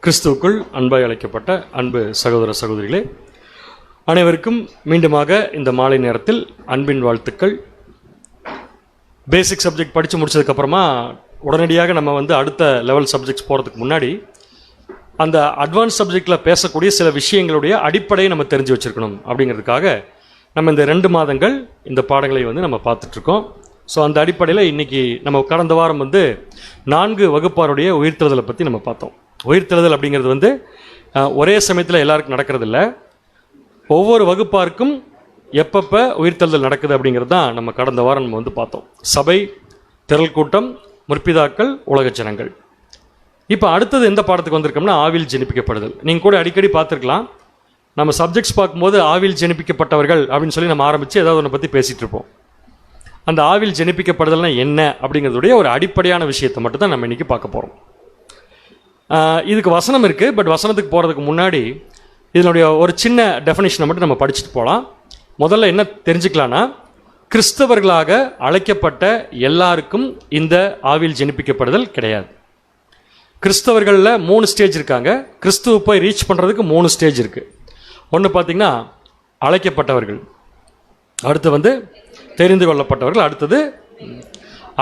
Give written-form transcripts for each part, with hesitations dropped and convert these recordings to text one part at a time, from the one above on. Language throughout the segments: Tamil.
கிறிஸ்துவுக்குள் அன்பாய் அழைக்கப்பட்ட அன்பு சகோதர சகோதரிகளே, அனைவருக்கும் மீண்டுமாக இந்த மாலை நேரத்தில் அன்பின் வாழ்த்துக்கள். பேசிக் சப்ஜெக்ட் படித்து முடிச்சதுக்கப்புறமா உடனடியாக நம்ம அடுத்த லெவல் சப்ஜெக்ட்ஸ் போகிறதுக்கு முன்னாடி அந்த அட்வான்ஸ் சப்ஜெக்டில் பேசக்கூடிய சில விஷயங்களுடைய அடிப்படையை நம்ம தெரிஞ்சு வச்சுருக்கணும். அப்படிங்கிறதுக்காக நம்ம இந்த 2 மாதங்கள் இந்த பாடங்களை நம்ம பார்த்துட்ருக்கோம். ஸோ அந்த அடிப்படையில் இன்றைக்கி நம்ம கடந்த வாரம் 4 வகுப்பாருடைய உயிர்த்தெழுதலை பற்றி நம்ம பார்த்தோம். உயிர்த்தெழுதல் அப்படிங்கிறது ஒரே சமயத்தில் எல்லாருக்கும் நடக்கிறதில்ல. ஒவ்வொரு வகுப்பாருக்கும் எப்பப்போ உயிர்த்தெழுதல் நடக்குது அப்படிங்கிறது தான் நம்ம கடந்த வாரம் நம்ம பார்த்தோம். சபை, திரள் கூட்டம், முற்பிதாக்கள், உலக ஜனங்கள். இப்போ அடுத்தது எந்த பாடத்துக்கு வந்திருக்கோம்னா ஆவியில் ஜெனிப்பிக்கப்படுதல். நீங்கள் கூட அடிக்கடி பார்த்துருக்கலாம், நம்ம சப்ஜெக்ட்ஸ் பார்க்கும்போது ஆவியில் ஜெனிப்பிக்கப்பட்டவர்கள் அப்படின்னு சொல்லி நம்ம ஆரம்பித்து ஏதாவது ஒன்றை பற்றி பேசிகிட்டு இருப்போம். அந்த ஆவியில் ஜெனிப்பிக்கப்படுதல்னா என்ன அப்படிங்கிறதுடைய ஒரு அடிப்படையான விஷயத்தை மட்டும் தான் நம்ம இன்றைக்கி பார்க்க போகிறோம். இதுக்கு வசனம் இருக்குது, பட் வசனத்துக்கு போகிறதுக்கு முன்னாடி இதனுடைய ஒரு சின்ன டெஃபினேஷனை மட்டும் நம்ம படிச்சுட்டு போகலாம். முதல்ல என்ன தெரிஞ்சுக்கலான்னா, கிறிஸ்தவர்களாக அழைக்கப்பட்ட எல்லாருக்கும் இந்த ஆவியில் ஜெனிப்பிக்கப்படுதல் கிடையாது. கிறிஸ்தவர்களில் 3 ஸ்டேஜ் இருக்காங்க. கிறிஸ்துவ போய் ரீச் பண்ணுறதுக்கு 3 ஸ்டேஜ் இருக்குது. ஒன்று பார்த்திங்கன்னா அழைக்கப்பட்டவர்கள், அடுத்து தெரிந்து கொள்ளப்பட்டவர்கள், அடுத்தது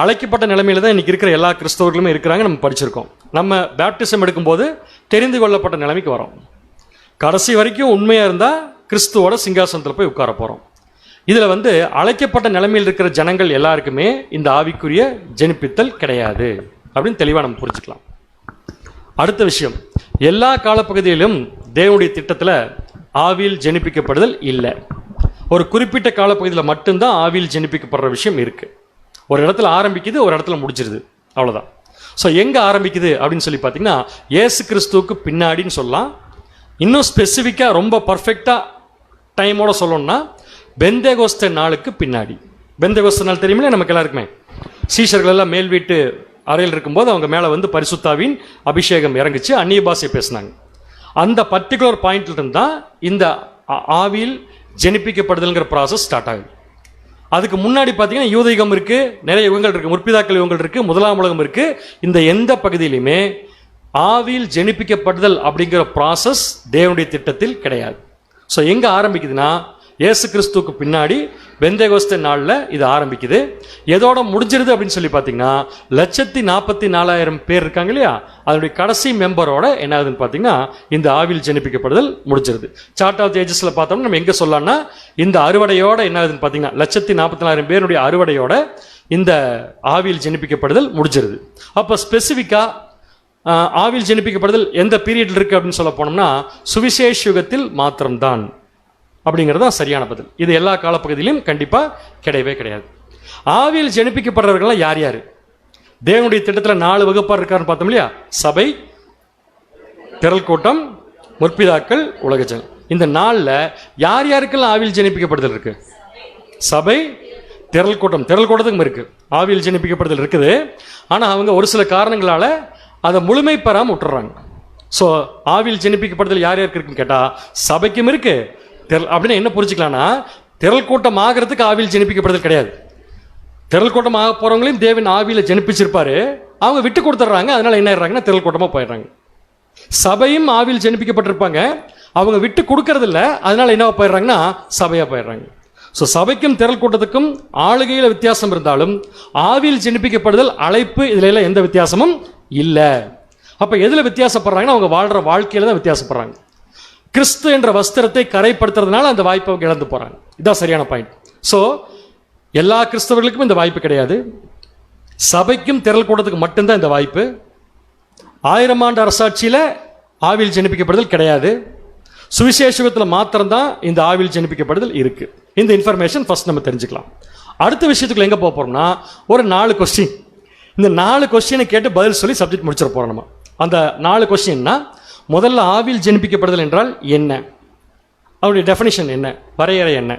அழைக்கப்பட்ட நிலைமையில தான் இன்றைக்கி இருக்கிற எல்லா கிறிஸ்தவர்களுமே இருக்கிறாங்க. நம்ம படிச்சிருக்கோம். நம்ம பேப்டிசம் எடுக்கும்போது தெரிந்து கொள்ளப்பட்ட நிலைமைக்கு வரோம். கடைசி வரைக்கும் உண்மையாக இருந்தால் கிறிஸ்துவோட சிங்காசனத்தில் போய் உட்கார போகிறோம். இதில் அழைக்கப்பட்ட நிலைமையில் இருக்கிற ஜனங்கள் எல்லாருக்குமே இந்த ஆவிக்குரிய ஜெனிப்பித்தல் கிடையாது அப்படின்னு தெளிவாக நம்ம புரிஞ்சுக்கலாம். அடுத்த விஷயம், எல்லா காலப்பகுதியிலும் தேவனுடைய திட்டத்தில் ஆவியில் ஜெனிப்பிக்கப்படுதல் இல்லை. ஒரு குறிப்பிட்ட காலப்பகுதியில் மட்டும்தான் ஆவியில் ஜெனிப்பிக்கப்படுற விஷயம் இருக்குது. ஒரு இடத்துல ஆரம்பிக்குது, ஒரு இடத்துல முடிஞ்சிருது, அவ்வளோதான். ஸோ எங்கே ஆரம்பிக்குது அப்படின்னு சொல்லி பார்த்தீங்கன்னா இயேசு கிறிஸ்துவுக்கு பின்னாடின்னு சொல்லலாம். இன்னும் ஸ்பெசிஃபிக்காக ரொம்ப பர்ஃபெக்டாக டைமோட சொல்லணும்னா பெந்தேகோஸ்தே நாளுக்கு பின்னாடி. பெந்தேகோஸ்தே நாள் தெரியுமில்ல நமக்கு எல்லாருக்குமே. சீஷர்கள் எல்லாம் மேல் வீட்டு அறையில் இருக்கும்போது அவங்க மேலே பரிசுத்தாவின் அபிஷேகம் இறங்குச்சு, அந்நிய பாஷை பேசினாங்க. அந்த பர்டிகுலர் பாயிண்ட்ல இருந்தால் இந்த ஆவியில் ஜெனிப்பிக்கப்படுதல்ங்கிற ப்ராசஸ் ஸ்டார்ட் ஆகுது. அதுக்கு முன்னாடி பார்த்தீங்கன்னா யூதயுகம் இருக்குது, நிறைய யுகங்கள் இருக்குது, முற்பிதாக்கள் யுகங்கள் இருக்குது, முதலாம் உலகம் இருக்குது. இந்த எந்த பகுதியிலுமே ஆவியில் ஜெனிப்பிக்கப்படுதல் அப்படிங்கிற ப்ராசஸ் தேவனுடைய திட்டத்தில் கிடையாது. ஸோ எங்கே ஆரம்பிக்குதுன்னா இயேசு கிறிஸ்துவுக்கு பின்னாடி பெந்தேகோஸ்தே நாளில் இது ஆரம்பிக்குது. எதோட முடிஞ்சிருது அப்படின்னு சொல்லி பார்த்தீங்கன்னா 144,000 பேர் இருக்காங்க இல்லையா, அதனுடைய கடைசி மெம்பரோட என்ன ஆகுதுன்னு பார்த்தீங்கன்னா இந்த ஆவியில் ஜெனிப்பிக்கப்படுதல் முடிஞ்சிருது. சார்ட் ஆஃப் தி ஏஜஸில் பார்த்தோம்னா நம்ம எங்கே சொல்லலாம்னா இந்த அறுவடையோட என்ன ஆகுதுன்னு பார்த்தீங்கன்னா 144,000 பேருடைய அறுவடையோட இந்த ஆவியில் ஜெனிப்பிக்கப்படுதல் முடிஞ்சிருது. அப்போ ஸ்பெசிஃபிக்காக ஆவியில் ஜெனிப்பிக்கப்படுதல் எந்த பீரியட்ல இருக்குது அப்படின்னு சொல்ல போனோம்னா சுவிசேஷ யுகத்தில் மாத்திரம்தான் அப்படிங்கிறது தான் சரியான பதில். இது எல்லா காலப்பகுதியிலும் கண்டிப்பாக கிடையவே கிடையாது. ஆவியில் ஜெனிப்பிக்கப்படுறவர்கள்லாம் யார் யார்? தேவனுடைய திட்டத்தில் 4 வகுப்பார் இருக்காருன்னு பார்த்தோம் இல்லையா, சபை, திரள் கூட்டம், முற்பிதாக்கள், உலக ஜனம். இந்த 4ல் யார் யாருக்கெல்லாம் ஆவியில் ஜெனிப்பிக்கப்படுதல் இருக்கு? சபை, திரள் கூட்டம். திரள் கூட்டத்துக்கும் இருக்கு ஆவியில் ஜெனிப்பிக்கப்படுதல் இருக்குது. ஆனால் அவங்க ஒரு சில காரணங்களால அதை முழுமை பெறாமல் விட்டுறாங்க. ஸோ ஆவியில் ஜெனிப்பிக்கப்படுதல் யார் யாருக்கு இருக்குன்னு கேட்டால் சபைக்கும் இருக்கு. அப்படின்னு என்ன புரிஞ்சுக்கலாம்னா திரள் கூட்டம் ஆகிறதுக்கு ஆவியில் ஜெனிப்பிக்கப்படுதல் கிடையாது. திரள் கூட்டம் ஆக போறவங்களையும் தேவன் ஆவியில் ஜெனிப்பிச்சிருப்பாரு, அவங்க விட்டு கொடுத்துட்றாங்க. அதனால என்ன ஆயிடுறாங்கன்னா திரள் கூட்டமாக போயிடுறாங்க. சபையும் ஆவியில் ஜெனிப்பிக்கப்பட்டிருப்பாங்க, அவங்க விட்டு கொடுக்கறது இல்லை, அதனால என்ன போயிடுறாங்கன்னா சபையாக போயிடுறாங்க. ஸோ சபைக்கும் திரள் கூட்டத்துக்கும் ஆளுகையில் வித்தியாசம் இருந்தாலும் ஆவியில் ஜெனிப்பிக்கப்படுதல் அழைப்பு இதுல எல்லாம் எந்த வித்தியாசமும் இல்லை. அப்போ எதில் வித்தியாசப்படுறாங்கன்னா அவங்க வாழ்கிற வாழ்க்கையில் தான் வித்தியாசப்படுறாங்க. கிறிஸ்து என்ற வஸ்திரத்தை கரைப்படுத்துறதுனால அந்த வாய்ப்பை அவங்க இழந்து போகிறாங்க. இதுதான் சரியான பாயிண்ட். ஸோ எல்லா கிறிஸ்தவர்களுக்கும் இந்த வாய்ப்பு கிடையாது. சபைக்கும் திரள் கூட்டத்துக்கு மட்டும்தான் இந்த வாய்ப்பு. 1000 ஆண்டு அரசாட்சியில் ஆவியில் ஜெனிப்பிக்கப்படுதல் கிடையாது. சுவிசேஷத்தில் மாத்திரம்தான் இந்த ஆவியில் ஜெனிப்பிக்கப்படுதல் இருக்கு. இந்த இன்ஃபர்மேஷன் ஃபர்ஸ்ட் நம்ம தெரிஞ்சுக்கலாம். அடுத்த விஷயத்துக்குள்ள எங்கே போக போறோம்னா ஒரு 4 கொஸ்டின். இந்த 4 கொஸ்டினை கேட்டு பதில் சொல்லி சப்ஜெக்ட் முடிச்சிட போறோம். நம்ம அந்த 4 கொஸ்டின்னா முதல்ல ஆவியில் ஜெனிப்பிக்கப்படுதல் என்றால் என்ன, அவருடைய டெஃபினிஷன் என்ன, வரையறை என்ன.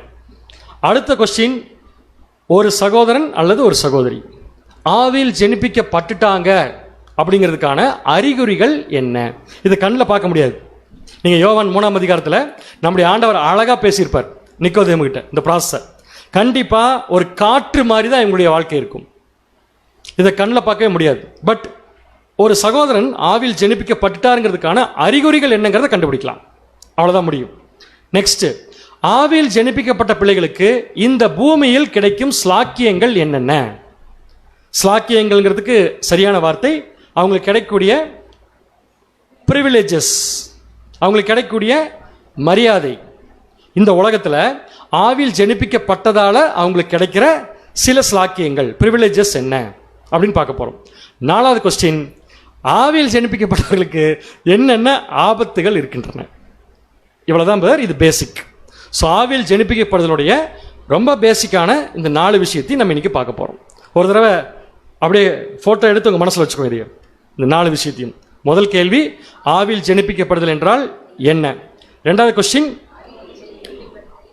அடுத்த கொஸ்டின், ஒரு சகோதரன் அல்லது ஒரு சகோதரி ஆவியில் ஜெனிப்பிக்கப்பட்டுட்டாங்க அப்படிங்கிறதுக்கான அறிகுறிகள் என்ன. இது கண்ணில் பார்க்க முடியாது. நீங்கள் யோவான் 3ஆம் அதிகாரத்தில் நம்முடைய ஆண்டவர் அழகாக பேசியிருப்பார் நிக்கோதேமு கிட்ட. இந்த ப்ராசஸ் கண்டிப்பாக ஒரு காற்று மாதிரி தான் எங்களுடைய வாழ்க்கை இருக்கும். இதை கண்ணில் பார்க்கவே முடியாது. பட் ஒரு சகோதரன் ஆவியில் ஜெனிப்பிக்கப்பட்டுட்டாருங்கிறதுக்கான அறிகுறிகள் என்னங்கிறத கண்டுபிடிக்கலாம். அவ்வளவுதான் முடியும். நெக்ஸ்ட், ஆவியில் ஜெனிப்பிக்கப்பட்ட பிள்ளைகளுக்கு இந்த பூமியில் கிடைக்கும் ஸ்லாக்கியங்கள் என்னென்ன? ஸ்லாக்கியங்கள்ங்கிறதுக்கு சரியான வார்த்தை அவங்களுக்கு கிடைக்கக்கூடிய பிரிவிலேஜஸ், அவங்களுக்கு கிடைக்கக்கூடிய மரியாதை. இந்த உலகத்தில் ஆவியில் ஜெனிப்பிக்கப்பட்டதால அவங்களுக்கு கிடைக்கிற சில ஸ்லாக்கியங்கள், பிரிவிலேஜஸ் என்ன அப்படின்னு பார்க்க போறோம். 4வது கொஸ்டின், ஆவியில் ஜெனிப்பிக்கப்பட்டவர்களுக்கு என்னென்ன ஆபத்துகள் இருக்கின்றன? இவ்வளவுதான் பிரதர், இது பேசிக். ஸோ ஆவியில் ஜெனிப்பிக்கப்படுதலுடைய ரொம்ப பேசிக்கான இந்த 4 விஷயத்தையும் நம்ம இன்னைக்கு பார்க்க போறோம். ஒரு தடவை அப்படியே போட்டோ எடுத்து உங்க மனசுல வச்சுக்கோ இதையும், இந்த 4 விஷயத்தையும். முதல் கேள்வி, ஆவியில் ஜெனிப்பிக்கப்படுதல் என்றால் என்ன? 2வது கொஸ்டின்,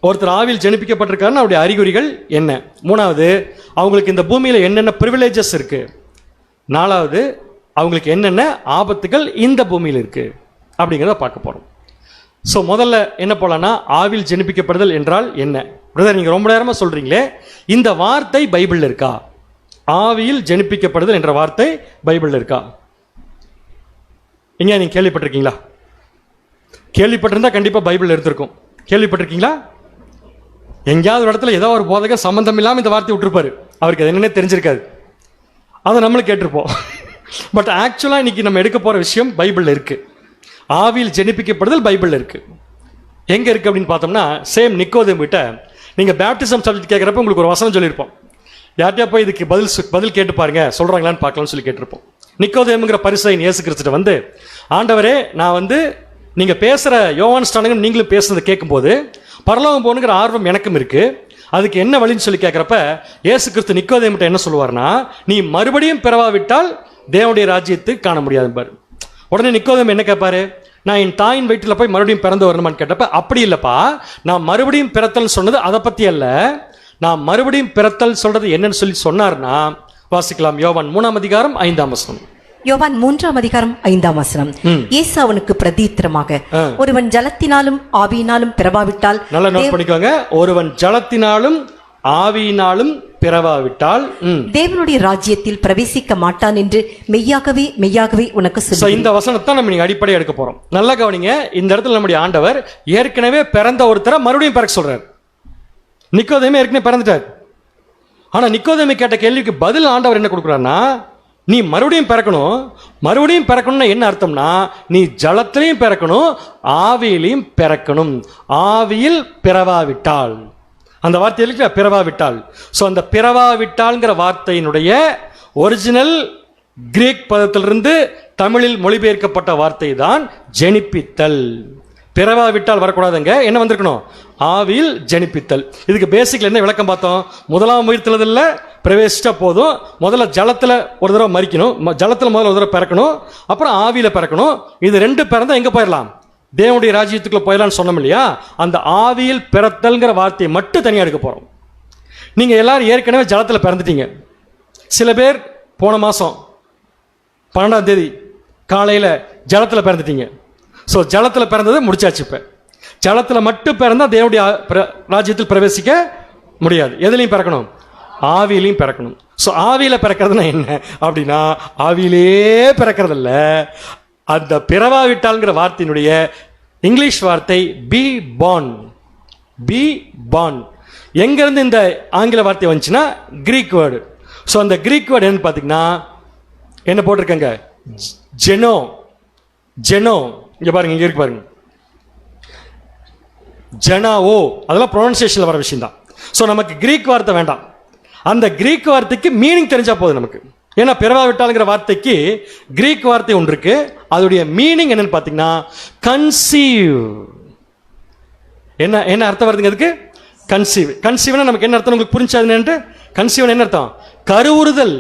ஒருத்தர் ஆவியில் ஜெனிப்பிக்கப்பட்டிருக்காருன்னு அவருடைய அறிகுறிகள் என்ன? 3வது, அவங்களுக்கு இந்த பூமியில் என்னென்ன பிரிவிலேஜஸ் இருக்கு? 4வது, அவங்களுக்கு என்னென்ன ஆபத்துகள் இந்த பூமியில் இருக்கு அப்படிங்கிறத பார்க்க போறோம். ஸோ முதல்ல என்ன போலான்னா, ஆவியில் ஜெனிப்பிக்கப்படுதல் என்றால் என்ன? பிரதர், நீங்க ரொம்ப நேரமா சொல்றீங்களே, இந்த வார்த்தை பைபிள்ல இருக்கா? ஆவியில் ஜெனிப்பிக்கப்படுதல் என்ற வார்த்தை பைபிள்ல இருக்கா? எங்க நீங்க கேள்விப்பட்டிருக்கீங்களா? கேள்விப்பட்டிருந்தா கண்டிப்பா பைபிள் எடுத்திருக்கும். கேள்விப்பட்டிருக்கீங்களா? எங்கேயாவது ஒரு இடத்துல ஏதோ ஒரு போதகர் சம்பந்தம் இல்லாமல் இந்த வார்த்தை விட்டுருப்பாரு, அவருக்கு அது என்னன்னே தெரிஞ்சிருக்காது, அதை நம்மளும் கேட்டிருப்போம். பட் ஆக்சுவலா இன்னைக்கு நம்ம எடுக்க போற விஷயம் பைபிள்ல இருக்கு. ஆவியில் ஜெனிப்பிக்கப்படுதல் பைபிள்ல இருக்கு. எங்க இருக்கு அப்படின்னு பார்த்தோம்னா, சேம் நிக்கோதேம் கிட்ட நீங்க பேப்டிசம் சப்ஜெக்ட் கேட்கறப்ப உங்களுக்கு ஒரு வசனம் சொல்லியிருப்போம். யார்கிட்டயா போய் இதுக்கு பதில் கேட்டு பாருங்க, சொல்றாங்களான்னு பார்க்கலாம்னு சொல்லி கேட்டிருப்போம். நிக்கோதேமுங்கிற பரிசேயன் இயேசு கிறிஸ்துட்ட வந்து, ஆண்டவரே, நான் நீங்க பேசுற யோவான் ஸ்நானகன் நீங்களும் பேசுறதை கேட்கும்போது பரலோகம் போகணுங்கிற ஆர்வம் எனக்கும் இருக்கு, அதுக்கு என்ன வழின்னு சொல்லி கேட்கிறப்ப இயேசு கிறிஸ்து நிக்கோதேமுட்ட என்ன சொல்லுவார்னா, நீ மறுபடியும் பிறவாவிட்டால் தேவனுடைய ராஜ்யத்தை காண முடியாது பாரு. உடனே நிக்கோதேம் என்ன கேட்பாரு, நான் என் தாயின் வயிற்றில் போய் மறுபடியும் பிறந்து வரணுமான்னு கேட்டப்ப, அப்படி இல்லப்பா, நான் மறுபடியும் பிறத்தல் சொன்னது அதை பத்தி அல்ல, நான் மறுபடியும் பிறத்தல் சொல்றது என்னன்னு சொல்லி சொன்னார்னா, வாசிக்கலாம். யோவான் 3ஆம் அதிகாரம் 5ஆம் வசனம். யோவான் 3ஆம் அதிகாரம் 5ஆம் வசனம். இயேசு அவனுக்கு பிரதித்திரமாக, ஒருவன் ஜலத்தினாலும் ஆவியினாலும் பிறவாவிட்டால், நல்லா நோட் பண்ணிக்கோங்க, ஒருவன் ஜலத்தினாலும் ஆவியினாலும் பிறவாவிட்டால் தேவனுடைய ராஜ்யத்தில் பிரவேசிக்க மாட்டான் என்று மெய்யாகவே மெய்யாகவே உனக்கு சொல்லுகிறேன். இந்த வசனத்தை நம்ம நீங்க அடிப்படை எடுக்க போறோம். நல்லா கவனிங்க, இந்த இடத்துல நம்முடைய ஆண்டவர் ஏற்கனவே பிறந்த ஒருத்தரை மறுபடியும் பிறக்க சொல்றாரு. நிக்கோதேமே ஏற்கனவே பிறந்துட்டார். ஆனா நிக்கோதேமே கேட்ட கேள்விக்கு பதில் ஆண்டவர் என்ன கொடுக்குறாருன்னா, நீ மறுபடியும் பிறக்கணும். மறுபடியும் பிறக்கணும்னா என்ன அர்த்தம்னா, நீ ஜலத்திலையும் பிறக்கணும், ஆவியிலையும் பிறக்கணும். ஆவியில் பிறவாவிட்டால், அந்த வார்த்தை இருக்கு, பிறவாவிட்டால். ஸோ அந்த பிறவாவிட்டால்ங்கிற வார்த்தையினுடைய ஒரிஜினல் கிரீக் பதத்திலிருந்து தமிழில் மொழிபெயர்க்கப்பட்ட வார்த்தை தான் ஜெனிப்பித்தல். பிறவாவிட்டால் வரக்கூடாதுங்க, என்ன வந்திருக்கணும், ஆவியில் ஜெனிப்பித்தல். இதுக்கு பேசிக்ல என்ன விளக்கம் பார்த்தோம்? முதலாம் உயிர்த்தெழுதல்ல பிரவேசிச்சா போதும், முதல்ல ஜலத்துல ஒரு தடவை மறிக்கணும், ஜலத்துல முதல்ல ஒரு தடவை பிறக்கணும், அப்புறம் ஆவியில பிறக்கணும். இது 2 பிறந்தா எங்க போயிடலாம், தேவனுடைய ராஜ்யத்துக்குள்ள போயிடலாம்னு சொன்னோம் இல்லையா? அந்த ஆவியில் பிறத்தல்ங்கிற வார்த்தையை மட்டும் தனியாக எடுக்க போறோம். நீங்க எல்லாரும் ஏற்கனவே ஜலத்துல பிறந்துட்டீங்க. சில பேர் போன மாசம் 12ஆம் தேதி காலையில ஜலத்துல பிறந்துட்டீங்க. ஸோ ஜலத்துல பிறந்தது முடிச்சாச்சு. இப்ப ஜலத்துல மட்டும் பிறந்தா தேவனுடைய ராஜ்யத்தில் பிரவேசிக்க முடியாது. எதுலையும் பிறக்கணும், ஆவியிலையும் பிறக்கணும். ஸோ ஆவியில பிறக்கிறதுனா என்ன அப்படின்னா, ஆவியிலே பிறக்கிறதில்ல, அந்த பிறவாவிட்டால்ங்கிற வார்த்தையினுடைய இங்கிலீஷ் வார்த்தை பி பார்ன். பி பார்ன் எங்கிருந்து இந்த ஆங்கில வார்த்தை வந்துச்சுன்னா, கிரீக் வேர்டு. ஸோ அந்த கிரீக் வேர்டு என்னன்னு பார்த்தீங்கன்னா, என்ன போட்டிருக்காங்க, ஜெனோ. ஜெனோ இங்க பாருங்க, இங்க இருக்கு பாருங்க, ஜெனாவோ. அதெல்லாம் ப்ரொனன்சியேஷன்ல வர விஷயம் தான். ஸோ நமக்கு கிரீக் வார்த்தை வேண்டாம், அந்த கிரீக் வார்த்தைக்கு மீனிங் தெரிஞ்சா போதும் நமக்கு. ஏன்னா பிறவாவிட்டால்ங்கிற வார்த்தைக்கு கிரீக் வார்த்தை ஒன்று இருக்கு, அதோடைய மீனிங் என்னன்னு பாத்தீங்கன்னா கன்சீவ். என்ன என்ன அர்த்தம் வருதுங்க அதுக்கு? கன்சீவ். கன்சீவ்னா நமக்கு என்ன அர்த்தம் உங்களுக்கு புரிஞ்சாது? கன்சீவ் என்ன அர்த்தம்? கருவுறுதல்,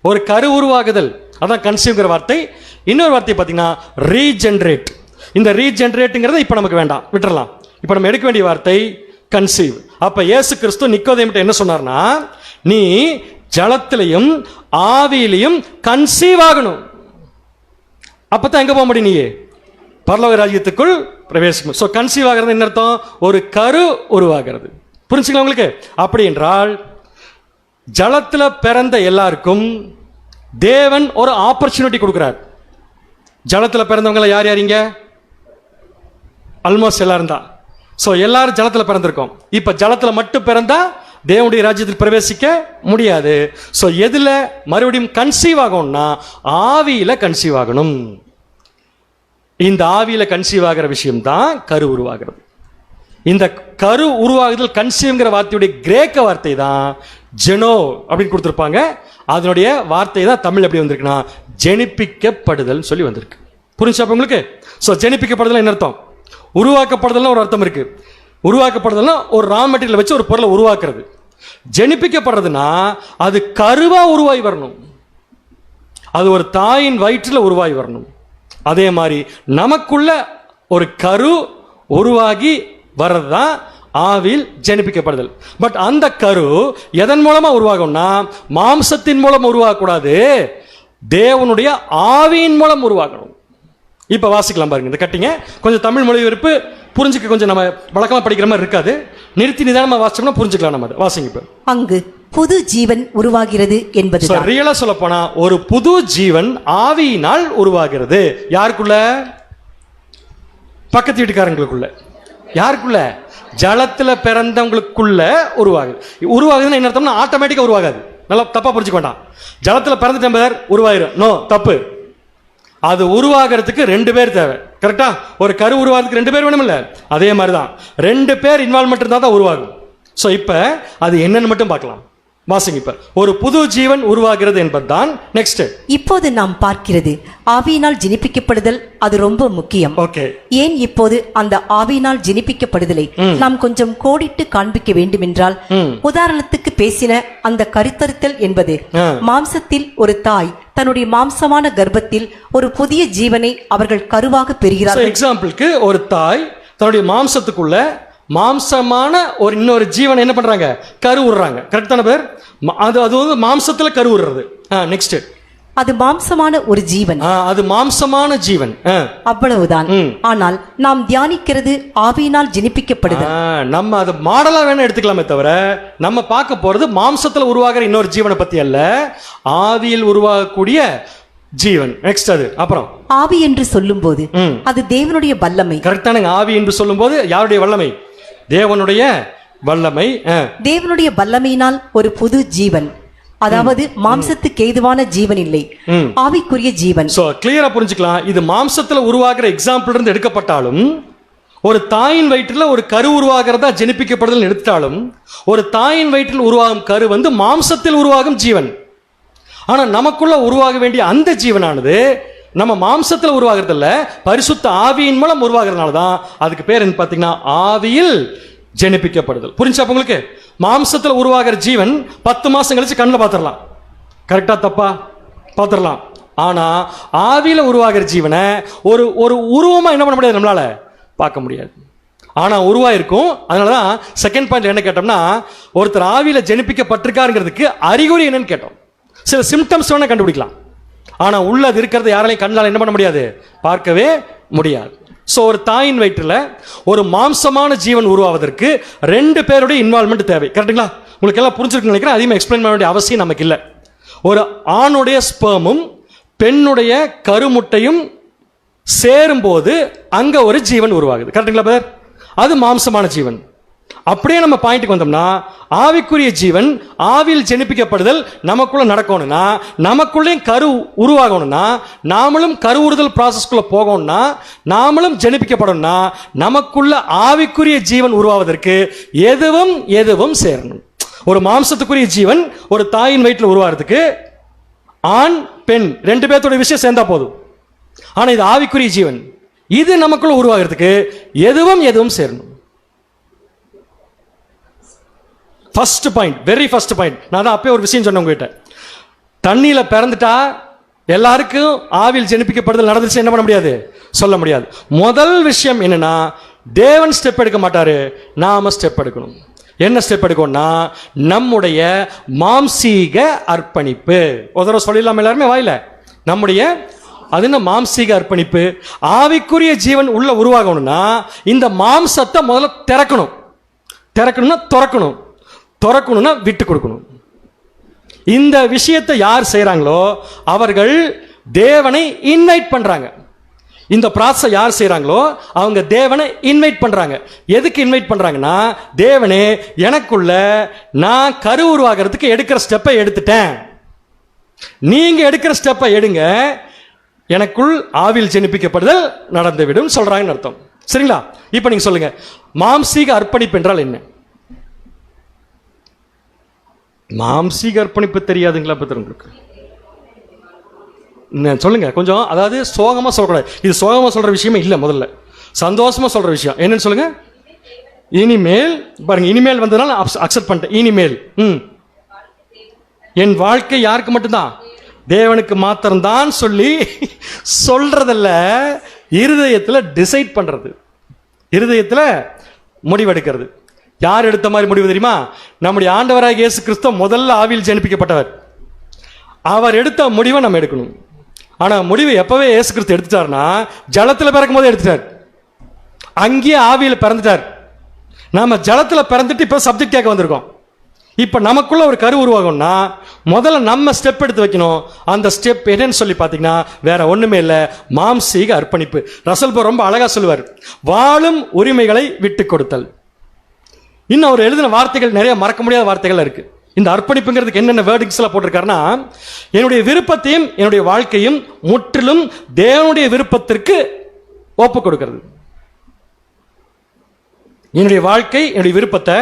ஒரு கரு உருவாகுதல், அதான் கன்சீவ்ங்கிற வார்த்தை. இன்னொரு வார்த்தை பாத்தீங்கன்னா ரீஜெனரேட். இந்த ரீஜெனரேட்ங்கிறத இப்ப நமக்கு வேண்டாம், விட்டுறலாம். இப்ப நம்ம எடுக்க வேண்டிய வார்த்தை கன்சீவ். அப்ப இயேசு கிறிஸ்து நிக்கோதேமுட்ட என்ன சொன்னார்னா, நீ ஜலத்திலையும் ஆவியிலையும் கன்சீவ் ஆகணும், அப்பதான் எங்க போக முடியும், நீ பரலோக ராஜ்யத்துக்குள் பிரவேசிக்கும். சோ கன்சீவ் ஆகிறது என்ன அர்த்தம்? ஒரு கரு உருவாகிறது. புரிஞ்சுக்கலாம் உங்களுக்கு? அப்படி என்றால் ஜலத்துல பிறந்த எல்லாருக்கும் தேவன் ஒரு ஆப்பர்ச்சுனிட்டி கொடுக்கிறார். ஜலத்துல பிறந்தவங்கள யார் யாரிங்க? ஆல்மோஸ்ட் எல்லாரும் தான். ஸோ எல்லாரும் ஜலத்துல பிறந்திருக்கோம். இப்ப ஜலத்துல மட்டும் பிறந்தா தேவனுடைய ராஜ்யத்தில் பிரவேசிக்க முடியாது. ஸோ எதுல மறுபடியும் கன்சீவ் ஆகும்னா ஆவியில கன்சீவ் ஆகணும். இந்த ஆவியில கன்சீவ் ஆகிற விஷயம் தான் கரு உருவாகிறது. இந்த கரு உருவாகுதல், கன்சீவ்ங்கிற வார்த்தையுடைய கிரேக்க வார்த்தை தான் ஜெனோ அப்படின்னு கொடுத்துருப்பாங்க. அதனுடைய வார்த்தை தான் தமிழ் எப்படி வந்திருக்குன்னா ஜெனிப்பிக்கப்படுதல் சொல்லி வந்திருக்கு. புரிஞ்சா உங்களுக்கு? ஸோ ஜெனிப்பிக்கப்படுதல் என்ன அர்த்தம்? உருவாக்கப்படுதல்னா ஒரு அர்த்தம் இருக்கு. உருவாக்கப்படுதல்னா ஒரு ரா மெட்டீரியல் வச்சு ஒரு பொருளை உருவாக்குறது. ஜெனிப்பிக்கப்படுறதுன்னா அது கருவா உருவாகி வரணும், அது ஒரு தாயின் வயிற்றில் உருவாகி வரணும். அதே மாதிரி நமக்குள்ள ஒரு கரு உருவாகி வர்றதுதான் ஆவியில் ஜெனிப்பிக்கப்படுதல். பட் அந்த கரு எதன் மூலமா உருவாகும்னா மாம்சத்தின் மூலம் உருவாகக்கூடாது, தேவனுடைய ஆவியின் மூலம் உருவாகணும். இப்ப வாசிக்கலாம் பாருங்க. இந்த கட்டிங்க கொஞ்சம் தமிழ் மொழிபெயர்ப்பு புரிஞ்சுக்க கொஞ்சம் நம்ம வழக்கமா படிக்கிற மாதிரி இருக்காது. நிறுத்தி நிதானமா வாசிச்சோம்னா புரிஞ்சுக்கலாம். நம்ம வாசிங்க. இப்ப அங்கு புது ஜீவன் உருவாகிறது என்பது ரியலா சொல்ல போனா ஒரு புது ஜீவன் ஆவியினால் உருவாகிறது. யாருக்குள்ள? பக்கத்து வீட்டுக்காரங்களுக்குள்ள. யாருக்குள்ள? ஜலத்துல பிறந்தவங்களுக்குள்ள உருவாகுது. உருவாகுதுன்னு என்ன அர்த்தம்னா ஆட்டோமேட்டிக்கா உருவாகாது. நல்லா தப்பா புரிஞ்சுக்க வேண்டாம். ஜலத்துல பிறந்துட்டேன் உருவாயிரும். நோ, தப்பு. அது உருவாகிறதுக்கு 2 பேர் தேவை. கரெக்டா? ஒரு கரு உருவாகிறதுக்கு 2 பேர் வேணும் இல்ல? அதே மாதிரிதான் 2 பேர் இன்வால்மெண்ட் இருந்தா தான் உருவாகும். சோ இப்ப அது என்னன்னு மட்டும் பார்க்கலாம். வாசிங்க. இப்ப ஒரு புது ஜீவன் உருவாகிறது என்பதுதான் நெக்ஸ்ட். இப்போது நாம் பார்க்கிறது ஆவியினால் ஜெனிப்பிக்கப்படுதல். அது ரொம்ப முக்கியம். ஓகே. ஏன் இப்போது அந்த ஆவியினால் ஜெனிப்பிக்கப்படுதலை நாம் கொஞ்சம் கோடிட்டு காண்பிக்க வேண்டும் என்றால், உதாரணத்துக்கு பேசின அந்த கருத்தரித்தல் என்பது மாம்சத்தில் ஒரு தாய் தன்னுடைய மாம்சமான கர்ப்பத்தில் ஒரு புதிய ஜீவனை அவர்கள் கருவாக பெறுகிறார்கள். எக்ஸாம்பிளுக்கு ஒரு தாய் தன்னுடைய மாம்சத்துக்குள்ள மாம்சமான ஒரு இன்னொரு ஜீவனை என்ன பண்றாங்க? கரு உருறாங்க. கரெக்ட் தானே பேர்? அது வந்து மாம்சத்துல கரு உருறது. நெக்ஸ்ட். அது மாம்சமான ஒரு ஜீவன். அது மாம்சமான ஜீவன். அவ்வளவுதான். ஆனால் நாம் தியானிக்கிறது ஆவியினால் ஜெனிப்பிக்கப்படுது. நம்ம அது மாடலா வேணா எடுத்துக்கலாமே தவிர நம்ம பார்க்க போறது மாம்சத்துல உருவாகிற இன்னொரு ஜீவனை பத்தி அல்ல, ஆவியில் உருவாகக்கூடிய ஜீவன். நெக்ஸ்ட். அது அப்புறம் ஆவி என்று சொல்லும் போது அது தேவனுடைய வல்லமை. கரெக்டானுங்க. ஆவி என்று சொல்லும் போது யாருடைய வல்லமை? தேவனுடைய வல்லமை. தேவனுடைய வல்லமையினால் ஒரு புது ஜீவன், அதாவது மாம்சத்துக்கு ஏதுவான ஜீவன் இல்லை, ஆவிக்குரிய ஜீவன். சோ கிளியரா புரிஞ்சுக்கலாம். இது மாம்சத்துல உருவாகிற எக்ஸாம்பிள் இருந்து எடுக்கப்பட்டாலும், ஒரு தாயின் வயிற்றில் ஒரு கரு உருவாகிறதா ஜெனிப்பிக்கப்படுதல் எடுத்தாலும், ஒரு தாயின் வயிற்றில் உருவாகும் கரு வந்து மாம்சத்தில் உருவாகும் ஜீவன். ஆனா நமக்குள்ள உருவாக வேண்டிய அந்த ஜீவனானது நம்ம மாம்சத்துல உருவாகிறது இல்ல, பரிசுத்த ஆவியின் மூலம் உருவாகிறதுனால தான் அதுக்கு பேர் என்ன பாத்தீங்கன்னா ஆவியில் ஜெனிப்பிக்கப்படுதல். புரிஞ்சா உங்களுக்கு? மாம்சத்துல உருவாகிற ஜீவன் 10 மாசம் கழிச்சு கண்ணில் பாத்திரலாம். கரெக்டா தப்பா? பாத்திரலாம். ஆனா ஆவியில உருவாகிற ஜீவனை ஒரு ஒரு உருவமா என்ன பண்ண முடியாது, நம்மளால பார்க்க முடியாது. ஆனா உருவாயிருக்கும். அதனாலதான் செகண்ட் பாயிண்ட் என்ன கேட்டோம்னா, ஒருத்தர் ஆவியில ஜெனிப்பிக்கப்பட்டிருக்காருங்கிறதுக்கு அறிகுறி என்னன்னு கேட்டோம். சில சிம்டம்ஸ் வேணா கண்டுபிடிக்கலாம். ஆனா உள்ள அது இருக்கிறத யாராலையும் கண்ணால என்ன பண்ண முடியாது, பார்க்கவே முடியாது. சோ ஒரு தாயின் வயிற்றுல ஒரு மாம்சமான ஜீவன் உருவாவதற்கு 2 பேருடைய இன்வால்மெண்ட் தேவை. கரெக்டுங்களா? உங்களுக்கு எல்லாம் புரிஞ்சிருக்குன்னு நினைக்கிறேன். அதிகமாக எக்ஸ்பிளைன் பண்ண வேண்டிய அவசியம் நமக்கு இல்லை. ஒரு ஆணுடைய ஸ்பெர்மும் பெண்ணுடைய கருமுட்டையும் சேரும் போது அங்க ஒரு ஜீவன் உருவாகுது. கரெக்டுங்களா பிரதர்? அது மாம்சமான ஜீவன். அப்படியே நம்ம பாயிண்ட்டுக்கு வந்தோம்னா, ஆவிக்குரிய ஜீவன் ஆவியில் ஜெனிப்பிக்கப்படுதல் நமக்குள்ள நடக்கணும்னா, நமக்குள்ளேயும் கரு உருவாகணும்னா, நாமளும் கரு உறுதல் ப்ராசஸ்குள்ள போகணும்னா, நாமளும் ஜெனிப்பிக்கப்படணும்னா, நமக்குள்ள ஆவிக்குரிய ஜீவன் உருவாவதற்கு எதுவும் சேரணும். ஒரு மாம்சத்துக்குரிய ஜீவன் ஒரு தாயின் வயிற்றில் உருவாகிறதுக்கு ஆண் பெண் 2 பேர்த்தோட விஷயம் சேர்ந்தா போதும். ஆனா இது ஆவிக்குரிய ஜீவன், இது நமக்குள்ள உருவாகிறதுக்கு எதுவும் சேரணும். First point, very first point. நான் தான் அப்பவே ஒரு விஷயம் சொன்னேன் உங்ககிட்ட. தண்ணியில பிறந்துட்டா எல்லாருக்கும் ஆவியில் ஜெனிப்பிக்கப்படுதல் நடந்துச்சு என்ன பண்ண முடியாது, சொல்ல முடியாது. முதல் விஷயம் என்னன்னா, தேவன் ஸ்டெப் எடுக்க மாட்டாரு, நாம ஸ்டெப் எடுக்கணும். என்ன ஸ்டெப் எடுக்கணும்னா, நம்முடைய மாம்சீக அர்ப்பணிப்பு. ஒரு தடவை சொல்லிடலாம் எல்லாருமே வாயில. நம்முடைய அது என்ன மாம்சீக அர்ப்பணிப்பு? ஆவிக்குரிய ஜீவன் உள்ள உருவாகணும்னா இந்த மாம்சத்தை முதல்ல திறக்கணும்னா திறக்கணும்னா விட்டு கொடுக்கணும். இந்த விஷயத்தை யார் செய்றாங்களோ அவர்கள் தேவனை இன்வைட் பண்றாங்க. இந்த ப்ராசஸ் யார் செய்றாங்களோ அவங்க தேவனை இன்வைட் பண்றாங்க. எதுக்கு இன்வைட் பண்றாங்கன்னா, தேவனே எனக்குள்ள நான் கரு உருவாகிறதுக்கு எடுக்கிற ஸ்டெப்பை எடுத்துட்டேன், நீங்க எடுக்கிற ஸ்டெப்பை எடுங்க, எனக்குள் ஆவியில் ஜெனிப்பிக்கப்படுதல் நடந்துவிடும் சொல்றாங்கன்னு அர்த்தம். சரிங்களா? இப்ப நீங்க சொல்லுங்க, மாம்சீக அர்ப்பணிப்பு என்றால் என்ன? மாம்சீக அர்ப்பணிப்பு தெரியாதுங்களா பத்திரம் உங்களுக்கு? சொல்லுங்க கொஞ்சம். அதாவது சோகமா சொல்லக்கூடாது. இது சோகமா சொல்ற விஷயமே இல்லை, முதல்ல சந்தோஷமா சொல்ற விஷயம். என்னன்னு சொல்லுங்க. இனிமேல் பாருங்க, இனிமேல் வந்ததுனால அக்செப்ட் பண்ணிட்டேன். இனிமேல் என் வாழ்க்கை யாருக்கு மட்டும்தான்? தேவனுக்கு மாத்திரம்தான் சொல்லி சொல்றதல்ல, இருதயத்தில் டிசைட் பண்றது, இருதயத்தில் முடிவெடுக்கிறது. யார் எடுத்த மாதிரி முடிவு தெரியுமா? நம்முடைய ஆண்டவராகிய இயேசு கிறிஸ்து முதல்ல ஆவியில் ஜெனிப்பிக்கப்பட்டவர். அவர் எடுத்த முடிவை நம்ம எடுக்கணும். ஆனா முடிவு எப்பவே இயேசு கிறிஸ்து எடுத்துட்டாருன்னா, ஜலத்தில் பிறக்கும் போது எடுத்துட்டார், அங்கேயே ஆவியில் பிறந்துட்டார். நாம ஜலத்தில் பிறந்துட்டு இப்ப சப்ஜெக்ட் கேட்க வந்திருக்கோம். இப்ப நமக்குள்ள ஒரு கரு உருவாகும்னா முதல்ல நம்ம ஸ்டெப் எடுத்து வைக்கணும். அந்த ஸ்டெப் என்னன்னு சொல்லி பாத்தீங்கன்னா வேற ஒண்ணுமே இல்ல, மாம்சீக அர்ப்பணிப்பு. ரசல் போ ரொம்ப அழகா சொல்லுவார், வாழும் உரிமைகளை விட்டு கொடுத்தல். இன்னும் அவர் எழுதின வார்த்தைகள் நிறைய மறக்க முடியாத வார்த்தைகள் இருக்கு. இந்த அர்ப்பணிப்புங்கிறதுக்கு என்னென்ன வேர்டிங்ஸ் எல்லாம் போட்டிருக்காருன்னா, என்னுடைய விருப்பத்தையும் என்னுடைய வாழ்க்கையும் முற்றிலும் தேவனுடைய விருப்பத்திற்கு ஒப்பு கொடுக்கிறது. என்னுடைய வாழ்க்கை என்னுடைய விருப்பத்தை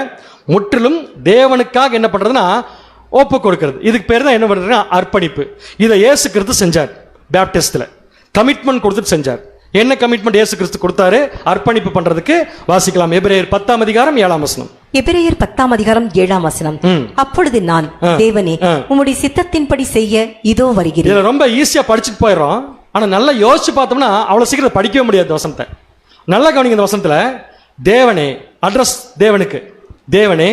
முற்றிலும் தேவனுக்காக என்ன பண்றதுன்னா ஒப்பு கொடுக்கிறது. இதுக்கு பேர் தான் என்ன பண்றதுன்னா அர்ப்பணிப்பு. இதை இயேசு கிறிஸ்து செஞ்சார். பேப்டிஸ்ட்ல கமிட்மெண்ட் கொடுத்துட்டு செஞ்சார். என்ன கமிட்மெண்ட் இயேசு கிறிஸ்து கொடுத்தாரு அர்ப்பணிப்பு பண்றதுக்கு? வாசிக்கலாம். எபிரேயர் 10 அதிகாரம் 7 வசனம். எபிரேயர் 10 அதிகாரம் 7 வசனம். அப்பொழுது நான், தேவனே உம்முடைய சித்தத்தின்படி செய்ய இதோ வருகிறேன். இதுல ரொம்ப ஈஸியா படிச்சுட்டு போயிடும். ஆனா நல்லா யோசிச்சு பார்த்தோம்னா அவ்வளவு சீக்கிரம் படிக்கவே முடியாது வசனத்தை. நல்லா கவனிங்க. இந்த வசனத்துல தேவனே, அட்ரஸ் தேவனுக்கு, தேவனே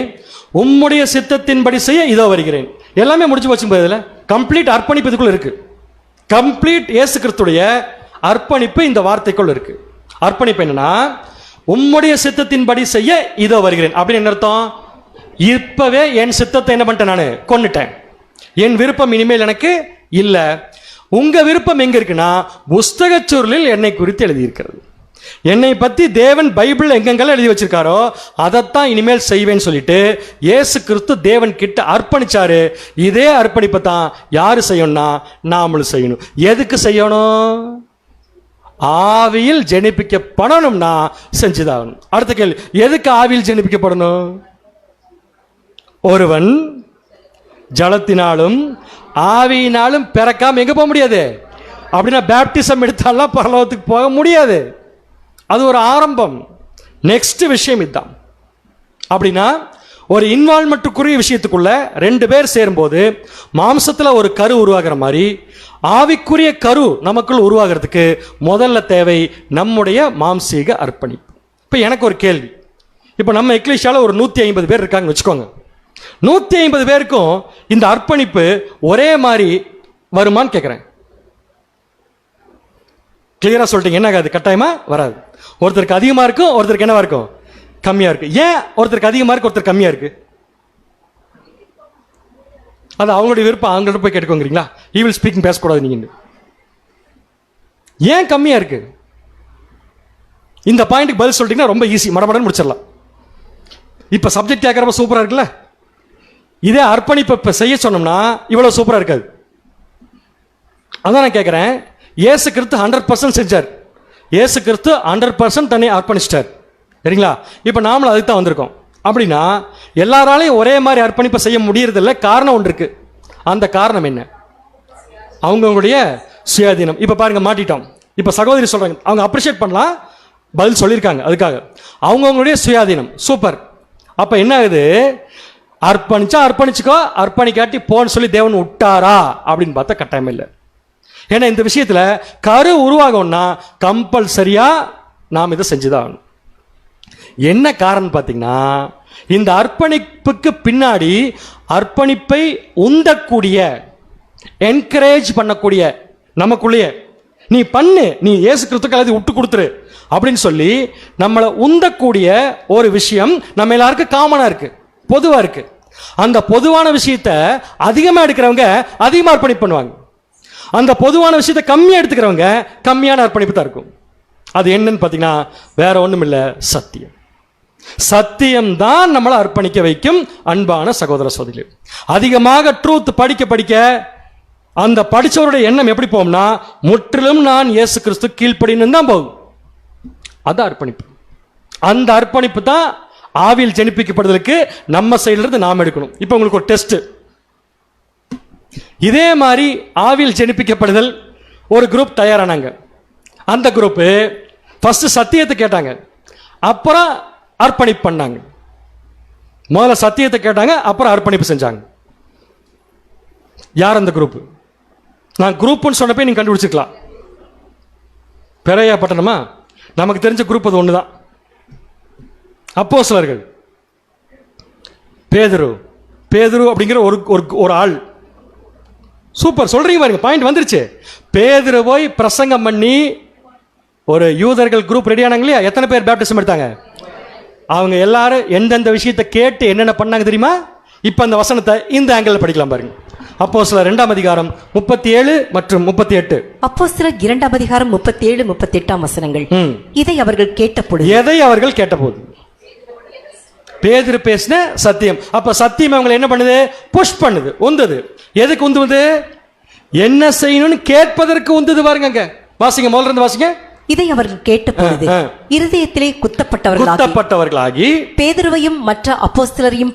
உம்முடைய சித்தத்தின்படி செய்ய இதோ வருகிறேன். எல்லாமே முடிச்சு வச்சும் இதுல கம்ப்ளீட் அர்ப்பணிப்பு இதுக்குள்ள இருக்கு. கம்ப்ளீட் இயேசு கிறிஸ்துடைய அர்ப்பணிப்பு இந்த வார்த்தைக்குள் இருக்கு. அர்ப்பணிப்பு என்னன்னா, உம்முடைய சித்தத்தின்படி செய்ய இதோ வருகிறேன் அப்படின்னு என்ன அர்த்தம்? இப்பவே என் சித்தத்தை என்ன பண்ணிட்டேன், நான் கொன்னுட்டேன். என் விருப்பம் இனிமேல் எனக்கு இல்ல. உங்க விருப்பம் எங்க இருக்குன்னா புஸ்தகச் சுருளில் என்னை குறித்து எழுதி இருக்கிறது. என்னை பத்தி தேவன் பைபிள் எங்கெங்கெல்லாம் எழுதி வச்சிருக்காரோ அதைத்தான் இனிமேல் செய்வேன்னு சொல்லிட்டு இயேசு கிறிஸ்து தேவன் கிட்ட அர்ப்பணிச்சாரு. இதே அர்ப்பணிப்பை தான் யாரு செய்யணும்னா நாமளும் செய்யணும். எதுக்கு செய்யணும்? ஆவியில் ஜெனிப்பிக்கப்படணும்னா செஞ்சுதாகணும். அடுத்த கேள்வி, எதுக்கு ஆவியில் ஜெனிப்பிக்கப்படணும்? ஒருவன் ஜலத்தினாலும் ஆவியினாலும் பிறக்காம எங்க போக முடியாது? அப்படின்னா பேப்டிசம் எடுத்தாலாம் பரலோகத்துக்கு போக முடியாது. அது ஒரு ஆரம்பம். நெக்ஸ்ட் விஷயம் இதுதான். அப்படின்னா ஒரு இன்வால்மெண்ட்டுக்குரிய விஷயத்துக்குள்ள ரெண்டு பேர் சேரும்போது மாம்சத்துல ஒரு கரு உருவாகிற மாதிரி ஆவிக்குரிய கரு நமக்குள் உருவாகிறதுக்கு முதல்ல தேவை நம்முடைய மாம்சீக அர்ப்பணிப்பு. இப்ப எனக்கு ஒரு கேள்வி. இப்ப நம்ம எக்லிஷியால ஒரு 150 பேர் இருக்காங்கன்னு வச்சுக்கோங்க. 150 பேருக்கும் இந்த அர்ப்பணிப்பு ஒரே மாதிரி வருமான்னு கேட்கிறேன். கிளியரா சொல்லிட்டீங்க. என்ன ஆகாது? கட்டாயமா வராது. ஒருத்தருக்கு அதிகமா இருக்கும், ஒருத்தருக்கு என்னவா இருக்கும்? கம்மியா இருக்கு. ஏன் ஒருத்தருக்கு அதிகமா இருக்கு, ஒருத்தர் கம்மியா இருக்கு? அது அவங்களுடைய விருப்பம். அவங்கள்ட்ட போய் கேட்டுக்கோங்கிறீங்களா? ஈவில் ஸ்பீக்கிங் பேசக்கூடாது நீங்க. ஏன் கம்மியா இருக்கு? இந்த பாயிண்ட்டுக்கு பதில் சொல்லிட்டீங்கன்னா ரொம்ப ஈஸி, மடமடன்னு முடிச்சிடலாம். இப்ப சப்ஜெக்ட் கேட்கறப்ப சூப்பரா இருக்குல்ல? இதே அர்ப்பணிப்பு இப்ப செய்ய சொன்னோம்னா இவ்வளவு சூப்பரா இருக்காது. அதான் நான் கேட்கிறேன். இயேசு கிறிஸ்து 100% செஞ்சார். இயேசு கிறிஸ்து 100% தன்னை அர்ப்பணிச்சிட்டார். சரிங்களா? இப்ப நாமளும் அதுக்கு தான் வந்திருக்கோம். அப்படின்னா எல்லாராலையும் ஒரே மாதிரி அர்ப்பணிப்பை செய்ய முடியறதில்ல. காரணம் ஒன்று இருக்கு. அந்த காரணம் என்ன? அவங்களுடைய சுயாதீனம். இப்ப பாருங்க, மாட்டிட்டோம். இப்ப சகோதரி சொல்றாங்க, அவங்க அப்ரிஷியேட் பண்ணலாம், பதில் சொல்லியிருக்காங்க. அதுக்காக அவங்களுடைய சுயாதீனம் சூப்பர். அப்ப என்ன ஆகுது? அர்ப்பணிச்சா அர்ப்பணிச்சுக்கோ, அர்ப்பணிக்காட்டி போன்னு சொல்லி தேவன் விட்டாரா அப்படின்னு பார்த்தா கட்டாயம் இல்லை. ஏன்னா இந்த விஷயத்துல கரு உருவாகும்னா கம்பல்சரியா நாம் இதை செஞ்சுதான். என்ன காரணம் பார்த்தீங்கன்னா, இந்த அர்ப்பணிப்புக்கு பின்னாடி அர்ப்பணிப்பை உந்தக்கூடிய, என்கரேஜ் பண்ணக்கூடிய, நமக்குள்ளேயே நீ பண்ணு, நீ இயேசு கிறிஸ்துக்கு எல்லாத்தையும் விட்டு கொடுத்துரு அப்படின்னு சொல்லி நம்மளை உந்தக்கூடிய ஒரு விஷயம் நம்ம எல்லாருக்கும் காமனா இருக்கு, பொதுவா இருக்கு. அந்த பொதுவான விஷயத்தை அதிகமா எடுக்கிறவங்க அதிகமா அர்ப்பணிப்பு பண்ணுவாங்க. அந்த பொதுவான விஷயத்தை கம்மியா எடுத்துக்கிறவங்க கம்மியான அர்ப்பணிப்பு தான் இருக்கும். அது என்னன்னு பார்த்தீங்கன்னா வேற ஒண்ணும் இல்லை, சத்தியம். சத்தியம்தான் நம்மளை அர்ப்பணிக்க வைக்கும். அன்பான சகோதர சகோதரிகளே, அதிகமாக ட்ரூத் படிக்க படிக்க அந்த படிச்சவருடைய எண்ணம் எப்படி போகும்னா, முற்றிலும் நான் இயேசு கிறிஸ்து கீழ்ப்படின்னு தான் போகும். அது அர்ப்பணிப்பு. அந்த அர்ப்பணிப்பு தான் ஆவியில் ஜெனிப்பிக்கப்படுதலுக்கு நம்ம சைடுல இருந்து நாம் எடுக்கணும். இப்போ உங்களுக்கு ஒரு டெஸ்ட். இதே மாதிரி ஆவியில் ஜெனிப்பிக்கப்படுதல் ஒரு குரூப் தயாரானாங்க. அந்த குரூப் ஃபர்ஸ்ட் சத்தியத்தை கேட்டாங்க, அப்புறம் அர்ப்பணிப்பு பண்ணாங்க. முதல்ல சத்தியத்தை கேட்டாங்க, அப்புறம் அர்ப்பணிப்பு செஞ்சாங்க. யார் அந்த குரூப்? நான் குரூப்னு சொன்னப்போ நீங்க கண்டுபிடிச்சிக்கலாம். பெரையா பட்டணமா? நமக்கு தெரிஞ்ச குரூப் அது ஒண்ணுதான். அப்போஸ்தலர்கள். பேதுரு அப்படிங்கிற ஒரு ஆள். சூப்பர், சொல்றீங்க பாருங்க, பாயிண்ட் வந்துருச்சு. பேதுரு போய் பிரசங்கம் பண்ணி ஒரு யூதர்கள் குரூப் ரெடி ஆனாங்க இல்லையா? எத்தனை பேர் பேப்டிசம் எடுத்தாங்க? அவங்க எல்லாரும் எந்தெந்த விஷயத்தை கேட்டு என்னென்ன பண்ணாங்க தெரியுமா? இப்ப அந்த வசனத்தை இந்த ஆங்கிள் படிக்கலாம் பாருங்க. அப்போஸ்தலர் 2ஆம் அதிகாரம் 37 மற்றும் 38. அப்போஸ்தலர் 2ஆம் அதிகாரம் 37, 38 வசனங்கள். இதை அவர்கள் கேட்டபோது பேதுரு பேசின சத்தியம். அப்ப சத்தியம் அவங்களை என்ன பண்ணுது? புஷ் பண்ணுது, உந்துது. எதுக்கு உந்துவது? என்ன செய்யணும்னு கேட்பதற்கு உந்துது. பாருங்க, வாசிங்க, முதல்ல இருந்து வாசிங்க. இதை அவர்கள் கேட்டபொழுது இருதயத்திலே குத்தப்பட்டவர்களாகி பேதுருவையும் மற்ற அப்போஸ்தலரையும்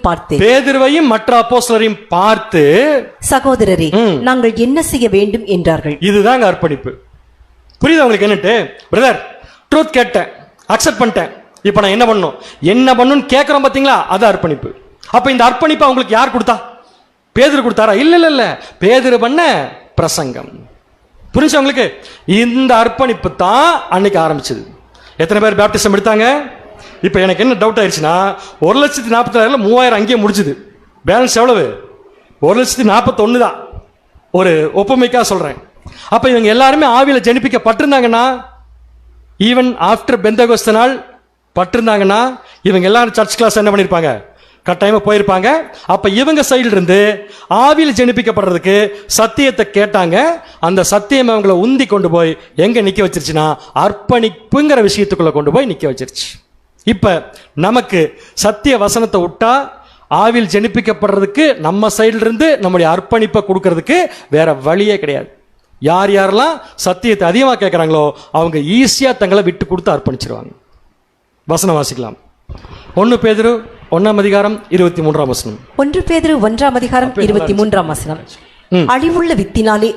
பார்த்து சகோதரரே, நாங்கள் என்ன செய்ய வேண்டும் என்றார்கள். இதுதாங்க அர்ப்பணிப்பு. புரியுது உங்களுக்கு? என்னட்டு பிரதர், ட்ரூத் கேட்டேன், அக்செப்ட் பண்ணிட்டேன், இப்ப நான் என்ன பண்ணணும் கேட்கிறோம் பாத்தீங்களா? அது அர்ப்பணிப்பு. அப்ப இந்த அர்ப்பணிப்பு அவங்களுக்கு யார் கொடுத்தா? பேதுரு கொடுத்தாரா? இல்ல, பேதுரு பண்ண பிரசங்கம். புரிஞ்சு உங்களுக்கு? இந்த அர்ப்பணிப்பு தான் அன்னைக்கு ஆரம்பிச்சது. எத்தனை பேர் பேப்டிசம் எடுத்தாங்க? இப்ப எனக்கு என்ன டவுட் ஆயிடுச்சுன்னா, 1,40,000 3,000 அங்கேயே முடிச்சுது. பேலன்ஸ் எவ்வளவு? 1,41,000 தான். ஒரு ஒப்புமைக்கா சொல்றேன். அப்ப இவங்க எல்லாருமே ஆவியில ஜெனிப்பிக்கப்பட்டிருந்தாங்கன்னா, ஈவன் ஆஃப்டர் பெந்தகோஸ்து நாள் பட்டிருந்தாங்கன்னா, இவங்க எல்லாரும் சர்ச் கிளாஸ் என்ன பண்ணிருப்பாங்க? கட்டாயமா போயிருப்பாங்க. அப்ப இவங்க சைடுல இருந்து ஆவியில் ஜெனிப்பிக்கப்படுறதுக்கு சத்தியத்தை கேட்டாங்க. அந்த சத்தியம் அவங்களை உந்தி கொண்டு போய் எங்க நிக்க வச்சிருச்சுன்னா, அர்ப்பணிப்புங்கிற விஷயத்துக்குள்ள கொண்டு போய் நிக்க வச்சிருச்சு. இப்ப நமக்கு சத்திய வசனத்தை விட்டா ஆவியில் ஜெனிப்பிக்கப்படுறதுக்கு நம்ம சைடுல இருந்து நம்முடைய அர்ப்பணிப்பை கொடுக்கறதுக்கு வேற வழியே கிடையாது. யாரெல்லாம் சத்தியத்தை அதிகமா கேட்கறாங்களோ அவங்க ஈஸியா தங்களை விட்டு கொடுத்து அர்ப்பணிச்சிருவாங்க. வசனம் வாசிக்கலாம். 1 பேதுரு 1ஆம் அதிகாரம் 23ஆம் வசனம். 1 பேதுரு 1ஆம் அதிகாரம் 23ஆம் வசனம். அழிவுள்ள வித்தினாலே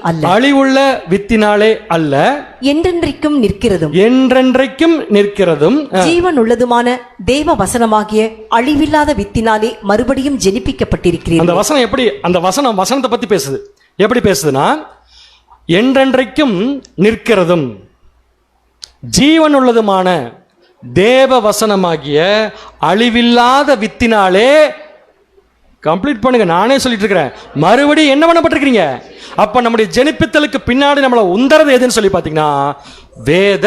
அல்ல, என்றென்றைக்கும் நிற்கிறதும் ஜீவன் உள்ளதுமான தேவ வசனமாகிய அழிவில்லாத வித்தினாலே மறுபடியும் ஜெனிப்பிக்கப்பட்டிருக்கிறது. அந்த வசனம் எப்படி? அந்த வசனத்தை பத்தி பேசுது. எப்படி பேசுதுன்னா, என்றென்றைக்கும் நிற்கிறதும் ஜீவன் உள்ளதுமான தேவ வசனமாகிய அழிவில்லாத வித்தினாலே, கம்ப்ளீட் பண்ணுங்க, நானே சொல்லிட்டு இருக்கிறேன், மறுபடியும் என்ன பண்ணப்பட்டிருக்கீங்க? அப்ப நம்முடைய ஜெனிப்பித்தலுக்கு பின்னாடி நம்மளை உந்தறது எதுன்னு சொல்லி பாத்தீங்கன்னா வேத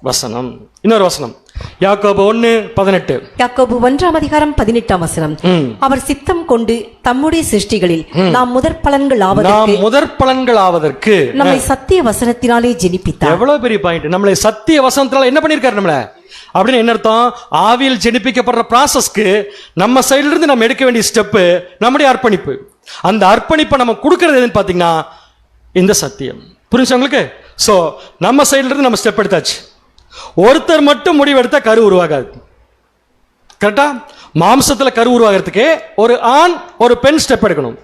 வசனம். இன்னொரு வசனம், யாக்கோபு 1:18. யாக்கோபு 1ஆம் அதிகாரம் 18ஆம் வசனம். அவர் சித்தம் கொண்டு தம்முடைய சிருஷ்டிகளில் நாம் முதற் பலன்களாவதற்கு நம்மை சத்திய வசனத்தினாலே ஜெனிப்பித்தார். எவ்வளவு பெரிய பாயிண்ட்! நம்மளை சத்திய வசனத்தினால என்ன பண்ணிருக்காரு நம்மள அப்படின்னு என்ன அர்த்தம்? ஆவியில் ஜெனிப்பிக்கப்படுற ப்ராசஸ்க்கு நம்ம சைடுல இருந்து நம்ம எடுக்க வேண்டிய ஸ்டெப் நம்முடைய அர்ப்பணிப்பு. அந்த அர்ப்பணிப்பை நம்ம கொடுக்கறது எதுன்னு பாத்தீங்கன்னா இந்த சத்தியம். புரிஞ்சு உங்களுக்கு? சோ நம்ம சைடுல இருந்து நம்ம ஸ்டெப் எடுத்தாச்சு. ஒருத்தர் மட்டும் முடிவெடுத்தா கரு உருவாகாது. கரெக்டா? மாம்சத்துல கரு உருவாகிறதுக்கு ஒரு ஆண் ஒரு பெண் ஸ்டெப் எடுக்கணும்.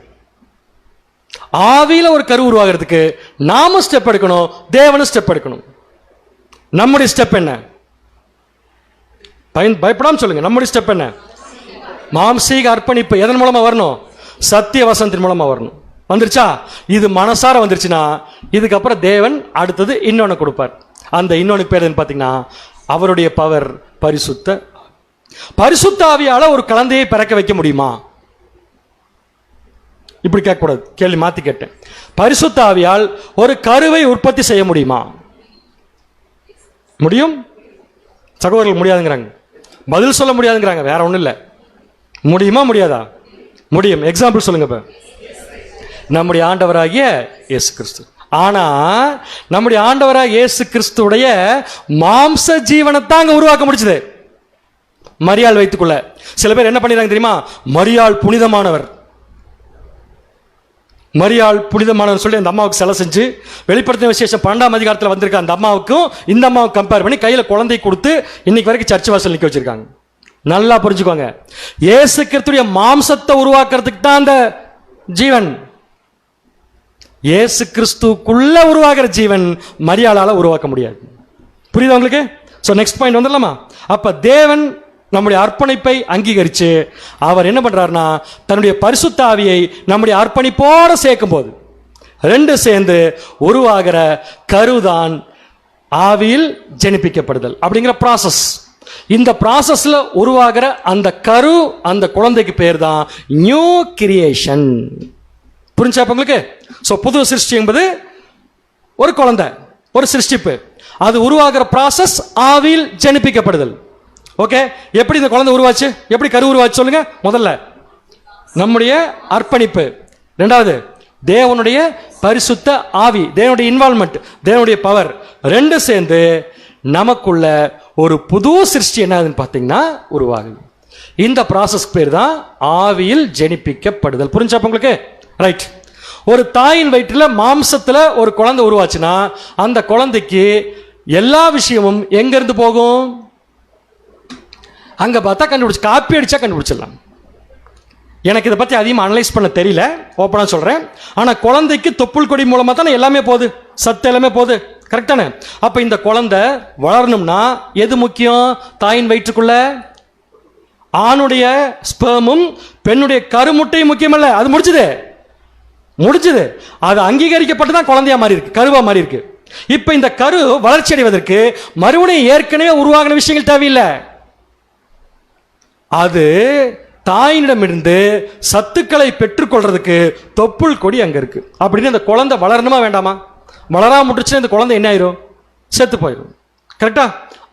ஆவியில ஒரு கரு உருவாகிறதுக்கு நாம ஸ்டெப் எடுக்கணும், தேவனும் ஸ்டெப் எடுக்கணும். நம்முடைய ஸ்டெப் என்ன? பயப்படாம சொல்லுங்க, நம்முடைய ஸ்டெப் என்ன? மாம்சீக அர்ப்பணிப்பு எதன் மூலமா வரணும்? சத்திய வசனத்தின் மூலமா வரணும். வந்துருச்சா? இது மனசார வந்துருச்சுன்னா இதுக்கப்புறம் தேவன் அடுத்தது இன்னொன்னு கொடுப்பார். அந்த இன்னொன்னு பேர் பாத்தீங்கன்னா அவருடைய பவர், பரிசுத்த ஆவியால ஒரு குழந்தையை பிறக்க வைக்க முடியுமா? இப்படி கேட்க கூடாது, கேள்வி மாத்தி கேட்டேன். பரிசுத்த ஆவியால் ஒரு கருவை உற்பத்தி செய்ய முடியுமா? முடியும். சகோதரர்கள் முடியாதுங்கிறாங்க, பதில் சொல்ல முடியாதுங்கிறாங்க. வேற ஒண்ணும் இல்ல. முடியுமா முடியாதா? முடியும். எக்ஸாம்பிள் சொல்லுங்க. இப்ப நம்முடைய ஆண்டவராகிய இயேசு கிறிஸ்து. ஆனா நம்முடைய ஆண்டவராகிய இயேசு கிறிஸ்துடைய மாம்ச ஜீவனத்தாங்க உருவாக்க முடிச்சது மரியாள் வைத்துக்குள்ள. சில பேர் என்ன பண்ணிடுறாங்க தெரியுமா? மரியாள் புனிதமானவர், மரியாள் புனிதமானவர் சொல்லி அந்த அம்மாவுக்கு சிலை செஞ்சு வெளிப்படுத்தின விசேஷம் 12ஆம் அதிகாரத்தில் வந்திருக்க அந்த அம்மாவுக்கும் இந்த அம்மாவுக்கு கம்பேர் பண்ணி கையில குழந்தை கொடுத்து இன்னைக்கு வரைக்கும் சர்ச் வாசல் நிக்க வச்சிருக்காங்க. நல்லா புரிஞ்சுக்கோங்க, இயேசு கிறிஸ்துடைய மாம்சத்தை உருவாக்குறதுக்கு தான் அந்த ஜீவன். இயேசு கிறிஸ்துக்குள்ள உருவாகிற ஜீவன் மரியாளால உருவாக்க முடியாது. புரியுதா உங்களுக்கு? சோ நெக்ஸ்ட் பாயிண்ட் வந்துடலாமா? அப்ப தேவன் நம்முடைய அர்ப்பணிப்பை அங்கீகரிச்சு அவர் என்ன பண்றாருன்னா தன்னுடைய பரிசுத்த ஆவியை நம்முடைய அர்ப்பணிப்போட சேர்க்கும் போது ரெண்டு சேர்ந்து உருவாகிற கருதான் ஆவியில் ஜெனிப்பிக்கப்படுதல் அப்படிங்கிற ப்ராசஸ். இந்த ப்ராசஸ்ல உருவாகிற அந்த கரு, அந்த குழந்தைக்கு பேர் தான் நியூ கிரியேஷன். புரிஞ்சா உங்களுக்கு? சோ புது சிருஷ்டி என்பது ஒரு குழந்தை, ஒரு சிருஷ்டிப்பு. அது உருவாகிற ப்ராசஸ் ஆவியில் ஜெனிப்பிக்கப்படுதல். ஓகே, எப்படி இந்த குழந்தை உருவாச்சு? எப்படி கரு உருவாச்சு சொல்லுங்க. முதல்ல நம்முடைய அர்ப்பணிப்பு, ரெண்டாவது தேவனுடைய பரிசுத்த ஆவி, தேவனுடைய இன்வால்மெண்ட், தேவனுடைய பவர், ரெண்டு சேர்ந்து நமக்குள்ள ஒரு புது சிருஷ்டி என்னதுன்னு பார்த்தீங்கன்னா உருவாகுது. இந்த ப்ராசஸ் பேர் தான் ஆவியில் ஜெனிப்பிக்கப்படுதல். புரிஞ்சா உங்களுக்கு? ரைட். ஒரு தாயின் வயிற்றுல மாம்சத்துல ஒரு குழந்தை உருவாச்சுன்னா அந்த குழந்தைக்கு எல்லா விஷயமும் எங்க இருந்து போகும்? அங்க பார்த்தா கண்டுபிடிச்சு, காப்பி அடிச்சா கண்டுபிடிச்சிடலாம். எனக்கு இதை பத்தி அதிகமாக அனலைஸ் பண்ண தெரியல, ஓப்பனா சொல்றேன். ஆனா குழந்தைக்கு தொப்புள் கொடி மூலமா தானே எல்லாமே போகுது, சத்து எல்லாமே போகுது, கரெக்டானே? அப்ப இந்த குழந்தை வளரணும்னா எது முக்கியம்? தாயின் வயிற்றுக்குள்ள ஆணுடைய ஸ்பெர்மும் பெண்ணுடைய கருமுட்டையும் முக்கியமல்ல. அது முடிஞ்சது. அது அங்கீகரிக்கப்பட்டு தான் குழந்தையா மாறி இருக்கு, கருவா மாறி இருக்கு. இப்ப இந்த கரு வளர்ச்சி அடைவதற்கு மறுபடியும் ஏற்கனவே உருவாகின விஷயங்கள் தேவையில்லை. அது தாயினிடமிருந்து சத்துக்களை பெற்றுக்கொள்றதுக்கு தொப்புள் கொடி அங்க இருக்கு. அப்படின்னு அந்த குழந்தை வளரணுமா வேண்டாமா? வளராம முட்டுச்சுன்னா இந்த குழந்தை என்ன ஆயிரும்? செத்து போயிடும். கரெக்டா?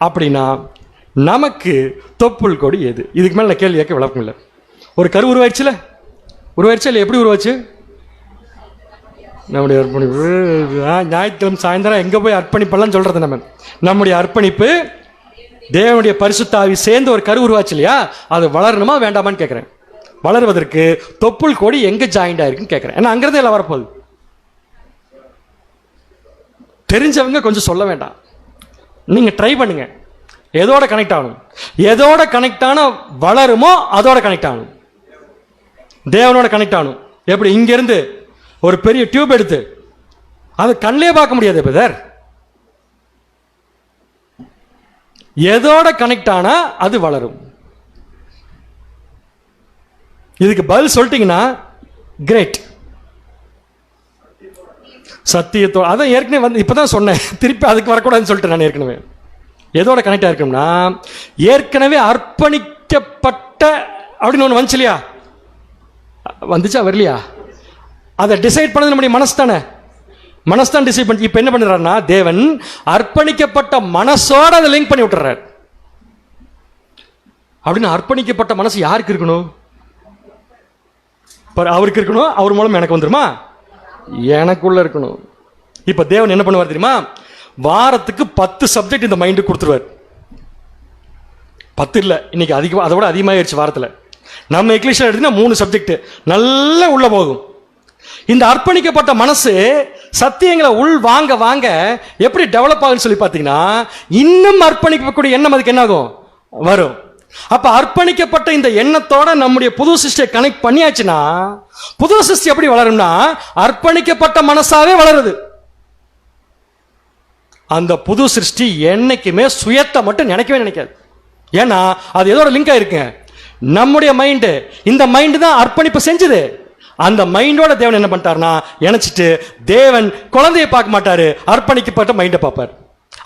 அப்படின்னா நமக்கு தொப்புள் கொடி எது? இதுக்கு மேல நான் கேள்வி கேட்க விளக்கம் இல்லை. ஒரு கரு உருவாயிடுச்சுல, இல்லை? எப்படி உருவாச்சு? நம்முடைய அர்ப்பணிப்பு. ஞாயிற்றுக்கிழமை சாயந்தரம் எங்க போய் அர்ப்பணிப்பெல்லாம் சொல்றது நம்முடைய அர்ப்பணிப்பு தேவனுடைய பரிசுத்த ஆவி சேர்ந்து ஒரு கரு உருவாச்சு இல்லையா? அது வளரணுமா வேண்டாமான்னு கேட்கிறேன். வளருவதற்கு தொப்புள் கொடி எங்க ஜாயிண்ட் ஆயிருக்குன்னு கேட்கிறேன். ஏன்னா அங்கிருந்து எல்லாம் வரப்போகுது. தெரிஞ்சவங்க கொஞ்சம் சொல்ல வேண்டாம், நீங்க ட்ரை பண்ணுங்க. எதோட கனெக்ட் ஆகணும்? எதோட கனெக்ட் ஆன வளருமோ அதோட கனெக்ட் ஆகணும், தேவனோட கனெக்ட் ஆகணும். எப்படி? இங்க இருந்து ஒரு பெரிய டியூப் எடுத்து அது கண்ணிலே பார்க்க முடியாது பிரதர். எதோட கனெக்ட் ஆனா அது வளரும். இதுக்கு பதில் சொல்லிட்டீங்கன்னா கிரேட். சத்தியத்தோட, அதான் ஏற்கனவே வந்து இப்பதான் சொன்னேன், திருப்பி அதுக்கு வரக்கூடாதுன்னு சொல்லிட்டு நான் ஏற்கனவே. எதோட கனெக்ட் ஆயிருக்கும்னா ஏற்கனவே அர்ப்பணிக்கப்பட்ட அப்படின்னு ஒன்று வந்துச்சு இல்லையா? வந்துச்சா வரலையா? அதை டிசைட் பண்ணது நம்முடைய மனசு தானே. மனசு தான் டிசைட் பண்ணி. இப்ப என்ன பண்ணுறாருன்னா தேவன் அர்ப்பணிக்கப்பட்ட மனசோட அதை லிங்க் பண்ணி விட்டுறாரு. அப்படின்னு அர்ப்பணிக்கப்பட்ட மனசு யாருக்கு இருக்கணும்? அவருக்கு இருக்கணும். அவர் மூலம் எனக்கு வந்துருமா? எனக்குள்ள இருக்கணும். இப்ப தேவன் என்ன பண்ணுவார் தெரியுமா? வாரத்துக்கு 10 சப்ஜெக்ட் இந்த மைண்டு கொடுத்துருவார். 10 இல்ல, இன்னைக்கு அதிகம், அதை விட அதிகமாகிடுச்சு வாரத்தில். நம்ம எக்லிஷன் எடுத்தீங்கன்னா 3 சப்ஜெக்ட் நல்லா உள்ள போகும். இந்த அர்ப்பணிக்கப்பட்ட மனசு சத்தியங்களை உள் வாங்க வாங்க எப்படி டெவலப் ஆகுன்னு சொல்லி பார்த்தீங்கன்னா இன்னும் அர்ப்பணிக்கக்கூடிய எண்ணம் அதுக்கு என்ன ஆகும்? வரும். அப்ப அர்ப்பணிக்கப்பட்ட இந்த எண்ணத்தோட நம்முடைய புது சிருஷ்டியை கனெக்ட் பண்ணியாச்சுன்னா புது சிருஷ்டி எப்படி வளரும்னா அர்ப்பணிக்கப்பட்ட மனசாவே வளருது. அந்த புது சிருஷ்டி என்னைக்குமே சுயத்தை மட்டும் நினைக்கவே நினைக்காது. ஏன்னா அது ஏதோட லிங்க் ஆயிருக்கு. நம்முடைய மைண்டு, இந்த மைண்டு தான் அர்ப்பணிப்பு செஞ்சது. அந்த மைண்டோட தேவன் என்ன பண்ணிட்டாருன்னா நினைச்சிட்டு தேவன் குழந்தையை பார்க்க மாட்டாரு, அர்ப்பணிக்கப்பட்ட மைண்டை பார்ப்பார்.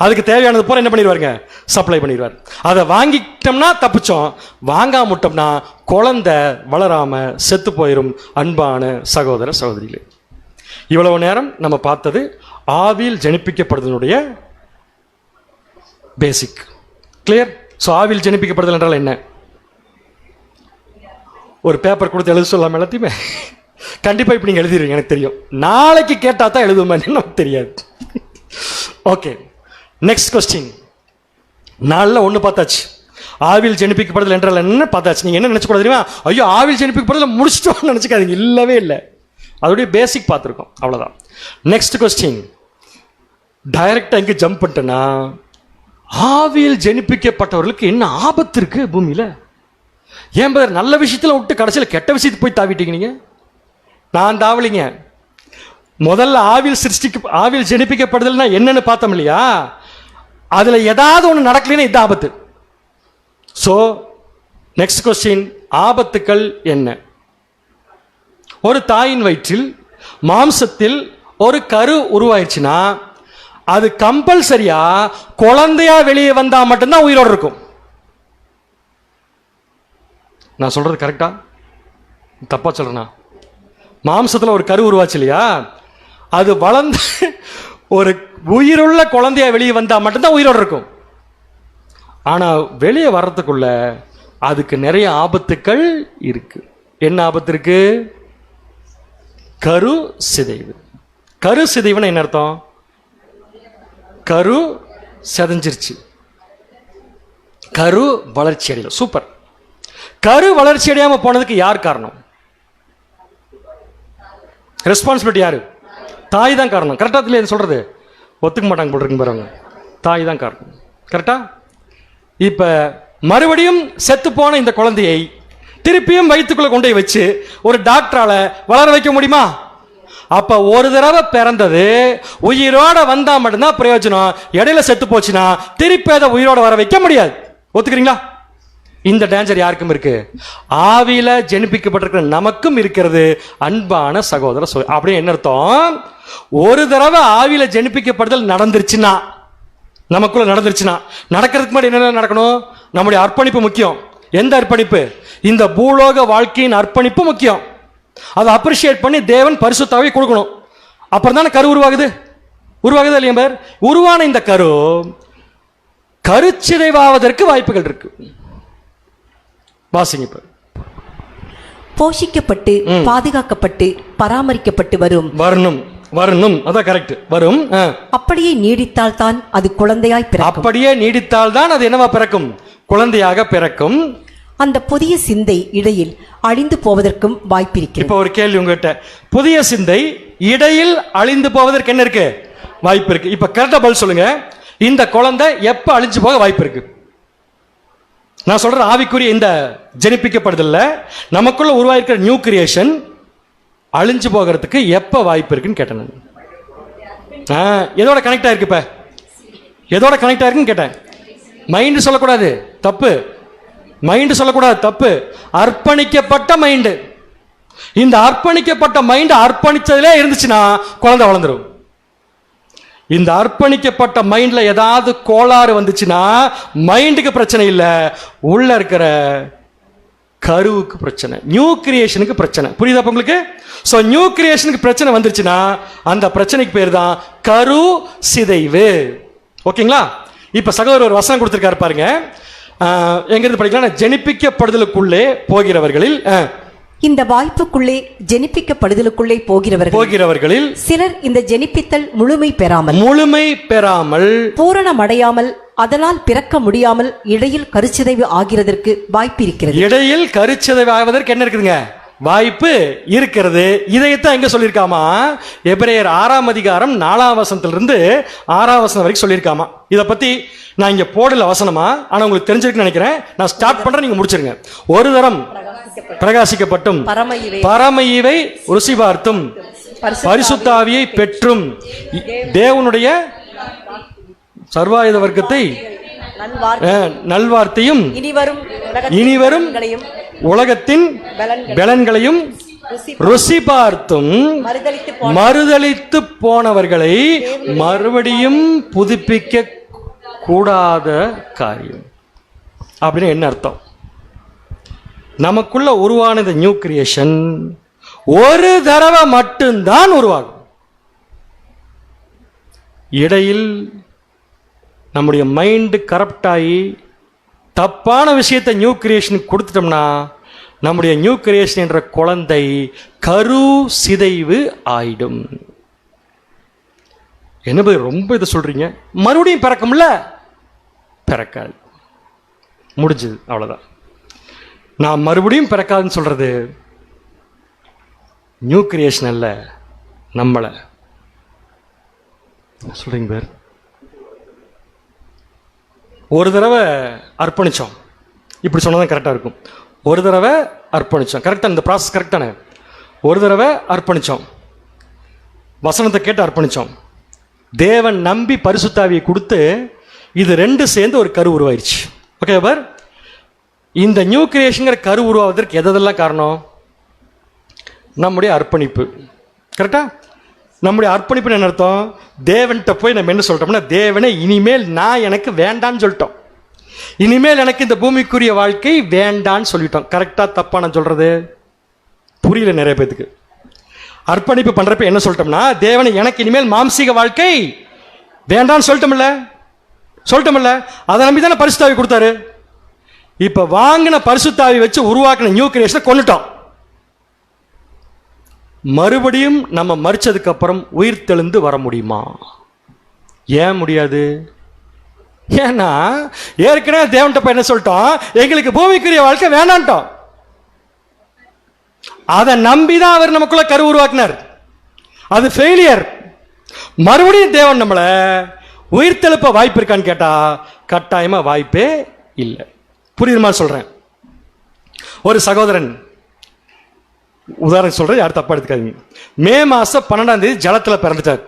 அதுக்கு தேவையானது போற என்ன பண்ணிடுவாருங்க? சப்ளை பண்ணிடுவார். அதை வாங்கிட்டோம்னா தப்பிச்சோம், வாங்காம விட்டோம்னா குழந்தை வளராம செத்து போயிடும். அன்பான சகோதர சகோதரிகளே, இவ்வளவு நேரம் நம்ம பார்த்தது ஆவியில் ஜனிப்பிக்கப்படுதலுடைய பேசிக். கிளியர்? ஸோ ஆவியில் ஜனிப்பிக்கப்படுதல் என்றால் என்ன? ஒரு பேப்பர் கொடுத்து எழுத சொல்லலாம் எல்லாத்தையுமே. கண்டிப்பாக இப்போ நீங்கள் எழுதிடுவீங்க எனக்கு தெரியும். நாளைக்கு கேட்டால் தான் எழுதுவோமே நமக்கு தெரியாது. Okay, next question. நாளில் ஒன்று பார்த்தாச்சு, ஆவில் ஜெனிப்பிக்கப்படுதல் என்றால் என்ன பார்த்தாச்சு. நீங்கள் என்ன நினச்சக்கூடாது தெரியுமா? ஐயோ ஆவில் ஜெனிப்பிக்கப்படுதல் முடிச்சிட்டோம்னு நினச்சிக்காதீங்க, இல்லவே இல்லை. அதோடைய பேசிக் பார்த்துருக்கோம், அவ்வளோதான். நெக்ஸ்ட் கொஸ்டின், டைரக்டாக எங்கே ஜம்ப் பண்ணிட்டேன்னா, ஆவியில் ஜெனிப்பிக்கப்பட்டவர்களுக்கு என்ன ஆபத்து இருக்கு பூமியில்? ஏன் பேர் நல்ல விஷயத்தில் விட்டு கடைசியில் கெட்ட விஷயத்துக்கு போய் தாவிட்டீங்க நீங்கள்? நான் தாவலிங்க. முதல்ல ஆவில் ஜெனிப்பிக்கப்படுதல்னா என்னன்னு பார்த்தோம் இல்லையா? அதில் ஏதாவது ஒன்று நடக்கலைன்னா இது ஆபத்து. ஸோ நெக்ஸ்ட் கொஸ்டின், ஆபத்துக்கள் என்ன? ஒரு தாயின் வயிற்றில் மாம்சத்தில் ஒரு கரு உருவாயிருச்சுன்னா அது கம்பல்சரியா குழந்தையா வெளியே வந்தா மட்டும்தான் உயிரோடு இருக்கும். நான் சொல்றது கரெக்டா தப்பா சொல்றேனா? மாம்சத்தில் ஒரு கரு உருவாச்சு இல்லையா, அது வளர்ந்து ஒரு உயிருள்ள குழந்தையா வெளியே வந்தா மட்டும்தான் உயிரோடு இருக்கும். ஆனா வெளியே வர்றதுக்குள்ள அதுக்கு நிறைய ஆபத்துக்கள் இருக்கு. என்ன ஆபத்து இருக்கு? கரு சிதைவு. கரு சிதைவுன்னு என்ன அர்த்தம்? கரு செதஞ்சிருச்சு, கரு வளர்ச்சி அடையல. சூப்பர். கரு வளர்ச்சி அடையாம போனதுக்கு யார் காரணம்? ரெஸ்பான்சிபிலிட்டி யாரு? தாய் தான் காரணம். கரெக்டா இல்லையா சொல்றது? ஒத்துக்க மாட்டாங்க போல் இருக்கு பாருங்க. தாய் தான் காரணம். கரெக்டா? இப்ப மறுபடியும் செத்து போன இந்த குழந்தையை திருப்பியும் வயிற்றுக்குள்ள கொண்டு போய் வச்சு ஒரு டாக்டரால வளர வைக்க முடியுமா? அப்ப ஒரு தடவை பிறந்தது உயிரோட வந்தா மட்டும்தான் பிரயோஜனம். இடையில செத்து போச்சுன்னா திருப்பி அதை உயிரோட வர வைக்க முடியாது. ஒத்துக்கிறீங்களா? இந்த டேஞ்சர் யாருக்கும் இருக்கு. ஆவியில ஜெனிப்பிக்கப்பட்டிருக்கிற நமக்கும் இருக்கிறது. அன்பான சகோதர அப்படின்னு என்ன அர்த்தம்? ஒரு தடவை ஆவியில ஜெனிப்பிக்கப்படுதல் நடந்துருச்சுன்னா, நமக்குள்ள நடந்துருச்சுன்னா, நடக்கிறதுக்கு முன்னாடி என்ன நடக்கணும்? நம்முடைய அர்ப்பணிப்பு முக்கியம். எந்த அர்ப்பணிப்பு? இந்த பூலோக வாழ்க்கையின் அர்ப்பணிப்பு முக்கியம். அதை அப்ரிஷியேட் பண்ணி தேவன் பரிசுத்தாவை கொடுக்கணும். அப்புறம் தானே கரு உருவாகுது. உருவாகுது இல்லையா பேர்? உருவான இந்த கருச்சிதைவாவதற்கு வாய்ப்புகள் இருக்கு. வாசிங்க. இப்ப போஷிக்கப்பட்டு பாதுகாக்கப்பட்டு பராமரிக்கப்பட்டு வரணும். அதான் கரெக்ட். வரும். அப்படியே நீடித்தால் தான் அது குழந்தையாய் பிறக்கும். அப்படியே நீடித்தால் தான் அது என்னவா பிறக்கும்? குழந்தையாக பிறக்கும். அந்த புதிய சிந்தை இடையில் அழிந்து போவதற்கும் வாய்ப்பிருக்கிறது. இப்ப ஒரு கேள்வி உங்ககிட்ட, புதிய சிந்தை இடையில் அழிந்து போவதற்கு என்ன இருக்கு? வாய்ப்பு இருக்கு. இப்ப கரெக்டா பதில் சொல்லுங்க. இந்த குழந்தை எப்ப அழிஞ்சு போக வாய்ப்பு இருக்கு? நான் சொல்ற ஆவிக்குரிய இந்த ஜெனிப்பிக்கப்படுதல்ல நமக்குள்ள உருவாயிருக்கிற நியூ கிரியேஷன் அழிஞ்சு போகிறதுக்கு எப்ப வாய்ப்பு இருக்குன்னு கேட்டேன். எதோட கனெக்ட் ஆயிருக்கு? இப்ப எதோட கனெக்ட் ஆயிருக்குன்னு கேட்டேன். மைண்ட் சொல்லக்கூடாது, தப்பு. மைண்ட் சொல்லக்கூடாது, தப்பு. அர்ப்பணிக்கப்பட்ட மைண்டு. இந்த அர்ப்பணிக்கப்பட்ட மைண்ட் அர்ப்பணிச்சதுலே இருந்துச்சுன்னா குழந்தை வளர்ந்துரும். இந்த அர்ப்பணிக்கப்பட்ட மைண்ட்ல ஏதாவது கோளாறு வந்துச்சுன்னா மைண்டுக்கு பிரச்சனை இல்லை, உள்ள இருக்கிற கருவுக்கு பிரச்சனை, நியூ கிரியேஷனுக்கு பிரச்சனை. புரியுதா உங்களுக்கு? சோ நியூ கிரியேஷனுக்கு பிரச்சனை வந்துருச்சுன்னா அந்த பிரச்சனைக்கு பேர் தான் கரு சிதைவு. ஓகேங்களா? இப்ப சகோதரர் ஒரு வசனம் கொடுத்திருக்காரு பாருங்க. எங்கிருந்து படிக்கலாம்? ஜெனிப்பிக்கப்படுதலுக்குள்ளே போகிறவர்களில், இந்த வாய்ப்புக்குள்ளே ஜெனிப்பிக்கப்படுதலுக்குள்ளே போகிறவர்களில் சிலர் இந்த ஜெனிப்பித்தல் முழுமை பெறாமல் பூரணமடையாமல் அதனால் பிறக்க முடியாமல் இடையில் கருச்சிதைவு ஆகிறதற்கு வாய்ப்பு இருக்கிறது. இடையில் கருச்சிதைவு ஆவதற்கு என்ன இருக்குதுங்க? வாய்ப்பு இருக்கிறது. இதைத்தான் எங்க சொல்லியிருக்காமா? எபிரேயர் 6ஆம் அதிகாரம் 4ஆம் வசனத்திலிருந்து 6ஆம் வசனம் வரைக்கும் சொல்லியிருக்காமா. இதை பத்தி நான் இங்க போடல வசனமா, ஆனா உங்களுக்கு தெரிஞ்சிருக்குன்னு நினைக்கிறேன். நான் ஸ்டார்ட் பண்றேன், நீங்க முடிச்சிருங்க. ஒரு தரம் பிரகாசிக்கப்பட்டும் பரம-ஈவை ருசி பார்த்தும் பரிசுத்தாவியை பெற்றும் தேவனுடைய சர்வாயுத வர்க்கத்தை நல்வார்த்தையும் இனிவரும் உலகத்தின் பலன்களையும் ருசி பார்த்தும் மறுதலித்து போனவர்களை மறுபடியும் புதுப்பிக்க கூடாத காரியம். அப்படின்னு என்ன அர்த்தம்? நமக்குள்ள உருவான இந்த நியூ கிரியேஷன் ஒரு தடவை மட்டும்தான் உருவாகும். இடையில் நம்முடைய மைண்டு கரப்ட் ஆகி தப்பான விஷயத்தை நியூ கிரியேஷனுக்கு கொடுத்துட்டோம்னா நம்முடைய நியூ கிரியேஷன் என்ற குழந்தை கரு சிதைவு ஆயிடும். என்ன ரொம்ப இதை சொல்றீங்க? மறுபடியும் பிறக்கும்ல? பிறக்காது, முடிஞ்சது, அவ்வளவுதான். நான் மறுபடியும் பிறக்காதுன்னு சொல்றது நியூ கிரியேஷன் அல்ல, நம்மள சொல்றீங்க பேர். ஒரு தடவை அர்ப்பணிச்சோம், இப்படி சொன்னதான் கரெக்டாக இருக்கும். ஒரு தடவை அர்ப்பணிச்சோம், கரெக்டாக இந்த ப்ராசஸ் கரெக்டான. ஒரு தடவை அர்ப்பணிச்சோம், வசனத்தை கேட்டு அர்ப்பணிச்சோம், தேவன் நம்பி பரிசுத்தாவியை கொடுத்து இது ரெண்டு சேர்ந்து ஒரு கரு உருவாயிருச்சு. ஓகே பார், இந்த நியூ கிரியேஷன்ங்கிற கரு உருவாவதற்கு எதெல்லாம் காரணம்? நம்முடைய அர்ப்பணிப்பு. கரெக்டா? நம்முடைய அர்ப்பணிப்பு என்ன அர்த்தம்? தேவன்கிட்ட போய் நம்ம என்ன சொல்லிட்டோம்னா, தேவனே இனிமேல் நான் எனக்கு வேண்டான்னு சொல்லிட்டோம், இனிமேல் எனக்கு இந்த பூமிக்குரிய வாழ்க்கை வேண்டான்னு சொல்லிட்டோம். கரெக்டா தப்பா நான் சொல்றது? புரியல நிறைய பேத்துக்கு. அர்ப்பணிப்பு பண்றப்ப என்ன சொல்லிட்டோம்னா, தேவனை எனக்கு இனிமேல் மாம்சீக வாழ்க்கை வேண்டான்னு சொல்லிட்டோம்ல. அதை நம்பி தானே பரிசுத்தாவி கொடுத்தாரு. இப்ப வாங்கின பரிசுத்தாவி வச்சு உருவாக்கின நியூ கிரியேஷனை கொன்னுட்டோம். மறுபடியும் நம்ம மரிச்சதுக்கு அப்புறம் உயிர் தெழுந்து வர முடியுமா? ஏன் முடியாது? ஏன்னா ஏற்கனவே தேவன்கிட்ட போய் என்ன சொல்லிட்டோம், எங்களுக்கு பூமிக்குரிய வாழ்க்கை வேண்டான்ட்டோம். அதை நம்பிதான் அவர் நமக்குள்ள கரு உருவாக்கினார். அது ஃபெயிலியர். மறுபடியும் தேவன் நம்மளை உயிர் தெழுப்ப வாய்ப்பு இருக்கான்னு கேட்டா கட்டாயமா வாய்ப்பே இல்லை. புரியுமா சொல்றேன்? ஒரு சகோதரன் உதாரணம் சொல்றேன், யாரும் தப்பா எடுத்துக்காதீங்க. மே மாசம் 12ஆம் தேதி ஜலத்துல பிறந்துட்டார்.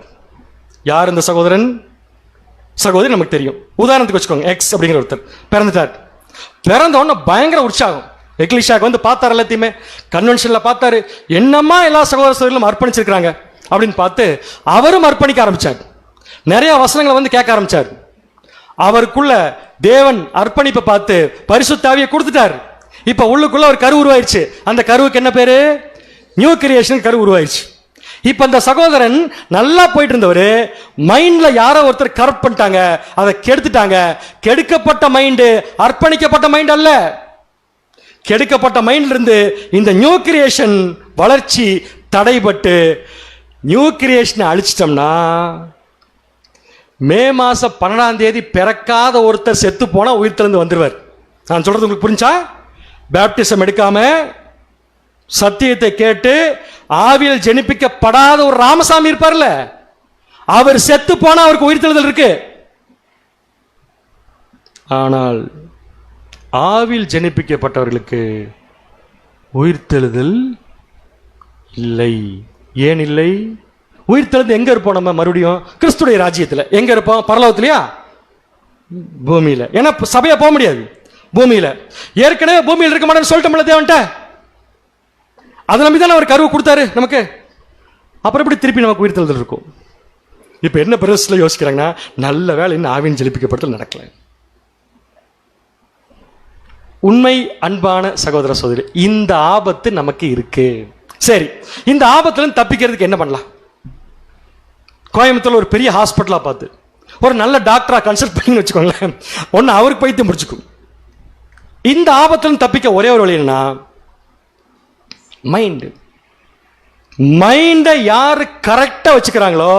யார் இந்த சகோதரன்? சகோதரி நமக்கு தெரியும். உதாரணத்துக்கு வச்சுக்கோங்க, எக்ஸ் அப்படிங்கிற ஒருத்தர் பிறந்துட்டார். பிறந்த உடனே பயங்கர உற்சாகம். எக்லிஷாக்கு வந்து பார்த்தாரு, எல்லாத்தையுமே கன்வென்ஷன்ல பார்த்தாரு, என்னமா எல்லா சகோதர சகோதரிகளும் அர்ப்பணிச்சிருக்கிறாங்க அப்படின்னு பார்த்து அவரும் அர்ப்பணிக்க ஆரம்பிச்சார். நிறைய வசனங்களை வந்து கேட்க ஆரம்பிச்சார். அவருக்குள்ள தேவன் அர்ப்பணிப்பை பார்த்து பரிசுத்தாவியை கொடுத்துட்டார். இப்ப உள்ளுக்குள்ள ஒரு கரு உருவாயிருச்சு. அந்த கருவுக்கு என்ன பேரு? நியூ கிரியேஷன் கரு உருவாயிருச்சு. இப்ப அந்த சகோதரன் நல்லா போயிட்டு இருந்தவர் மைண்ட்ல யாரோ ஒருத்தர் கரெக்ட் பண்ணிட்டாங்க, அதை கெடுத்துட்டாங்க. கெடுக்கப்பட்ட மைண்டு அர்ப்பணிக்கப்பட்ட மைண்ட் அல்ல. கெடுக்கப்பட்ட மைண்ட்ல இருந்து இந்த நியூ கிரியேஷன் வளர்ச்சி தடைபட்டு நியூ கிரியேஷனை அழிச்சிட்டோம்னா, மே மாசம் 12ஆம் தேதி பிறக்காத ஒருத்தர் செத்து போனா உயிர் தெழுந்து வந்துருவார். நான் சொல்றது உங்களுக்கு புரிஞ்சா? பேப்டிசம் எடுக்காம சத்தியத்தை கேட்டு ஆவியில் ஜெனிப்பிக்கப்படாத ஒரு ராமசாமி இருப்பார்ல, அவர் செத்து போனா அவருக்கு உயிர் தெழுதல் இருக்கு. ஆனால் ஆவியில் ஜெனிப்பிக்கப்பட்டவர்களுக்கு உயிர் தெழுதல் இல்லை. ஏன் இல்லை? உயிர் தெழுந்து எங்க இருப்போம்? நம்ம மறுபடியும் கிறிஸ்துடைய ராஜ்யத்தில் எங்க இருப்போம்? பரலோகத்திலையா? பூமியில. ஏன்னா சபையா போக முடியாது. பூமியில ஏற்கனவே பூமியில் இருக்க மாட்டேன்னு சொல்லிட்டோம்ல தேவன்ட்ட. அதை நம்பி தானே அவர் கருவை கொடுத்தாரு நமக்கு. அப்புறம் எப்படி திருப்பி நமக்கு உயிர் தெழுதல் இருக்கும்? இப்ப என்ன பிரஸ்ல யோசிக்கிறாங்கன்னா, நல்ல வேலை இன்னும் ஆவியின் ஜெனிப்பிக்கப்படுதல் நடக்கல. உண்மை அன்பான சகோதர சகோதரி, இந்த ஆபத்து நமக்கு இருக்கு. சரி, இந்த ஆபத்துல தப்பிக்கிறதுக்கு என்ன பண்ணலாம்? கோயம்புத்தூர்ல ஒரு பெரிய ஹாஸ்பிட்டலா பார்த்து ஒரு நல்ல டாக்டரா கன்சல்ட் பண்ணி வச்சுக்கோங்களேன், ஒன்னு அவருக்கு பைத்தியம் முடிச்சுக்கும். இந்த ஆபத்துல தப்பிக்க ஒரே ஒரு வழி என்ன? மைண்டை யாரு கரெக்டா வச்சுக்கிறாங்களோ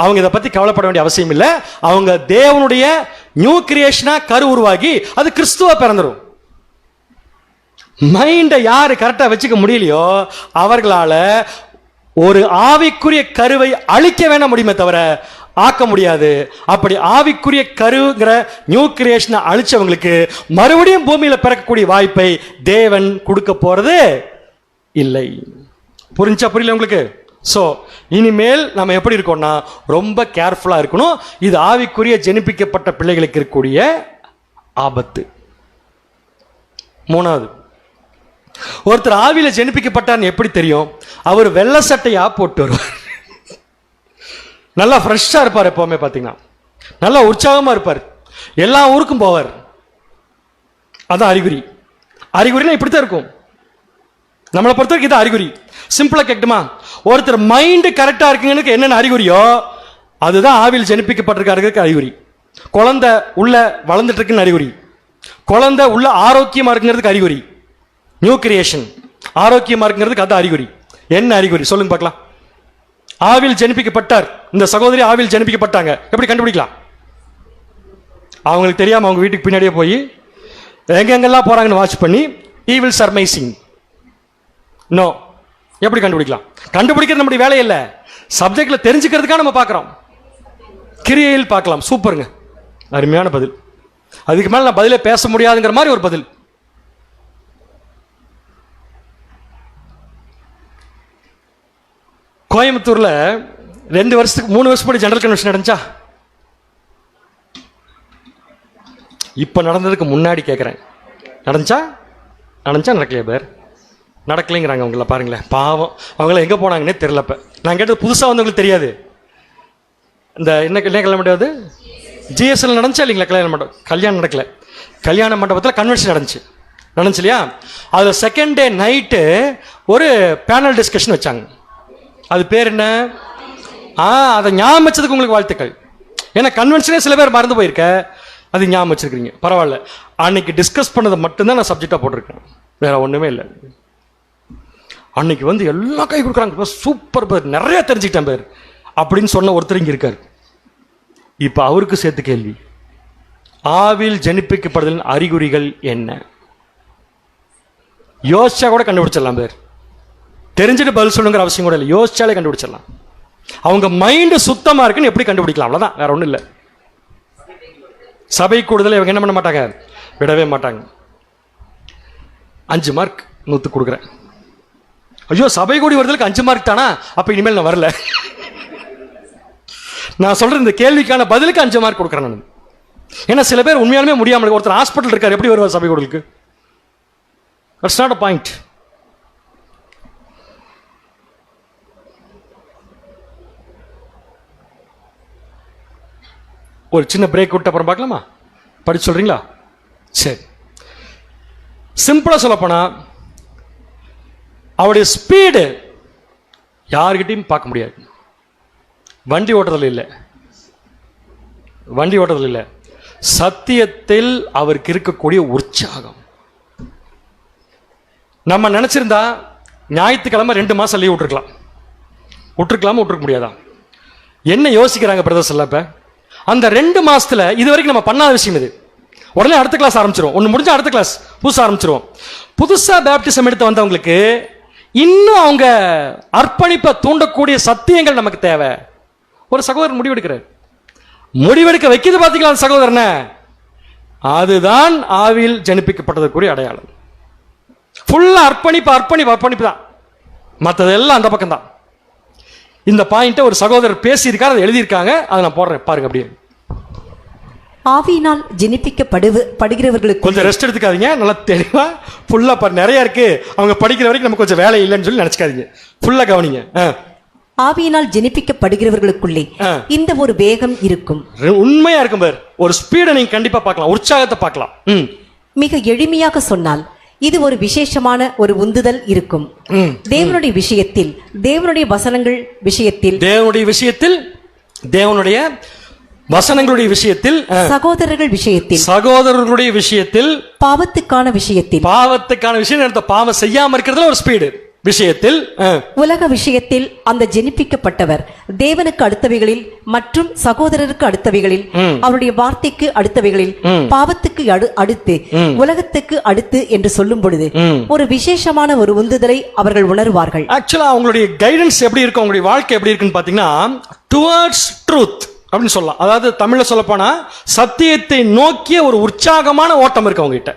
அவங்க இதை பத்தி கவலைப்பட வேண்டிய அவசியம் இல்லை. அவங்க தேவனுடைய நியூ கிரியேஷனா கரு உருவாகி அது கிறிஸ்துவ பிறந்துரும். மைண்டை யாரு கரெக்டா வச்சுக்க முடியலையோ அவர்களால ஒரு ஆவிக்குரிய கருவை அழிக்க வேண முடியுமே தவிர ஆக்க முடியாது. அப்படி ஆவிக்குரிய கருங்கிற நியூ கிரியேஷனை அழிச்சவங்களுக்கு மறுபடியும் பூமியில பிறக்கக்கூடிய வாய்ப்பை தேவன் கொடுக்க போறது இல்லை. புரிஞ்சா? புரியல உங்களுக்கு? சோ இனிமேல் நம்ம எப்படி இருக்கோம்னா ரொம்ப கேர்ஃபுல்லா இருக்கணும். இது ஆவிக்குரிய ஜெனிப்பிக்கப்பட்ட பிள்ளைகளுக்கு இருக்கக்கூடிய ஆபத்து. மூணாவது, ஒருத்தர் ஆவியில ஜெனிப்பிக்கப்பட்டார்னு எப்படி தெரியும்? அவர் வெள்ளை சட்டையா போட்டு வருவார், நல்லா ஃப்ரெஷ்ஷா இருப்பார், எப்பவுமே பாத்தீங்கன்னா நல்லா உற்சாகமா இருப்பார், எல்லா ஊருக்கும் போவார். அதான் அறிகுறி. அறிகுறினா இப்படித்தான் இருக்கும். நம்மளை பொறுத்த வரைக்கும் இது அறிகுறி. சிம்பிளா கேட்கட்டுமா? ஒருத்தர் மைண்ட் கரெக்டா இருக்குங்க என்னென்ன அறிகுறியோ அதுதான் ஆவியில் ஜெனிப்பிக்கப்பட்டிருக்காருக்கு அறிகுறி. குழந்தை உள்ள வளர்ந்துட்டு இருக்குன்னு அறிகுறி, குழந்தை உள்ள ஆரோக்கியமா இருக்குங்கிறதுக்கு அறிகுறி. நியூ கிரியேஷன், ஆரோக்கியமா இருக்குங்கிறதுக்கு அது அறிகுறி. என்ன அறிகுறி சொல்லுங்க பார்க்கலாம்? ஆவில் ஜெனிப்பிக்கப்பட்டார், இந்த சகோதரி ஆவில் ஜெனிப்பிக்கப்பட்டாங்க, எப்படி கண்டுபிடிக்கலாம்? அவங்களுக்கு தெரியாம அவங்க வீட்டுக்கு பின்னாடியே போய் எங்கெங்கெல்லாம் போறாங்கன்னு வாட்ச் பண்ணி ஈவில் சர்மைசிங். நோ, எப்படி கண்டுபிடிக்கலாம்? கண்டுபிடிக்கிறது நம்முடைய வேலை இல்லை, சப்ஜெக்ட்ல தெரிஞ்சுக்கிறதுக்காக நம்ம பார்க்கிறோம். கிரியையில் பார்க்கலாம். சூப்பருங்க, அருமையான பதில். அதுக்கு மேல நான் பதிலே பேச முடியாதுங்கிற மாதிரி ஒரு பதில். கோயம்புத்தூர்ல 3 வருஷம் படி ஜெனரல் கன்வென்ஷன் நடந்துச்சா? இப்ப நடந்ததுக்கு முன்னாடி கேட்கிறேன், நடந்துச்சா நடக்கலையா? பேர் நடக்கலைங்கிறாங்க. அவங்கள பாருங்களேன், பாவம். அவங்கள எங்க போனாங்கன்னே தெரியலப்ப. நான் கேட்டது புதுசா வந்தவங்களுக்கு தெரியாது. இந்த என்ன கல்யாணம் முடியாது, ஜிஎஸ்எல் நடந்துச்சா இல்லைங்களா? கல்யாணம் நடக்கல, கல்யாண மண்டபத்தில் கன்வென்ஷன் நடந்துச்சு இல்லையா? அதுல செகண்ட் டே நைட்டு ஒரு பேனல் டிஸ்கஷன் வச்சாங்க. அது பேர் என்ன? அதை ஞாபகம் வச்சதுக்கு உங்களுக்கு வாழ்த்துக்கள். ஏன்னா கன்வென்ஷனே சில பேர் மறந்து போயிருக்க, அது ஞாபகம் வச்சிருக்கீங்க, பரவாயில்ல. அன்னைக்கு டிஸ்கஸ் பண்ணதை மட்டும்தான் நான் சப்ஜெக்டா போட்டிருக்கேன், வேற ஒண்ணுமே இல்லை. அன்னைக்கு வந்து எல்லாம் கை கொடுக்குறாங்க, சூப்பர் பேர், நிறைய தெரிஞ்சுக்கிட்டேன் பேர் அப்படின்னு சொன்ன ஒருத்தர் இங்க இருக்காரு. இப்ப அவருக்கு சேர்த்து கேள்வி, ஆவில் ஜெனிப்பிக்கப்படுதலின் அறிகுறிகள் என்ன? யோசிச்சா கூட கண்டுபிடிச்சிடலாம் பேர், தெரிஞ்சுட்டு பதில் சொல்லுங்கிற அவசியம் கூட இல்லை, யோசிச்சாலே கண்டுபிடிச்சிடலாம். அவங்க மைண்டு சுத்தமா இருக்குன்னு எப்படி கண்டுபிடிக்கலாம்? அவ்வளவுதான், வேற ஒண்ணும் இல்லை. சபை கூடுதலை இவங்க என்ன பண்ண மாட்டாங்க, விடவே மாட்டாங்க. 5 மார்க் 100 கொடுக்குறேன். ஐயோ, சபை கூடி வருதலுக்கு 5 மார்க் தானா? அப்ப இனிமேல் நான் வரல. நான் சொல்ற இந்த கேள்விக்கான பதிலுக்கு 5 மார்க் கொடுக்குறேன் நான். ஏன்னா சில பேர் உண்மையாலுமே முடியாமல், ஒருத்தர் ஹாஸ்பிட்டல் இருக்காரு, எப்படி வருவார் சபை கூடலுக்கு? That's not a point. ஒரு சின்ன பிரேக் விட்டு அப்புறம் பார்க்கலாமா? படிச்சு சொல்றீங்களா? சரி. சிம்பிளா சொல்ல போனா, அவருடைய ஸ்பீடு யாருக்கிட்டையும் பார்க்க முடியாது. வண்டி ஓட்டுறதுல இல்லை, சத்தியத்தில் அவருக்கு இருக்கக்கூடிய உற்சாகம். நம்ம நினைச்சிருந்தா ஞாயிற்றுக்கிழமை 2 மாசம் லீவ் விட்டுருக்க முடியாதா? என்ன யோசிக்கிறாங்க பிரதர்ஸ் எல்லாம்? இப்ப அந்த 2 மாசத்துல இது வரைக்கும் நம்ம பண்ணாத விஷயம் இது. உடனே அடுத்த கிளாஸ் ஆரம்பிச்சிருவோம், ஒன்று முடிஞ்சா அடுத்த கிளாஸ் புதுசா ஆரம்பிச்சிருவோம். புதுசா பேப்டிசம் எடுத்து வந்தவங்களுக்கு இன்னும் அவங்க அர்ப்பணிப்பை தூண்டக்கூடிய சத்தியங்கள் நமக்கு தேவை. ஒரு சகோதரன் முடிவெடுக்க வைக்கிறது பார்த்தீங்களா சகோதரனை? அதுதான் ஆவில் ஜனிப்பிக்கப்பட்டதற்குரிய அடையாளம். ஃபுல்லா அர்ப்பணிப்பு தான், மற்றதெல்லாம் அந்த பக்கம் தான். இந்த பாயிண்ட ஒரு சகோதரர் பேசியிருக்காரு, அதை எழுதியிருக்காங்க, அதை நான் போடுறேன் பாருங்க. அப்படியே ஆவியினால் ஜெனிப்பிக்கப்படுகிறவர்களுக்கு கொஞ்சம் ரெஸ்ட் எடுத்துக்காதீங்க, நல்லா தெளிவா ஃபுல்லா நிறைய இருக்கு, அவங்க படிக்கிற வரைக்கும் நமக்கு கொஞ்சம் வேலை இல்லைன்னு சொல்லி நினைச்சுக்காதீங்க, ஃபுல்லா கவனிங்க. ஆவியினால் ஜெனிப்பிக்கப்படுகிறவர்களுக்குள்ளே இந்த ஒரு வேகம் இருக்கும், உண்மையா இருக்கும் பாரு. ஒரு ஸ்பீடை நீங்க கண்டிப்பா பார்க்கலாம், உற்சாகத்தை பார்க்கலாம். மிக எளிமையாக சொன்னால் இது ஒரு விசேஷமான ஒரு உந்துதல் இருக்கும். தேவனுடைய விஷயத்தில், தேவனுடைய வசனங்கள் விஷயத்தில், தேவனுடைய வசனங்களுடைய விஷயத்தில், சகோதரர்களுடைய விஷயத்தில், பாவத்துக்கான விஷயம், பாவம் செய்யாம இருக்கிறதுல ஒரு ஸ்பீடு விஷயத்தில், உலக விஷயத்தில் அந்த ஜெனிப்பிக்கப்பட்டவர் தேவனுக்கு அடுத்தவைகளில் மற்றும் சகோதரருக்கு அடுத்தவைகளில், அவருடைய வார்த்தைக்கு அடுத்தவைகளில், பாவத்துக்கு அடுத்து, உலகத்துக்கு அடுத்து என்று சொல்லும் பொழுது ஒரு விசேஷமான ஒரு உந்துதலை அவர்கள் உணர்வார்கள். ஆக்சுவலா அவங்களுடைய கைடன்ஸ் எப்படி இருக்கும், அவங்களுடைய வாழ்க்கை எப்படி இருக்குன்னு பாத்தீங்கன்னா, டுவர்ட்ஸ் ட்ரூத் அப்படின்னு சொல்லலாம். அதாவது தமிழ்ல சொல்ல போனா சத்தியத்தை நோக்கிய ஒரு உற்சாகமான ஓட்டம் இருக்கு அவங்க கிட்ட.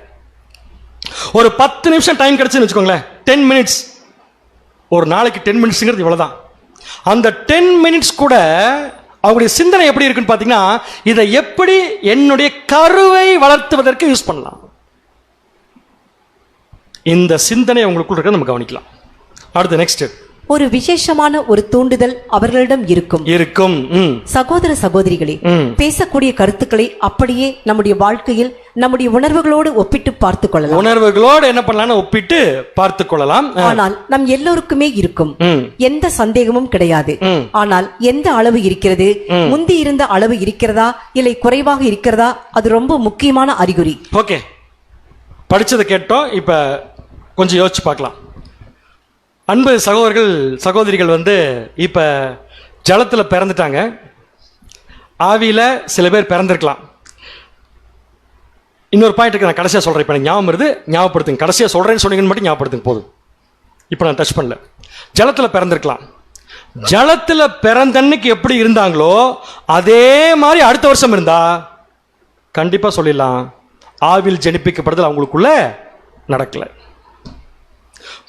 ஒரு 10 நிமிஷம் டைம் கிடைச்சுன்னு வச்சுக்கோங்களேன், 10 மினிட்ஸ், ஒரு நாளைக்கு 10 மினிட்ஸ்ங்கிறது இவ்வளவுதான். அந்த 10 மினிட்ஸ் கூட அவங்களுடைய சிந்தனை எப்படி இருக்குன்னு பாத்தீங்கன்னா, இதை எப்படி என்னுடைய கருவை வளர்த்துவதற்கு யூஸ் பண்ணலாம், இந்த சிந்தனை அவங்களுக்குள்ள இருக்க நம்ம கவனிக்கலாம். அடுத்து நெக்ஸ்ட், ஒரு விசேஷமான ஒரு தூண்டுதல் அவர்களிடம் இருக்கும். சகோதர சகோதரிகளே, பேசக்கூடிய கருத்துக்களை அப்படியே நம்முடைய வாழ்க்கையில் நம்முடைய உணர்வுகளோடு ஒப்பிட்டு பார்த்துக் கொள்ளலாம். உணர்வுகளோடு என்ன பண்ணலாம், ஒப்பிட்டு பார்த்துக் கொள்ளலாம். ஆனால் நம் எல்லோருக்குமே இருக்கும், எந்த சந்தேகமும் கிடையாது. ஆனால் எந்த அளவு இருக்கிறது, முந்தி இருந்த அளவு இருக்கிறதா இல்லை குறைவாக இருக்கிறதா, அது ரொம்ப முக்கியமான அறிகுறி. ஓகே, படிச்சதை கேட்டோம். இப்ப கொஞ்சம் யோசிச்சு பார்க்கலாம். அன்பு சகோதரர்கள் சகோதரிகள் இப்போ ஜலத்தில் பிறந்துட்டாங்க. ஆவியில் சில பேர் பிறந்திருக்கலாம். இன்னொரு பாயிண்ட் இருக்கு, நான் கடைசியாக சொல்கிறேன். இப்போ எனக்கு ஞாபகம் வருது, ஞாபகப்படுத்துங்க. கடைசியாக சொல்கிறேன்னு சொன்னீங்கன்னு மட்டும் ஞாபகப்படுத்துங்க போதும். இப்போ நான் டச் பண்ணல. ஜலத்தில் பிறந்திருக்கலாம். ஜலத்தில் பிறந்தன்னைக்கு எப்படி இருந்தாங்களோ அதே மாதிரி அடுத்த வருஷம் இருந்தா கண்டிப்பாக சொல்லிடலாம் ஆவியில் ஜெனிப்பிக்கப்படுதல் அவங்களுக்குள்ள நடக்கல.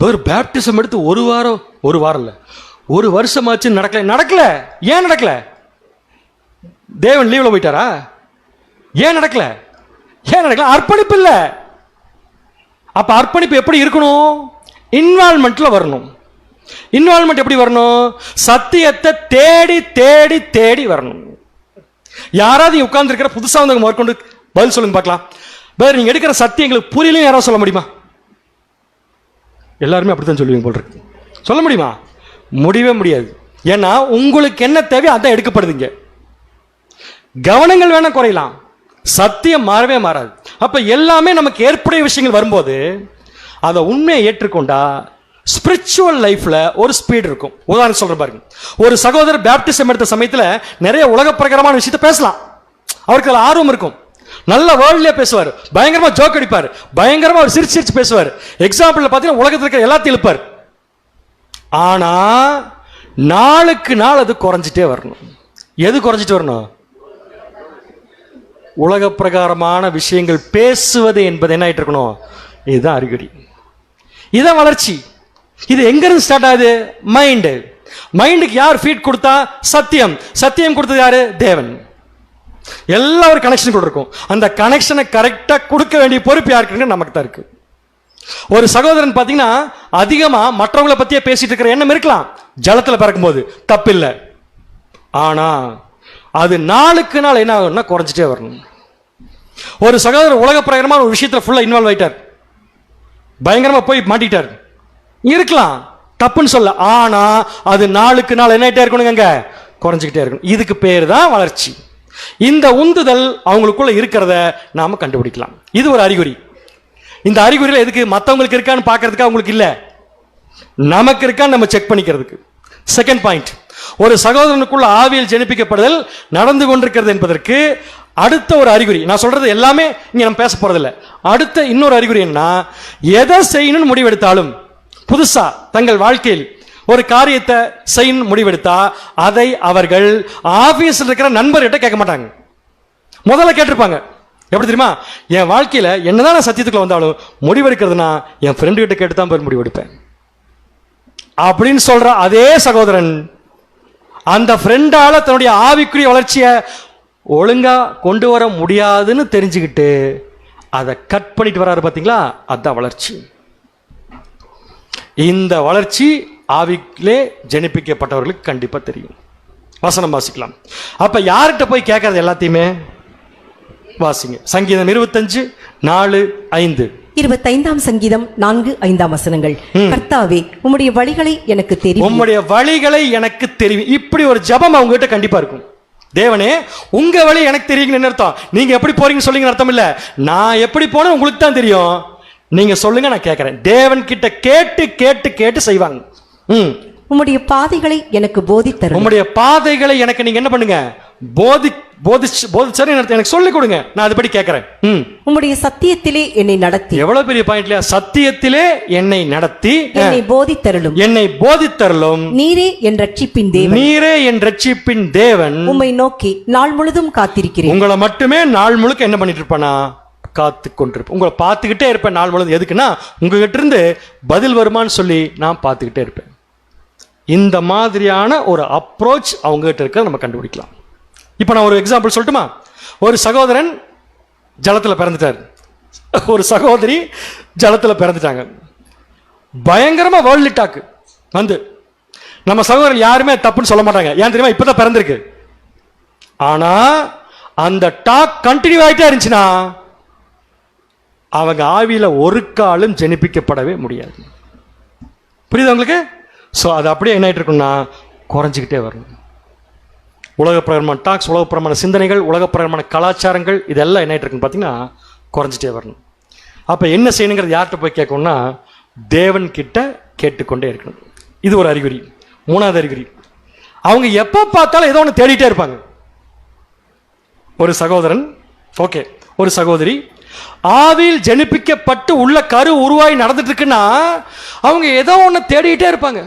ஒரு பேப்டிசம் எடுத்து ஒரு வாரம் இல்லை, ஒரு வருஷமாச்சு நடக்கல. ஏன் நடக்கல? தேவன் லீவ்ல போயிட்டாரா? ஏன் நடக்கல? அர்ப்பணிப்பு இல்ல. அப்ப அர்ப்பணிப்பு எப்படி இருக்கணும்? இன்வால்மெண்ட்ல வரணும். இன்வால்மெண்ட் எப்படி வரணும்? சத்தியத்தை தேடி தேடி தேடி வரணும். யாராவது உட்கார்ந்து இருக்கிற புதுசா வந்து மேற்கொண்டு பதில் சொல்லுங்க பார்க்கலாம். வேற நீங்க எடுக்கிற சத்தியம் எங்களுக்கு புரியலையும் யாராவது சொல்ல முடியுமா? எல்லாருமே அப்படித்தான் சொல்லுவீங்க போல் இருக்கு. சொல்ல முடியுமா? முடியவே முடியாது. ஏன்னா உங்களுக்கு என்ன தேவை அதான் எடுக்கப்படுதுங்க. கவனங்கள் வேணா குறையலாம், சத்தியம் மாறவே மாறாது. அப்ப எல்லாமே நமக்கு ஏற்புடைய விஷயங்கள் வரும்போது அதை உண்மையை ஏற்றுக்கொண்டா ஸ்பிரிச்சுவல் லைஃப்ல ஒரு ஸ்பீட் இருக்கும். உதாரணம் சொல்ற பாருங்க, ஒரு சகோதரர் பேப்டிசம் எடுத்த சமயத்துல நிறைய உலக பிரகாரமான விஷயத்தை பேசலாம். அவருக்கு அதுல ஆர்வம் இருக்கும். நல்ல வேர்ல்ட்லயே பேசுவார், பயங்கரமா ஜோக் அடிப்பார், பயங்கரமா ஒரு சிரிச்சு பேசுவார். எக்ஸாம்பிள் பாத்தீங்கன்னா உலகத்தில் இருக்கிற எல்லாத்தையும் இழுப்பார். ஆனா நாளுக்கு நாள் அது குறைஞ்சிட்டே வரணும். எது குறைஞ்சிட்டு வரணும்? உலக பிரகாரமான விஷயங்கள் பேசுவது என்பது என்ன ஆயிட்டு இருக்கணும்? இதுதான் அறிகுறி, இதுதான் வளர்ச்சி. இது எங்க இருந்து ஸ்டார்ட் ஆகுது? மைண்டுக்கு யார் ஃபீட் கொடுத்தா? சத்தியம் கொடுத்தது யாரு? தேவன். எல்லாம் ஒரு கனெக்ஷன் கொடுக்கும். அந்த கனெக்ஷனை கரெக்டா கொடுக்க வேண்டிய பொறுப்பு யாருக்கு? நமக்கு தான் இருக்கு. ஒரு சகோதரன் பாத்தீங்கன்னா அதிகமா மற்றவங்களை பத்தியே பேசிட்டு இருக்கிற எண்ணம் இருக்கலாம். ஜலத்துல பிறக்கும்போது தப்பு இல்லை. ஆனா அது நாளுக்கு நாள் என்ன ஆகும்னா குறைஞ்சிட்டே வரணும். ஒரு சகோதரர் உலக பிரகாரமான ஒரு விஷயத்துல ஃபுல்லா இன்வால்வ் ஆயிட்டார், பயங்கரமா போய் மாட்டிட்டார். இருக்கலாம், தப்புன்னு சொல்ல. ஆனா அது நாளுக்கு நாள் என்ன ஆயிட்டே இருக்கணுங்க, குறைஞ்சிக்கிட்டே இருக்கணும். இதுக்கு பேர் தான் வளர்ச்சி. இந்த உந்துதல் அவங்களுக்குள்ள இருக்கிறத நாம கண்டுபிடிக்கலாம். இது ஒரு அறிகுறி. இந்த அறிகுறியில எதுக்கு? மற்றவங்களுக்கு இருக்கான்னு பாக்குறதுக்கு, அவங்களுக்கு இல்ல, நமக்கு இருக்கான்னு நம்ம செக் பண்ணிக்கிறதுக்கு. செகண்ட் பாயிண்ட், ஒரு சகோதரனுக்குள்ள ஆவியில் ஜெனிப்பிக்கப்படுதல் நடந்து கொண்டிருக்கிறது என்பதற்கு அடுத்த ஒரு அறிகுறி. நான் சொல்றது எல்லாமே இங்க நம்ம பேச போறதில்லை. அடுத்த இன்னொரு அறிகுறி என்ன? எதை செய்யணும்னு முடிவெடுத்தாலும், புதுசா தங்கள் வாழ்க்கையில் ஒரு காரியத்தை செய்யணும் முடிவெடுத்தா அதை அவர்கள் ஆபீஸ்ல இருக்கிற நண்பர்கிட்ட கேட்க மாட்டாங்க. முதல்ல கேட்டிருப்பாங்க. எப்படி தெரியுமா? என் வாழ்க்கையில என்னதான் நான் சத்தியத்துக்குள்ள வந்தாலும் முடிவெடுக்கிறதுனா என் ஃப்ரெண்டு கிட்ட கேட்டு தான் முடிவெடுப்பேன் அப்படின்னு சொல்ற அதே சகோதரன் அந்த ஃப்ரெண்டால தன்னுடைய ஆவிக்குரிய வளர்ச்சியை ஒழுங்கா கொண்டு வர முடியாதுன்னு தெரிஞ்சுக்கிட்டு அதை கட் பண்ணிட்டு வராரு. பாத்தீங்களா? அதுதான் வளர்ச்சி. இந்த வளர்ச்சி ஆவியிலே ஜெனிப்பிக்கப்பட்டவர்களுக்கு கண்டிப்பா தெரியும். வசனம் வாசிக்கலாம். அப்ப யார்கிட்ட போய் கேட்கறது? எல்லாத்தையுமே வாசிங்க. சங்கீதம் 25:4-5. 25ஆம் சங்கீதம் 4-5 வசனங்கள். கர்த்தாவே, உம்முடைய வழிகளை எனக்கு தெரியும். உம்முடைய வழிகளை எனக்கு தெரியும். இப்படி ஒரு ஜெபம் அவங்க கிட்ட கண்டிப்பா இருக்கும். தேவனே, உங்க வழி எனக்கு தெரியுங்கன்னு அர்த்தம். நீங்க எப்படி போறீங்கன்னு சொல்லுங்க அர்த்தம் இல்ல. நான் எப்படி போனேன் உங்களுக்கு தான் தெரியும். நீங்க சொல்லுங்க, நான் கேட்கிறேன். தேவன் கிட்ட கேட்டு கேட்டு கேட்டு செய்வாங்க. உம்முடைய பாதைகளை எனக்கு போதித்தரும். உம்முடைய பாதைகளை எனக்கு நீங்க என்ன பண்ணுங்க? போதிச்சு எனக்கு சொல்லிக் கொடுங்க, நான் அதுபடி கேட்கிறேன். உம்முடைய சத்தியத்திலே என்னை நடத்தி. எவ்வளவு பெரிய பாயிண்ட்ல, சத்தியத்திலே என்னை நடத்தி என்னை போதித்தருளும். நீரே என் ரட்சிப்பின் தேவன். நீரே என் ரட்சிப்பின் தேவன். உம்மை நோக்கி நாள் முழுதும் காத்திருக்கிறேன். உங்களை மட்டுமே நாள் முழுக்க என்ன பண்ணிட்டு இருப்பேனா? காத்து கொண்டிருப்பேன். உங்களை பார்த்துக்கிட்டே இருப்பேன் நாள் முழுதும். எதுக்குன்னா உங்ககிட்ட இருந்து பதில் வருமானு சொல்லி நான் பார்த்துக்கிட்டே இருப்பேன். இந்த மாதிரியான ஒரு அப்ரோச் அவங்க கிட்ட இருக்க நம்ம கண்டுபிடிக்கலாம். இப்ப நான் ஒரு எக்ஸாம்பிள் சொல்லட்டுமா? ஒரு சகோதரன் ஜலத்துல பிறந்துட்டார், ஒரு சகோதரி ஜலத்துல பிறந்துட்டாங்க. பயங்கரமா வேர்ல்ட் டாக் வந்து நம்ம சகோதரர் யாருமே தப்புன்னு சொல்ல மாட்டாங்க. ஏன் தெரியுமா? இப்பதான் பிறந்திருக்கு. ஆனா அந்த டாக் கண்டினியூ ஆயிட்டே இருந்துச்சுன்னா அவங்க ஆவியில ஒரு காலம் ஜெனிப்பிக்கப்படவே முடியாது. புரியுது உங்களுக்கு? ஸோ அது அப்படியே என்ன ஆயிட்டு இருக்குன்னா குறைஞ்சிக்கிட்டே வரணும். உலகப்பிரகமான டாக்ஸ், உலகப்பிரமான சிந்தனைகள், உலகப்பிரகமான கலாச்சாரங்கள், இதெல்லாம் என்ன ஆயிட்டு இருக்குன்னு பார்த்தீங்கன்னா குறைஞ்சிட்டே வரணும். அப்போ என்ன செய்யணுங்கிறது யார்கிட்ட போய் கேட்கணும்னா தேவன் கிட்ட கேட்டுக்கொண்டே இருக்கணும். இது ஒரு அறிகுறி. மூணாவது அறிகுறி, அவங்க எப்ப பார்த்தாலும் ஏதோ ஒன்று தேடிட்டே இருப்பாங்க. ஒரு சகோதரன், ஓகே, ஒரு சகோதரி ஆவியில் ஜெனிப்பிக்கப்பட்டு உள்ள கரு உருவாய் நடந்துட்டு இருக்குன்னா அவங்க ஏதோ ஒன்று தேடிட்டே இருப்பாங்க.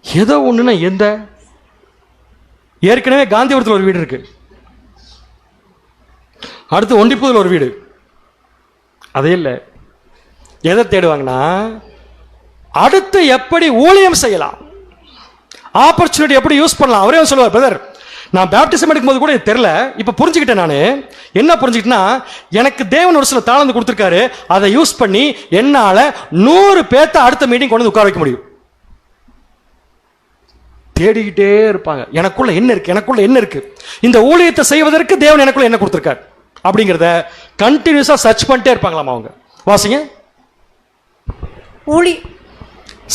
ஏதோ ஒண்ணுன்னா எந்த, ஏற்கனவே காந்திபுரத்தில் ஒரு வீடு இருக்கு, அடுத்து ஒண்டிப்புதில் ஒரு வீடு, அதே இல்லை. எதை தேடுவாங்கன்னா அடுத்து எப்படி ஊழியம் செய்யலாம், ஆப்பர்ச்சுனிட்டி எப்படி யூஸ் பண்ணலாம். அவரே சொல்லுவார், பிரதர் நான் பேப்டிசம் எடுக்கும்போது கூட தெரியல, இப்ப புரிஞ்சுக்கிட்டேன். நான் என்ன புரிஞ்சுக்கிட்டேன்னா, எனக்கு தேவன் ஒரு சில தாளந்து கொடுத்துருக்காரு, அதை யூஸ் பண்ணி என்னால 100 பேர்த்த அடுத்த மீட்டிங் கொண்டு வந்து உட்கார வைக்க முடியும். தேடிக்கிட்டே இருப்பாங்க, எனக்குள்ள என்ன இருக்கு, எனக்குள்ள என்ன இருக்கு, இந்த ஊழியத்தை செய்வதற்கு தேவன் எனக்குள்ள என்ன கொடுத்திருக்காரு அப்படிங்கிறத கண்டினியூஸா சர்ச் பண்ணிட்டே இருப்பாங்களாம் அவங்க. வாசிங்க.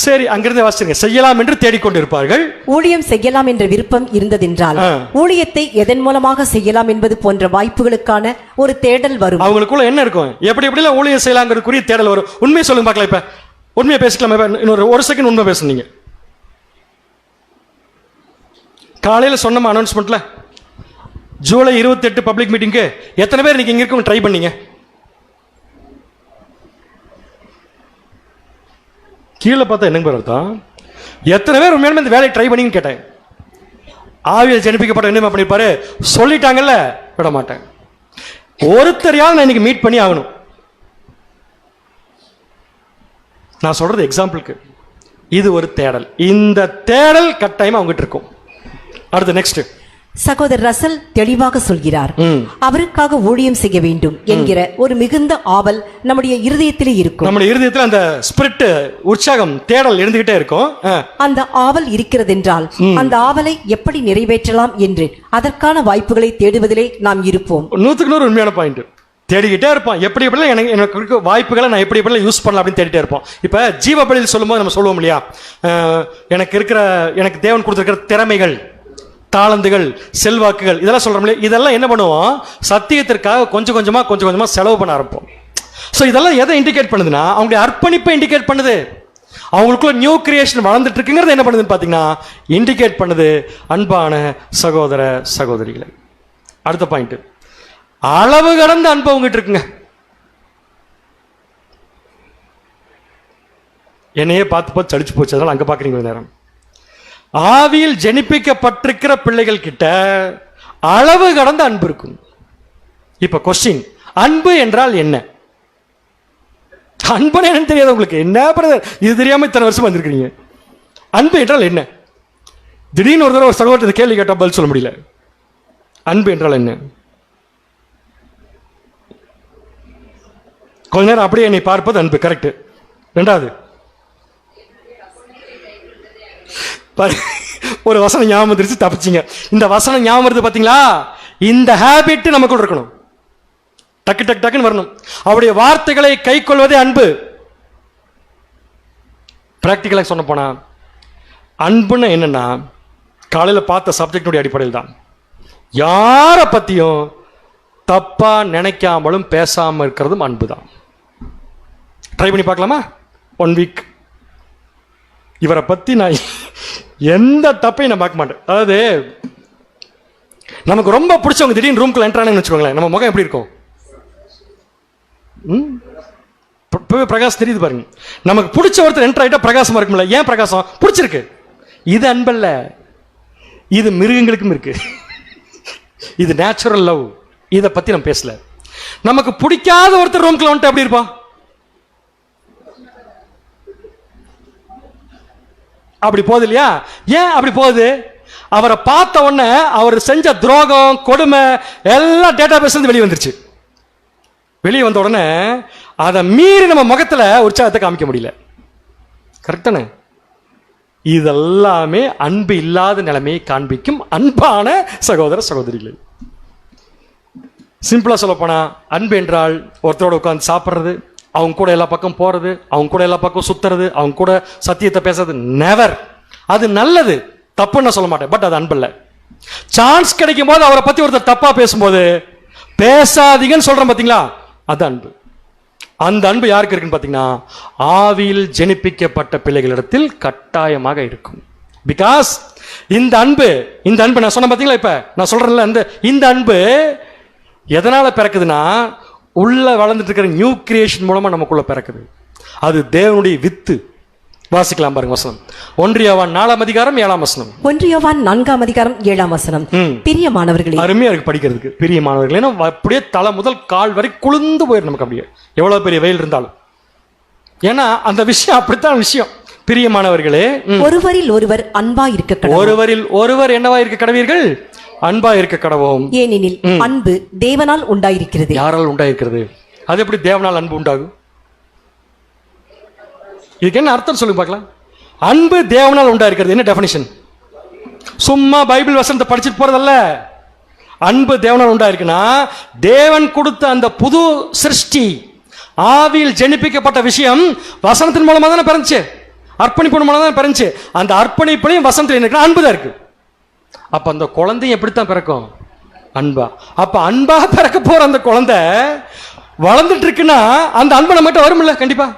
சரி, அங்கிருந்து வாசிங்க. செய்யலாம் என்று தேடிக்கொண்டிருப்பார்கள். ஊழியம் செய்யலாம் என்ற விருப்பம் இருந்ததென்றால் ஊழியத்தை எதன் மூலமாக செய்யலாம் என்பது போன்ற வாய்ப்புகளுக்கான ஒரு தேடல் வரும். அவங்களுக்குள்ள என்ன இருக்கும், எப்படி எப்படிலாம் ஊழியம் செய்யலாங்கிறதுக்குரிய தேடல் வரும். உண்மையை சொல்லுங்க பார்க்கலாம். இப்ப உண்மையை பேசிக்கலாம். இன்னொரு ஒரு செகண்ட் உண்மை பேசுனீங்க. காலையில சொன்ன அனௌன்ஸ்மெண்ட்ல ஜூலை 28 பப்ளிக் மீட்டிங்க்கு எத்தனை பேர் இன்னைக்கு இங்க இருக்கவங்க ட்ரை பண்ணீங்க? கீழே பார்த்தா என்னங்க பேர் அர்த்தம்? எத்தனை பேர் உண்மையான இந்த வேலையை ட்ரை பண்ணீங்கன்னு கேட்டேன். ஆவியில் ஜெனிப்பிக்கப்பட்ட என்ன பண்ணிருப்பாரு, சொல்லிட்டாங்கல்ல, விட மாட்டேன். ஒருத்தரையாவது நான் இன்னைக்கு மீட் பண்ணி ஆகணும். நான் சொல்றது எக்ஸாம்பிளுக்கு. இது ஒரு தேடல். இந்த தேடல் கட்டாயமா அவங்ககிட்ட இருக்கும். அடுத்து நெக்ஸ்ட், சகோதரர் ரசல் தெளிவாக சொல்கிறார், அவருக்காக ஊழியம் செய்ய வேண்டும் என்கிற ஒரு மிகுந்த ஆவல் நம்முடைய இருதயத்திலே இருக்கும். நம்முடைய இருதயத்தில் அந்த ஸ்பிரிட், உற்சாகம், தேடல் இருந்துகிட்டே இருக்கும். அந்த ஆவல் இருக்கிறதென்றால் அந்த ஆவலை எப்படி நிறைவேற்றலாம் என்று அதற்கான வாய்ப்புகளை தேடுவதிலே நாம் இருப்போம். 100% உண்மையான பாயிண்ட். தேடிக்கிட்டே இருப்போம், எப்படி எப்படி எனக்கு வாய்ப்புகளை நான் எப்படி எப்படி யூஸ் பண்ணலாம் அப்படின்னு தேடிட்டே இருப்போம். இப்ப ஜீவபலியில் சொல்லும்போது நம்ம சொல்லுவோம் இல்லையா, எனக்கு தேவன் கொடுத்திருக்கிற திறமைகள், தாளந்துகள், செல்வாக்குகள், இதெல்லாம் சொல்றோம். இதெல்லாம் என்ன பண்ணுவோம், சத்தியத்திற்காக கொஞ்சம் கொஞ்சமா செலவு பண்ண ஆரம்பிப்போம். ஸோ இதெல்லாம் எதை இண்டிகேட் பண்ணுதுன்னா, அவங்களுடைய அர்ப்பணிப்பை இண்டிகேட் பண்ணுது. அவங்களுக்குள்ள நியூ கிரியேஷன் வளர்ந்துட்டு இருக்குங்கிறது என்ன பண்ணுதுன்னு பாத்தீங்கன்னா இண்டிகேட் பண்ணுது. அன்பான சகோதர சகோதரிகளை, அடுத்த பாயிண்ட், அளவு கடந்த அன்பு அவங்ககிட்ட இருக்குங்க. என்னையே பார்த்து சளிச்சு போச்சு, அதனால அங்க பாக்குறீங்க நேரம். ஆவியில் ஜெனிப்பிக்கப்பட்டிருக்கிற பிள்ளைகள் கிட்ட அளவு கடந்த அன்பு இருக்கும். இப்ப கொஸ்டின், அன்பு என்றால் என்ன? அன்பு என்னன்னு தெரியாது உங்களுக்கு? என்ன பிரதர் இது தெரியாம இத்தனை வருஷம் வந்திருக்கீங்க? அன்பு என்றால் என்ன? திடீர்னு ஒரு தடவை ஒரு சகோதரத்தை கேள்வி கேட்டா பதில் சொல்ல முடியல. அன்பு என்றால் என்ன? கொஞ்ச நேரம் அப்படியே என்னை பார்ப்பது அன்பு. கரெக்ட். ரெண்டாவது, ஒரு வசனம் ஞாபகம் வந்துருச்சு, தப்பிச்சிங்க. இந்த வசனம் ஞாபகம் வருது பாத்தீங்களா? இந்த ஹேபிட் நமக்கு இருக்கணும், டக்கு டக்கு டக்குன்னு வரணும். அவருடைய வார்த்தைகளை கை கொள்வதே அன்பு. பிராக்டிகலா சொன்ன போனா அன்புன்னு என்னன்னா, காலையில பார்த்த சப்ஜெக்டுடைய அடிப்படையில் தான். யார பத்தியும் தப்பா நினைக்காமலும் பேசாம இருக்கிறதும் அன்பு தான். ட்ரை பண்ணி பார்க்கலாமா? 1 வீக் இவரை பத்தி நான் எந்த தப்பையும் நான் பார்க்க மாட்டேன். அதாவது நமக்கு ரொம்ப பிடிச்சவங்க திடீர்னு ரூம்குள்ள என்ட்ரானு வச்சுக்கோங்களேன், நம்ம முகம் எப்படி இருக்கும்? பிரகாசம் தெரியுது பாருங்க. நமக்கு பிடிச்ச ஒருத்தர் என்ட்ரு ஆயிட்டா பிரகாசமா இருக்கும்ல. ஏன் பிரகாசம்? பிடிச்சிருக்கு. இது அன்பல்ல, இது மிருகங்களுக்கும் இருக்கு. இது நேச்சுரல் லவ். இதை பத்தி நம்ம பேசல. நமக்கு பிடிக்காத ஒருத்தர் ரூம்குள்ள வந்துட்டு எப்படி இருப்பான்? அப்படி போகுது இல்லையா? ஏன் அப்படி போகுது? அவரை பார்த்த உடனே அவர் செஞ்ச துரோகம், கொடுமை எல்லாம் டேட்டா பேஸ்ல இருந்து வெளியே வந்துருச்சு. வெளியே வந்த உடனே அதை மீறி நம்ம முகத்துல உற்சாகத்தை காமிக்க முடியல. கரெக்டானே? இதெல்லாமே அன்பு இல்லாத நிலைமையை காண்பிக்கும். அன்பான சகோதர சகோதரிகளே, சிம்பிளா சொல்ல போனா அன்பு என்றால் ஒருத்தரோட உட்கார்ந்து சாப்பிட்றது, அவங்க கூட எல்லா பக்கம் போறது, அவங்க கூட எல்லா பக்கம் சுத்துறது, அவங்க கூட சத்தியத்தை பேசுறது. நெவர். அது நல்லது, தப்புன்னு நான் சொல்ல மாட்டேன், பட் அது அன்பல்ல. சான்ஸ் கிடைக்கும் போது அவரை பத்தி ஒருத்தர் தப்பா பேசும்போது பேசாதீங்கன்னு சொல்றேன் பாத்தீங்களா, அது அன்பு. அந்த அன்பு யாருக்கு இருக்குன்னு பார்த்தீங்கன்னா ஆவியில் ஜெனிப்பிக்கப்பட்ட பிள்ளைகளிடத்தில் கட்டாயமாக இருக்கும். பிகாஸ் இந்த அன்பு நான் சொன்ன பார்த்தீங்களா, இப்ப நான் சொல்றேன்ல, இந்த அன்பு எதனால பிறக்குதுன்னா உள்ள வளர்ந்துட்டு இருக்கிற நியூ கிரியேஷன் மூலமா நமக்குள்ள பிறக்குது. அது தேவனுடைய வித்து. வாசிக்கலாம் பாருங்க வசனம். 1 யோவான் 4 அதிகாரம் 7 வசனம். 1 யோவான் 4 அதிகாரம் 7 வசனம். பிரியமானவர்களே, அருமையா இருக்கு படிக்கிறதுக்கு. பிரியமானவர்களே, அப்படியே தலை முதல் கால் வரை குளிர்ந்து போயிடும் நமக்கு, அப்படியே எவ்வளவு பெரிய வெயில் இருந்தாலும். ஏன்னா அந்த விஷயம் அப்படித்தான் விஷயம். பிரியமானவர்களே, ஒருவரில் ஒருவர் அன்பா இருக்க கடவோம். ஒருவரில் ஒருவர் என்னவா இருக்க கடவீர்கள்? அன்பா இருக்க கடவோம். ஏனெனில் அன்பு தேவனால் உண்டாயிருக்கிறது. யாரால் உண்டாயிருக்கிறது? அது எப்படி தேவனால் அன்பு உண்டாகும்? இதுக்கு என்ன அர்த்தம் சொல்லுங்க பார்க்கலாம். அன்பு தேவனால் உண்டாயிருக்கிறது என்ன டெஃபினிஷன்? சும்மா பைபிள் வசனத்தை படிச்சுட்டு போறதல்ல. அன்பு தேவனால் உண்டாயிருக்குன்னா தேவன் கொடுத்த அந்த புது சிருஷ்டி, ஆவியில் ஜெனிப்பிக்கப்பட்ட விஷயம் வசனத்தின் மூலமா தானே பிறந்துச்சு, அர்ப்பணிப்பு மூலமா தானே பிறந்துச்சு. அந்த அர்ப்பணிப்புலையும் வசனத்தில் என்ன அன்பு தான் இருக்கு. அப்ப அந்த குழந்தையும் எப்படித்தான் பிறக்கும்? அன்பா. அப்ப அன்பா பிறக்க போற அந்த குழந்தை வளர்ந்துட்டு இருக்குன்னா அந்த அன்பு நம்மகிட்ட வரும்ல கண்டிப்பா.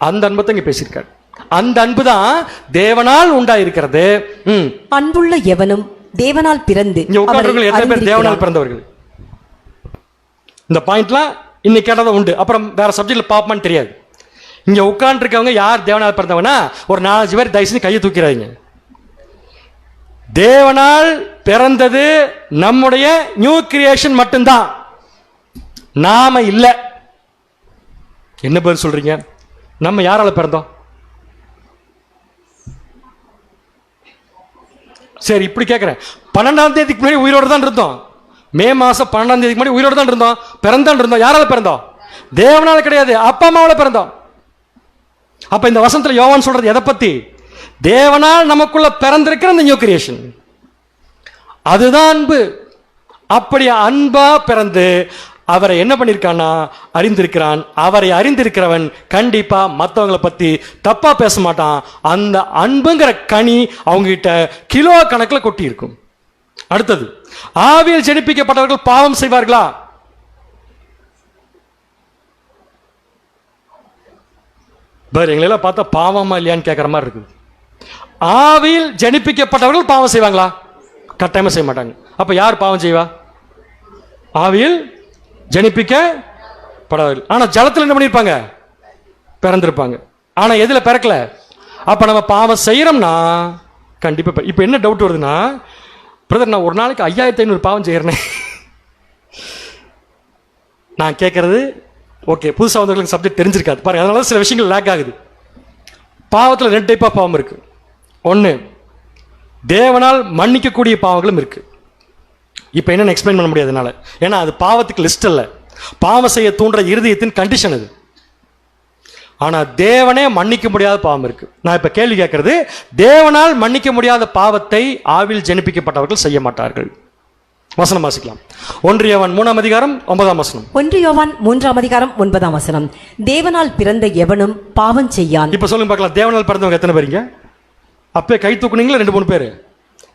அந்த அன்பை தான் இங்க பேசியிருக்காரு. அந்த அன்பு தான் தேவனால் உண்டாயிருக்கிறது. அன்புள்ள எவனும் தேவனால் பிறந்து. இங்க உட்கார்ந்தவர்கள் எத்தனை பேர் தேவனால் பிறந்தவர்கள்? இந்த பாயிண்ட்லாம் இன்னைக்கு கேட்டதை உண்டு, அப்புறம் வேற சப்ஜெக்ட்ல பாப்பமான்னு தெரியாது. இங்க உட்கார்ந்து இருக்கவங்க யார் தேவனால் பிறந்தவனா ஒரு 4 பேர் தயவு செஞ்சு கையை தூக்கிறாங்க. தேவனால் பிறந்தது நம்முடைய நியூ கிரியேஷன் மட்டும்தான், நாம இல்ல. என்ன பதில் சொல்றீங்க? நம்ம யாரால பிறந்தோம்? சரி இப்படி கேட்கிறேன். 12ஆம் தேதிக்கு முன்னாடி உயிரோடு தான் இருந்தோம். மே மாசம் 12ஆம் தேதிக்கு முன்னாடி உயிரோடு தான் இருந்தோம், பிறந்தான் இருந்தோம். யாரால பிறந்தோம்? தேவனால கிடையாது, அப்பா அம்மாவால பிறந்தோம். அப்ப இந்த வசனத்துல யோவான் சொல்றது எதை பத்தி? தேவனால் நமக்குள்ள பிறந்திருக்கிற அந்த நியூ கிரியேஷன், அதுதான் அன்பு. அப்படி அன்பா பிறந்து அவரை என்ன பண்ணிருக்கான்னா அறிந்திருக்கிறான். அவரை அறிந்திருக்கிறவன் கண்டிப்பா மற்றவங்களை பத்தி தப்பா பேச மாட்டான். அந்த அன்புங்கிற கனி அவங்க கிட்ட கிலோ கணக்கில் கொட்டி இருக்கும். அடுத்தது, ஆவியில் ஜெனிப்பிக்கப்பட்டவர்கள் பாவம் செய்வார்களா? எங்களெல்லாம் பார்த்தா பாவமா இல்லையான்னு கேட்கற மாதிரி இருக்குது. ஆவியில் ஜெனிப்பிக்கப்பட்டவர்கள் பாவம் செய்வாங்களா? கட்டாயமா செய்ய மாட்டாங்க. அப்ப யார் பாவம் செய்வா? ஆவியில் ஜெனிப்பிக்கப்படவர்கள். ஆனா ஜலத்தில் என்ன பண்ணிருப்பாங்க? பிறந்திருப்பாங்க. ஆனா எதுல பிறக்கல? அப்ப நம்ம பாவம் செய்யறோம்னா கண்டிப்பா. இப்ப என்ன டவுட் வருதுன்னா, பிரதர் நான் ஒரு நாளைக்கு 5500 பாவம் செய்யறேன். நான் கேட்கறது ஓகே, புதுசாக வந்தவர்களுக்கு சப்ஜெக்ட் தெரிஞ்சிருக்காது பாருங்க, அதனால சில விஷயங்கள் லேக் ஆகுது. பாவத்தில் 2 டைப் ஆஃப் பாவம் இருக்கு. ஒன்று தேவனால் மன்னிக்கக்கூடிய பாவங்களும் இருக்கு. இப்போ என்னன்னு எக்ஸ்பிளைன் பண்ண முடியாதனால, ஏன்னா அது பாவத்துக்கு லிஸ்ட் அல்ல, பாவம் செய்ய தூண்டுற இருதயத்தின் கண்டிஷன் அது. ஆனால் தேவனே மன்னிக்க முடியாத பாவம் இருக்கு. நான் இப்போ கேள்வி கேட்கறது, தேவனால் மன்னிக்க முடியாத பாவத்தை ஆவியில் ஜெனிப்பிக்கப்பட்டவர்கள் செய்ய மாட்டார்கள். வசனம் வாசிக்கலாம். 1 யோவான் 3 அதிகாரம் 9 வசனம். 1 யோவான் 3 அதிகாரம் 9 வசனம். தேவனால் பிறந்த எவனும் பாவம் செய்யான். இப்ப சொல்லுங்க பார்க்கலாம், தேவனால் பிறந்தவங்க எத்தனை பேருங்க? அப்பே கை தூக்குனீங்களா? 2-3 பேர்.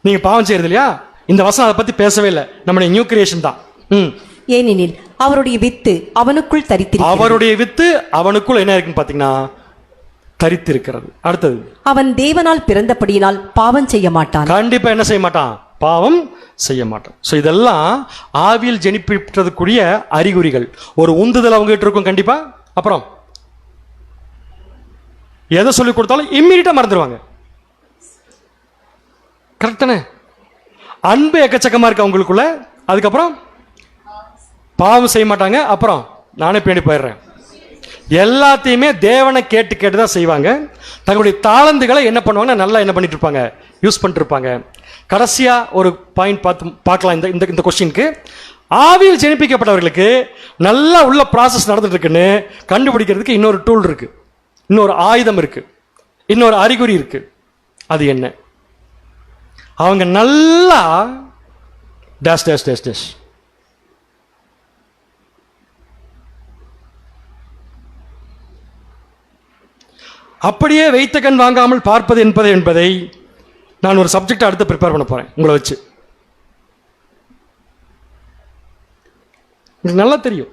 நீங்க பாவம் செய்யறது இல்லையா? இந்த வசனம் அதை பத்தி பேசவே இல்லை. நம்முடைய நியூ கிரியேஷன் தான். ஏனெனில் அவருடைய வித்து அவனுக்குள் தரித்திருக்கிறது. அவருடைய வித்து அவனுக்குள் என்ன இருக்குன்னு பாத்தீங்கன்னா தரித்திருக்கிறது. அடுத்தது, அவன் தேவனால் பிறந்தபடியினால் பாவம் செய்ய மாட்டான். கண்டிப்பா என்ன செய்ய மாட்டான்? பாவம் செய்ய மாட்டான். ஸோ இதெல்லாம் ஆவியில் ஜெனிப்பிட்டதுக்குரிய அறிகுறிகள். ஒரு உந்துதல் அவங்க கிட்ட இருக்கும் கண்டிப்பா. அப்புறம் எதை சொல்லி கொடுத்தாலும் இம்மீடியட்டா மறந்துடுவாங்க. கரெக்டானே? அன்பு எக்கச்சக்கமா இருக்கு அவங்களுக்குள்ள. அதுக்கப்புறம் பாவம் செய்ய மாட்டாங்க. அப்புறம் நானே பேணி போயிடுறேன். எல்லாத்தையுமே தேவனை கேட்டு கேட்டு தான் செய்வாங்க. தங்களுடைய தாளந்துகளை என்ன பண்ணுவாங்க? நல்லா என்ன பண்ணிட்டு இருப்பாங்க? யூஸ் பண்ணிட்டு இருப்பாங்க. கடைசியா ஒரு பாயிண்ட் பார்க்கலாம் இந்த கொஸ்டினுக்கு. ஆவியில் ஜெனிப்பிக்கப்பட்டவர்களுக்கு நல்லா உள்ள ப்ராசஸ் நடந்துட்டு இருக்குன்னு கண்டுபிடிக்கிறதுக்கு இன்னொரு டூல் இருக்கு, இன்னொரு ஆயுதம் இருக்கு, இன்னொரு அறிகுறி இருக்கு. அது என்ன? அவங்க நல்லா டேஷ் டேஷ் டேஷ் டேஷ் அப்படியே வைத்த கண் வாங்காமல் பார்ப்பது என்பதை நான் ஒரு சப்ஜெக்ட் அடுத்து ப்ரிப்பேர் பண்ண போறேன் உங்களை வச்சு. எனக்கு நல்லா தெரியும்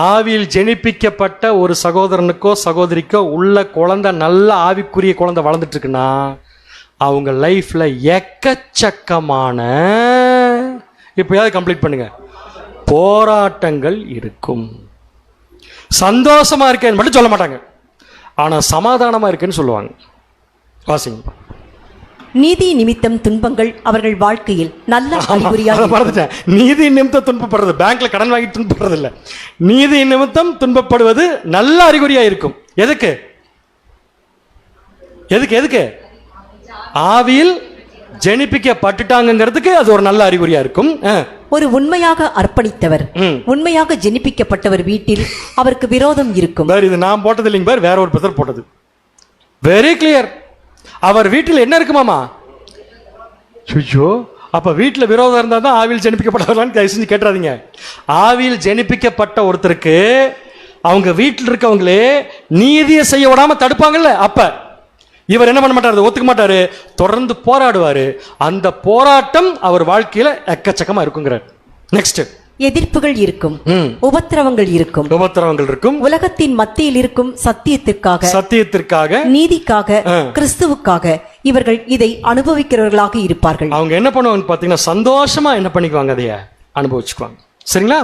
ஆவியில் ஜெனிப்பிக்கப்பட்ட ஒரு சகோதரனுக்கோ சகோதரிக்கோ உள்ள குழந்தை நல்ல ஆவிக்குரிய குழந்தை வளர்ந்துட்டு இருக்குன்னா அவங்க லைஃப்ல எக்கச்சக்கமான, இப்பயாவது கம்ப்ளீட் பண்ணுங்க, போராட்டங்கள் இருக்கும். சந்தோஷமா இருக்கேன்னு மட்டும் சொல்ல மாட்டாங்க, ஆனா சமாதானமா இருக்கேன்னு சொல்லுவாங்க. வாசிங்க. நீதி நிமித்தம் துன்பங்கள் அவர்கள் வாழ்க்கையில் நல்ல அறிகுறியாக மறந்துட்டேன். நீதி நிமித்தம் துன்பப்படுறது, பேங்க்ல கடன் வாங்கி துன்பப்படுறது இல்ல, நீதி நிமித்தம் துன்பப்படுவது நல்ல அறிகுறியா இருக்கும். எதுக்கு எதுக்கு எதுக்கு? ஆவியில் ஜெனிப்பிக்கப்பட்டுட்டாங்கிறதுக்கு அது ஒரு நல்ல அறிகுறியா இருக்கும். ஒரு உண்மையாக அர்ப்பணித்தவர், உண்மையாக ஜெனிப்பிக்கப்பட்டவர் வீட்டில் அவருக்கு விரோதம் இருக்கும். இது நான் போட்டது இல்லைங்க பார், வேற ஒரு பிரதர் போட்டது. Very clear. அவர் வீட்டில் என்ன இருக்குமாமா? ஐயோ, அப்ப வீட்டில் விரோதம் இருந்தா தான் ஆவியில் ஜெனிப்பிக்கப்பட்டவர்களான்னு தயவு செஞ்சு கேட்டுறாதீங்க. ஆவியில் ஜெனிப்பிக்கப்பட்ட ஒருத்தருக்கு அவங்க வீட்டில் இருக்கவங்களே நீதியை செய்ய விடாம தடுப்பாங்கல்ல, அப்ப இவர் என்ன பண்ண மாட்டாரு, ஒத்துக்க மாட்டாரு, தொடர்ந்து போராடுவாரு. அந்த போராட்டம் அவர் வாழ்க்கையில எக்கச்சக்கமா இருக்குங்கிறார். நெக்ஸ்ட், எதிர்ப்புகள் இருக்கும், உபத்திரவங்கள் இருக்கும், உபத்திரவங்கள் இருக்கும். உலகத்தின் மத்தியில் இருக்கும் சத்தியத்திற்காக, நீதிக்காக, கிறிஸ்துவுக்காக இவர்கள் இதை அனுபவிக்கிறவர்களாக இருப்பார்கள். அவங்க என்ன பண்ணுவாங்க பாத்தீங்கன்னா, சந்தோஷமா என்ன பண்ணிக்குவாங்க, அதைய அனுபவிச்சுக்குவாங்க. சரிங்களா?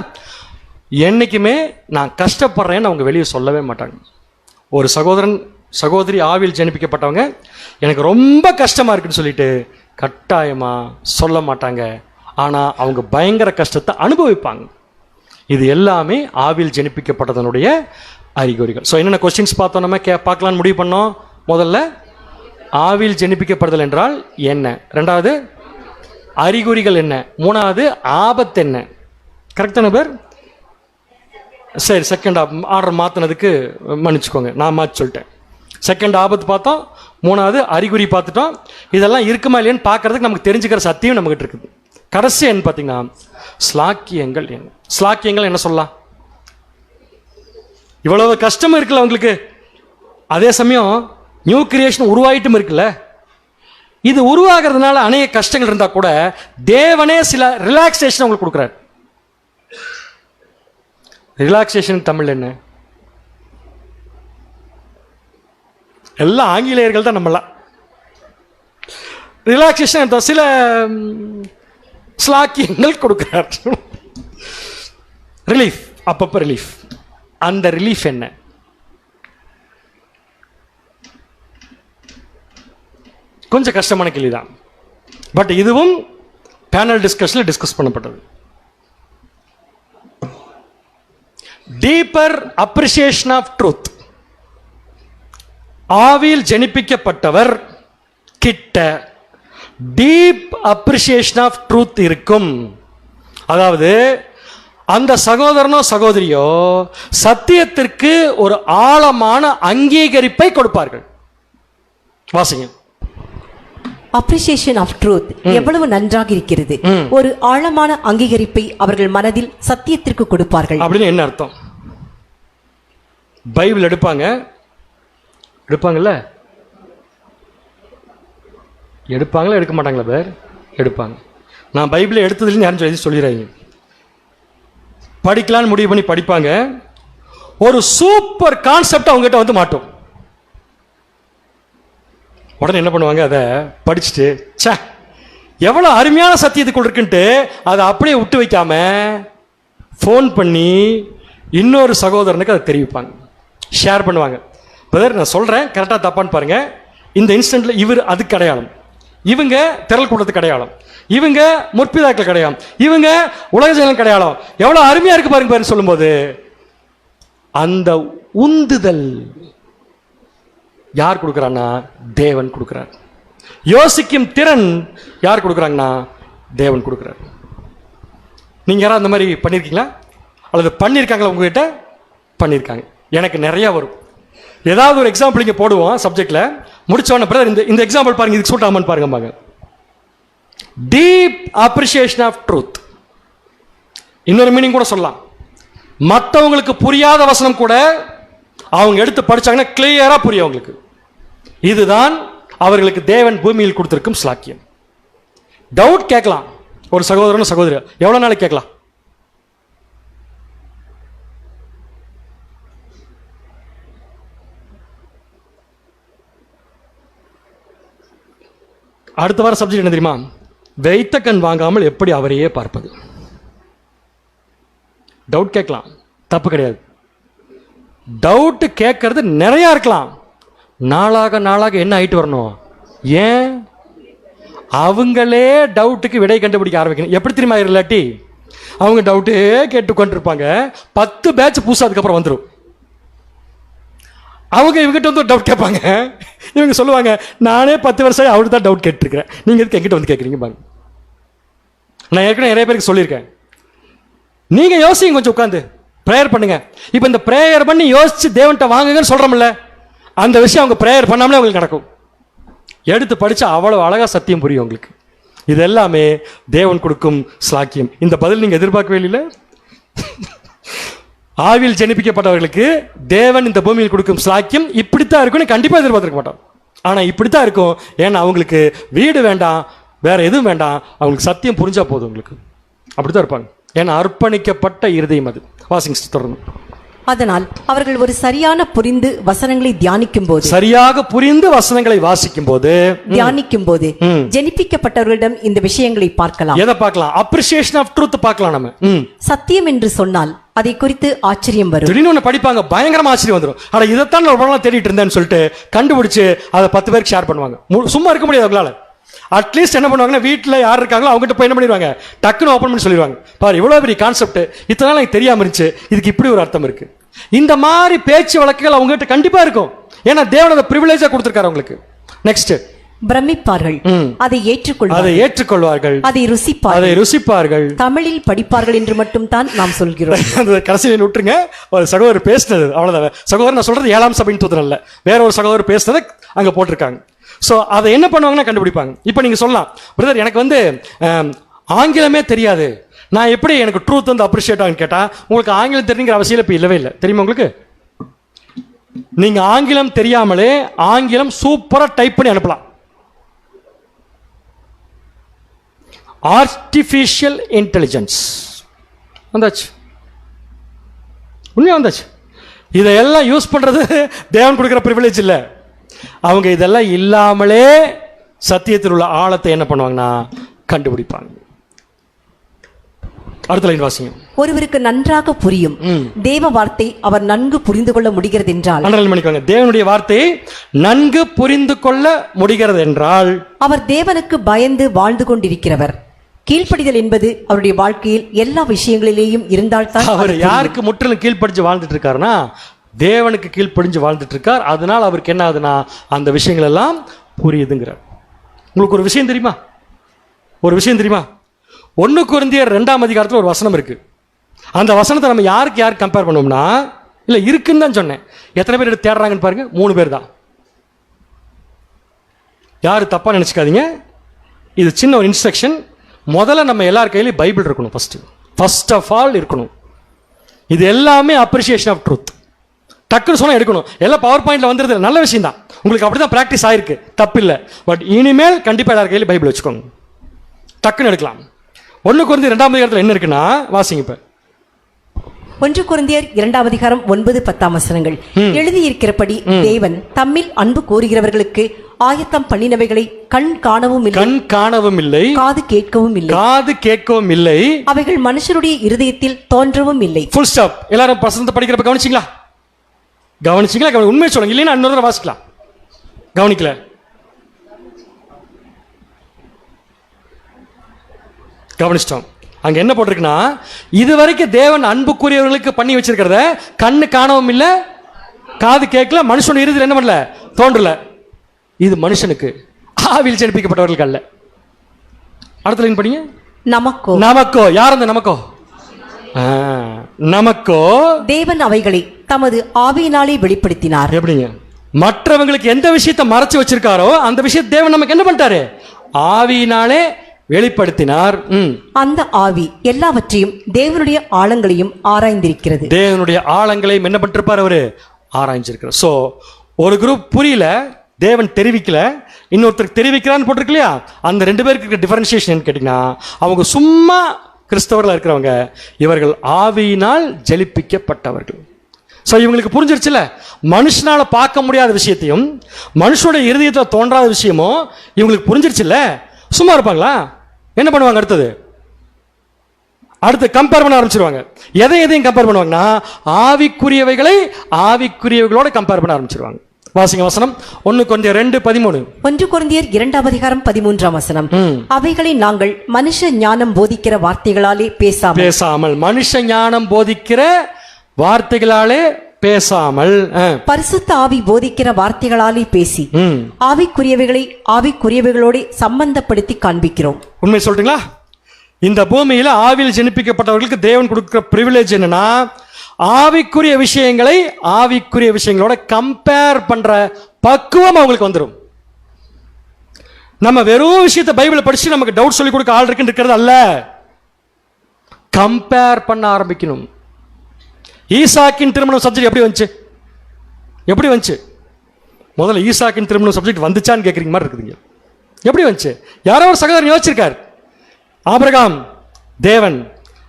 என்னைக்குமே நான் கஷ்டப்படுறேன்னு அவங்க வெளியே சொல்லவே மாட்டாங்க. ஒரு சகோதரன் சகோதரி ஆவியில் ஜெனிப்பிக்கப்பட்டவங்க எனக்கு ரொம்ப கஷ்டமா இருக்குன்னு சொல்லிட்டு கட்டாயமா சொல்ல மாட்டாங்க. ஆனா அவங்க பயங்கர கஷ்டத்தை அனுபவிப்பாங்க. இது எல்லாமே ஆவியில் ஜெனிப்பிக்கப்பட்டதனுடைய அறிகுறிகள். ஸோ என்னென்ன கொஸ்டின்ஸ் பார்த்தோம், நம்ம பார்க்கலான்னு முடிவு பண்ணோம். முதல்ல ஆவியில் ஜெனிப்பிக்கப்படுதல் என்றால் என்ன, ரெண்டாவது அறிகுறிகள் என்ன, மூணாவது ஆபத்து என்ன. கரெக்டான பேர்? சரி, செகண்ட் ஆர்டர் மாற்றினதுக்கு மன்னிச்சுக்கோங்க, நான் மாற்றி சொல்லிட்டேன். செகண்ட் ஆபத்து பார்த்தோம், மூணாவது அறிகுறி பார்த்துட்டோம். இதெல்லாம் இருக்குமா இல்லையான்னு பார்க்கறதுக்கு நமக்கு தெரிஞ்சுக்கிற சத்தியம் நம்மகிட்ட இருக்குது. கடைசி என்ன பார்த்தீங்கன்னா, ஸ்லாக்கியங்கள் என்ன. ஸ்லாக்கியங்கள் என்ன சொல்லலாம்? இவ்வளவு கஷ்டம் இருக்குல்ல உங்களுக்கு, அதே சமயம் நியூ கிரியேஷன் உருவாயிட்டும் இருக்குல்ல. இது உருவாகிறதுனால அநேக கஷ்டங்கள் இருந்தா கூட தேவனே சில ரிலாக்ஸேஷன் உங்களுக்கு கொடுக்குறாரு. ரிலாக்ஸேஷன் தமிழ் என்ன? எல்லாம் ஆங்கிலேயர்கள் தான் நம்மளாம். ரிலாக்ஸேஷன் சில ஸ்லாக்கியங்கள் கொடுக்கிறார். ரிலீஃப், அப்பப்ப ரிலீஃப். அந்த ரிலீஃப் என்ன? கொஞ்சம் கஷ்டமான கேள்விதான். பட் இதுவும் பேனல் டிஸ்கஷன்ல டிஸ்கஸ் பண்ணப்பட்டது. Deeper appreciation of truth. ஆவியில் ஜெனிப்பிக்கப்பட்டவர் கிட்ட டீப் அப்ரிசியேஷன் ஆஃப் ட்ரூத் இருக்கும். அதாவது அந்த சகோதரனோ சகோதரியோ சத்தியத்திற்கு ஒரு ஆழமான அங்கீகரிப்பை கொடுப்பார்கள். வாசிங்க. அப்ரிசியேஷன் ஆஃப் ட்ரூத் எவ்வளவு நன்றாக இருக்கிறது. ஒரு ஆழமான அங்கீகரிப்பை அவர்கள் மனதில் சத்தியத்திற்கு கொடுப்பார்கள். அப்படின்னு என்ன அர்த்தம்? பைபிள் எடுப்பாங்கல்ல, எடுப்பாங்களா எடுக்க மாட்டாங்களா பேர்? எடுப்பாங்க. நான் பைபிளை எடுத்ததுல யாரும் சொல்லி சொல்லிடுறாங்க. படிக்கலான்னு முடிவு பண்ணி படிப்பாங்க. ஒரு சூப்பர் கான்செப்ட் அவங்ககிட்ட வந்து மாட்டோம். உடனே என்ன பண்ணுவாங்க, அதை படிச்சுட்டு சே எவ்வளவு அருமையான சத்தியத்துக்குள் இருக்குன்ட்டு அதை அப்படியே விட்டு வைக்காம ஃபோன் பண்ணி இன்னொரு சகோதரனுக்கு அதை தெரிவிப்பாங்க, ஷேர் பண்ணுவாங்க. பிரதர் நான் சொல்றேன், கரெக்டா தப்பான்னு பாருங்க. இந்த இன்ஸ்டன்ட்ல இவர் அதுக்கு அடையாளம், இவங்க திரள் கூட்டத்துக்கு அடையாளம், இவங்க முற்பிதாக்கள் அடையாளம், இவங்க உலக ஜனங்களுக்கு அடையாளம். எவ்வளவு அருமையா இருக்கு பாருங்க பாருங்க சொல்லும் போது அந்த உந்துதல் யார் கொடுக்குறான்னா தேவன் கொடுக்கிறார். யோசிக்கும் திறன் யார் கொடுக்குறாங்கன்னா தேவன் கொடுக்கிறார். நீங்க யாராவது அந்த மாதிரி பண்ணிருக்கீங்களா? அல்லது பண்ணிருக்காங்களா? உங்ககிட்ட பண்ணிருக்காங்க. எனக்கு நிறைய வரும். ஏதாவது ஒரு எக்ஸாம்பிள் இங்க போடுவோம் சப்ஜெக்ட்ல, முடிச்சோன்னு பிரதர் இந்த எக்ஸாம்பிள் பாருங்க, இதுக்கு சூட் ஆகுமான்னு பாருங்க. Deep appreciation of truth. இன்னொரு மீனிங் கூட சொல்லலாம். மற்றவங்களுக்கு புரியாத வசனம் கூட அவங்க எடுத்து படிச்சாங்கன்னா கிளியரா புரியும் அவங்களுக்கு. இதுதான் அவர்களுக்கு தேவன் பூமியில் கொடுத்திருக்கும் ஸ்லாக்கியம். டவுட் கேட்கலாம் ஒரு சகோதரன் சகோதரி, எவ்வளவு நாளைக்கு கேட்கலாம்? அடுத்த வார சப்ஜெக்ட் என்ன தெரியுமா? வைத்த கண் வாங்காமல் எப்படி அவரையே பார்ப்பது. டவுட் கேட்கலாம், தப்பு கிடையாது. டவுட் கேட்கறது நிறைய இருக்கலாம். நாளாக நாளாக என்ன ஆயிட்டு வரணும்? ஏன் அவங்களே டவுட்டுக்கு விடை கண்டுபிடிக்க ஆரம்பிக்கணும். எப்படி தெரியுமா? இல்லாட்டி அவங்க டவுட்டே கேட்டு கொண்டிருப்பாங்க. 10 பேட்ச் புதுசா அதுக்கப்புறம் வந்துடும். அவங்க இவங்கிட்ட வந்து டவுட் கேட்பாங்க. இவங்க சொல்லுவாங்க, நானே 10 வருஷம் அவரு தான் டவுட் கேட்டுருக்கிறேன், நீங்க எதுக்கு எங்கிட்ட வந்து கேட்குறீங்க பாருங்க. நான் ஏற்கனவே நிறைய பேருக்கு சொல்லியிருக்கேன். நீங்க யோசிங்க, கொஞ்சம் உட்காந்து ப்ரேயர் பண்ணுங்க. இப்போ இந்த ப்ரேயர் பண்ணி யோசிச்சு தேவன்கிட்ட வாங்குங்கன்னு சொல்றோம்ல, அந்த விஷயம் அவங்க ப்ரேயர் பண்ணாமலே உங்களுக்கு நடக்கும். எடுத்து படிச்சா அவ்வளவு அழகா சத்தியம் புரியும் உங்களுக்கு. இது எல்லாமே தேவன் கொடுக்கும் ஸ்லாக்கியம். இந்த பதில் நீங்க எதிர்பார்க்கவே இல்லை. ஆவியில் ஜெனிப்பிக்கப்பட்டவர்களுக்கு தேவன் இந்த பூமியில் கொடுக்கும் ஸ்லாக்கியம் இப்படித்தான் இருக்கும்னு கண்டிப்பா எதிர்பார்த்திருக்க மாட்டோம். ஆனா இப்படித்தான் இருக்கும். ஏன்னா அவங்களுக்கு வீடு வேண்டாம், வேற எதுவும் வேண்டாம், அவங்களுக்கு சத்தியம் புரிஞ்சா போதும். உங்களுக்கு அப்படித்தான் இருப்பாங்க. ஏன்னா அர்ப்பணிக்கப்பட்ட இருதயம் அது. வாசிங்க தொடர்ந்து. அதனால் அவர்கள் ஒரு சரியான புரிந்து வசனங்களை தியானிக்கும் போது, சரியாக புரிந்து வசனங்களை வாசிக்கும் போது, தியானிக்கும் போது ஜெனிப்பிக்கப்பட்டவர்களிடம் இந்த விஷயங்களை பார்க்கலாம். எதை பார்க்கலாம்? அப்ரிசியேஷன் ஆஃப் ட்ரூத் பார்க்கலாம். நம்ம சத்தியம் என்று சொன்னால் அதை குறித்து ஆச்சரியம் வரும். திடீர்னு ஒன்று படிப்பாங்க, பயங்கரமா ஆச்சரியம் வந்துடும். ஆனா இதைத்தான் நான் ரொம்ப நாளா தேடிட்டு இருந்தேன்னு சொல்லிட்டு கண்டுபிடிச்சு அதை 10 பேருக்கு ஷேர் பண்ணுவாங்க. சும்மா இருக்க முடியாது அவங்களால. அட்லீஸ்ட் என்ன பண்ணுவாங்கன்னா, வீட்டில் யார் இருக்காங்களோ அவங்ககிட்ட போய் என்ன பண்ணிடுவாங்க, டக்குன்னு ஓப்பன் பண்ணி சொல்லிடுவாங்க, பாரு இவ்வளோ பெரிய கான்செப்ட் இத்தனை நாள் எனக்கு தெரியாம இருந்துச்சு, இதுக்கு இப்படி ஒரு அர்த்தம் இருக்கு. இந்த மாதிரி பேச்சு வழக்குகள் அவங்ககிட்ட கண்டிப்பா இருக்கும். ஏன்னா தேவன் அதை பிரிவிலேஜா கொடுத்திருக்காரு அவங்களுக்கு. நெக்ஸ்ட், பிரமிப்பார்கள், அதை ஏற்றுக்கொள்வார்கள், அதை ருசிப்பார்கள், தமிழில் படிப்பார்கள் என்று மட்டும் தான் நாம் சொல்கிறோம். அந்த கடைசியில் விட்டுருங்க. ஒரு சகோதரர் பேசினது அவ்வளவுதான். சகோதரர் நான் சொல்றது 7ஆம் சபையின் தூதன் அல்ல, வேற ஒரு சகோதரர் பேசினதை அங்க போட்டிருக்காங்க. ஸோ அதை என்ன பண்ணுவாங்கன்னா கண்டுபிடிப்பாங்க. இப்போ நீங்க சொல்லலாம், பிரதர் எனக்கு வந்து ஆங்கிலமே தெரியாது, நான் எப்படி எனக்கு ட்ரூத் வந்து அப்ரிஷியேட் ஆகுன்னு கேட்டா, உங்களுக்கு ஆங்கிலம் தெரியுங்கிற அவசியம் இப்போ இல்லவே இல்லை. தெரியுமா உங்களுக்கு? நீங்க ஆங்கிலம் தெரியாமலே ஆங்கிலம் சூப்பரா டைப் பண்ணி அனுப்பலாம். ஆர்டிஃபிஷியல் இன்டெலிஜென்ஸ் வந்தாச்சு, உண்மையா வந்தாச்சு. இதையெல்லாம் யூஸ் பண்றது தேவன் கொடுக்கிற பிரிவிலேஜ் இல்லை. அவங்க இதெல்லாம் இல்லாமலே சத்தியத்தில் உள்ள ஆழத்தை என்ன பண்ணுவாங்கன்னா கண்டுபிடிப்பாங்க. அடுத்த லைன் வாசிங்க. ஒருவருக்கு நன்றாக புரியும் தேவ வார்த்தை அவர் நன்கு புரிந்து கொள்ள முடிகிறது என்றால், தேவனுடைய வார்த்தையை நன்கு புரிந்து கொள்ள முடிகிறது என்றால், அவர் தேவனுக்கு பயந்து வாழ்ந்து கொண்டிருக்கிறவர். கீழ்ப்படிதல் என்பது அவருடைய வாழ்க்கையில் எல்லா விஷயங்களிலேயும் இருந்தால்தான். அவர் யாருக்கு முற்றிலும் கீழ்ப்படிஞ்சு வாழ்ந்துட்டு இருக்காருன்னா, தேவனுக்கு கீழ்ப்படிஞ்சு வாழ்ந்துட்டு இருக்கார். அதனால் அவருக்கு என்ன ஆகுதுன்னா அந்த விஷயங்கள் எல்லாம் புரியுதுங்கிறார். உங்களுக்கு ஒரு விஷயம் தெரியுமா? 1 கொரிந்தியர் 2ஆம் அதிகாரத்தில் ஒரு வசனம் இருக்கு. அந்த வசனத்தை நம்ம யாருக்கு கம்பேர் பண்ணுவோம்னா, இல்ல இருக்குன்னு தான் சொன்னேன். எத்தனை பேர் எடுத்து தேடுறாங்கன்னு பாருங்க, 3 பேர் தான். யாரு தப்பா நினைச்சுக்காதீங்க, இது சின்ன ஒரு இன்ஸ்ட்ரக்ஷன். முதல்ல நம்ம எல்லார் கையிலும் பைபிள் இருக்கணும். ஃபர்ஸ்ட் ஆஃப் ஆல் இருக்கணும். இது எல்லாமே அப்ரிசியேஷன் ஆஃப் ட்ரூத். டக்குன்னு சொன்னா எடுக்கணும். எல்லாம் பவர் பாயிண்ட்ல வந்துருது, நல்ல விஷயம் தான். உங்களுக்கு அப்படிதான் பிராக்டிஸ் ஆயிருக்கு, தப்பு இல்லை. பட் இனிமேல் கண்டிப்பா எல்லார் கையிலும் பைபிள் வச்சுக்கோங்க, டக்குன்னு எடுக்கலாம். 1 கொரிந்தியர் 2ஆம் அதிகாரத்தில் என்ன இருக்குன்னா, வாசிங்க இப்ப. 1 கொரிந்தியர் 2ஆம் அதிகாரம் 9-10 வசனங்கள். எழுதியிருக்கிறபடி தேவன் தம்மில் அன்பு கூறுகிறவர்களுக்கு ஆயத்தம் பண்ணினவைகளை கண் காணவும் இல்லை, காது கேட்கவும் இல்லை, அவைகள் மனுஷருடைய இருதயத்தில் தோன்றவும் இல்லை. Full stop. எல்லாரும் வசனத்தை படிக்கிறப்ப கவனிச்சிங்களா? உண்மையை சொல்லுங்க, இல்லைன்னா இன்னொரு தடவை வாசிக்கலாம். கவனிக்கல? கவனிச்சிட்டோம். அங்க என்ன போட்டிருக்குன்னா, இதுவரைக்கும் தேவன் அன்புக்குரியவர்களுக்கு பண்ணி வச்சிருக்கிறத கண்ணு காணவும் இல்லை, காது கேட்கல, மனுஷனுடைய இறுதியில் என்ன பண்ணல, தோன்றல. இது மனுஷனுக்கு, ஆவியில் ஜெனிப்பிக்கப்பட்டவர்களுக்கு அல்ல. அடுத்த லைன் படிங்க. நமக்கோ யார் அந்த நமக்கோ? நமக்கோ தேவன் அவைகளை தமது ஆவியினாலே வெளிப்படுத்தினார். எப்படிங்க? மற்றவங்களுக்கு எந்த விஷயத்தை மறைச்சு வச்சிருக்காரோ அந்த விஷயத்தை தேவன் நமக்கு என்ன பண்ணிட்டாரு? ஆவியினாலே வெளிப்படுத்தினார். அந்த ஆவி எல்லாவற்றையும் தேவனுடைய ஆழங்களையும் ஆராய்ந்திருக்கிறது. தேவனுடைய ஆழங்களையும் என்ன பண்ணிருப்பார்? அவரு ஆராய்ஞ்சிருக்கிறார். சோ ஒரு குரூப் புரியல, தேவன் தெரிவிக்கல, இன்னொருத்தருக்கு தெரிவிக்கிறான்னு போட்டிருக்கு இல்லையா? அந்த 2 பேருக்கு இருக்க டிஃபரன்சியேஷன் கேட்டீங்கன்னா, அவங்க சும்மா கிறிஸ்தவர்களா இருக்கிறவங்க, இவர்கள் ஆவியினால் ஜெனிப்பிக்கப்பட்டவர்கள். ஸோ இவங்களுக்கு புரிஞ்சிருச்சுல, மனுஷனால பார்க்க முடியாத விஷயத்தையும் மனுஷனுடைய இருதயத்தில் தோன்றாத விஷயமும் இவங்களுக்கு புரிஞ்சிருச்சுல்ல, சும்மா இருப்பாங்களா? என்ன பண்ணுவாங்க? அடுத்து கம்பேர் பண்ண ஆரம்பிச்சிருவாங்க. எதையும் கம்பேர் பண்ணுவாங்கன்னா ஆவிக்குரியவைகளை ஆவிக்குரியவைகளோட கம்பேர் பண்ண ஆரம்பிச்சிருவாங்க. வாசிங்க வசனம் 1 கொரிந்தியர் 2:13. 1 கொரிந்தியர் 2:13 அவைகளை நாங்கள் மனுஷ ஞானம் போதிக்கிற வார்த்தைகளாலே பேசாமல் மனுஷ ஞானம் போதிக்கிற வார்த்தைகளாலே பேசாமல் பரிசுத்த ஆவி போதிக்கிற வார்த்தைகளாலே பேசி ஆவிக்குரியவைகளை ஆவிக்குரியவைகளோட சம்பந்தப்படுத்தி காண்பிக்கிறோம். உண்மை சொல்றீங்களா? இந்த பூமியில ஆவியில் ஜெனிப்பிக்கப்பட்டவர்களுக்கு தேவன் கொடுக்கிற பிரிவிலேஜ் என்னன்னா, ஆவிக்குரிய விஷயங்களை ஆவிக்குரிய விஷயங்களோட கம்பேர் பண்ற பக்குவம் அவங்களுக்கு வந்துடும். நம்ம வெறும் விஷயத்தை பைபிளை படிச்சு நமக்கு டவுட் சொல்லி கொடுக்க ஆள் இருக்கிறது அல்ல, கம்பேர் பண்ண ஆரம்பிக்கணும். ஈசாக்கின் திருமணம் சப்ஜெக்ட் எப்படி வந்துச்சு? முதல்ல ஈசாக்கின் திருமணம் சப்ஜெக்ட் வந்துச்சான்னு கேட்குறீங்க மாதிரி இருக்குதுங்க. எப்படி வந்துச்சு? யாரோ ஒரு சகோதரன் யோசிச்சிருக்கார். ஆபிரகாம் தேவன்,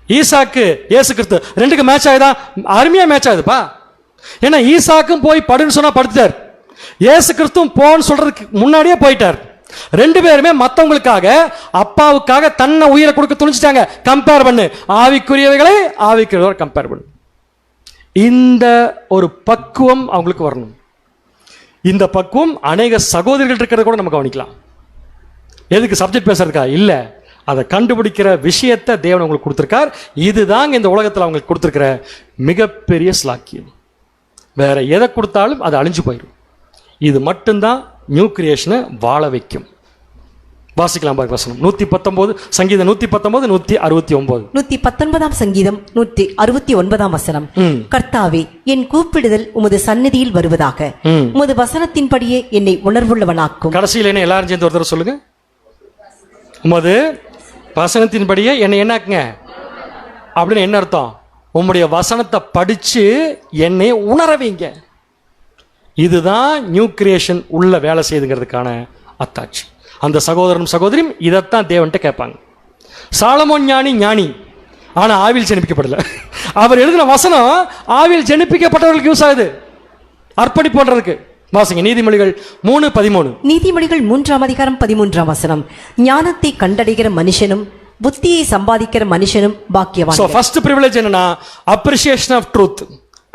ஈசாக்கு இயேசு கிறிஸ்து, ரெண்டுக்கு மேட்ச் ஆகுதா? அருமையா மேட்ச் ஆகுதுப்பா. ஏன்னா ஈசாக்கும் போய் படுன்னு சொன்னா படுத்தார், இயேசு கிறிஸ்துவும் போன்னு சொல்றதுக்கு முன்னாடியே போயிட்டார். ரெண்டு பேருமே மற்றவங்களுக்காக அப்பாவுக்காக தன்னை உயிரை கொடுக்க துணிச்சிட்டாங்க. கம்பேர் பண்ணு, ஆவிக்குரியவைகளை ஆவிக்குரியவரை கம்பேர் பண்ணு. இந்த ஒரு பக்குவம் அவங்களுக்கு வரணும். இந்த பக்குவம் அநேக சகோதரிகள் இருக்கிறத கூட நம்ம கவனிக்கலாம். எதுக்கு? சப்ஜெக்ட் பேசுறதுக்கா? இல்லை, அதை கண்டுபிடிக்கிற விஷயத்தை தேவன் உங்களுக்கு கொடுத்துருக்கார். இதுதாங்க இந்த உலகத்தில் அவங்களுக்கு கொடுத்துருக்கிற மிகப்பெரிய ஸ்லாக்கியம். வேற எதை கொடுத்தாலும் அது அழிஞ்சு போயிடும். இது மட்டும்தான் நியூ கிரியேஷனை வாழ வைக்கும். வாசிக்கலாம் பாருங்க வசனம் 119, சங்கீதம் 119, 169. 119 சங்கீதம் 169. கர்த்தாவே, என் கூப்பிடுதல் உமது சந்நிதியில் வருவதாக, உமது வசனத்தின்படியே என்னை உணர்வுள்ளவனாக்கும். கடைசியில் என்ன எல்லாரும் சேர்ந்து ஒரு தடவை சொல்லுங்க. உமது வசனத்தின்படியே என்னை என்னாக்குங்க அப்படின்னு என்ன அர்த்தம்? உம்முடைய வசனத்தை படிச்சு என்னை உணரவீங்க. இதுதான் நியூ கிரியேஷன் உள்ள வேலை செய்துங்கிறதுக்கான அத்தாட்சி. அந்த சகோதரனும் சகோதரியும் இதைத்தான் தேவன்கிட்ட கேட்பாங்க. சாலமோன் ஞானி, ஆனா ஆவியில் ஜெனிப்பிக்கப்படல. அவர் எழுதின வசனம் ஆவியில் ஜெனிப்பிக்கப்பட்டவர்களுக்கு யூஸ் ஆகுது, அர்ப்பணிப்பு பண்றதுக்கு. வாசிங்க நீதிமொழிகள் 3:13. நீதிமொழிகள் 3:13. ஞானத்தை கண்டடைகிற மனுஷனும் புத்தியை சம்பாதிக்கிற மனுஷனும் பாக்கியவான். சோ ஃபர்ஸ்ட் பிரிவிலேஜ் என்னன்னா அப்ரிசியேஷன் ஆஃப் ட்ரூத்.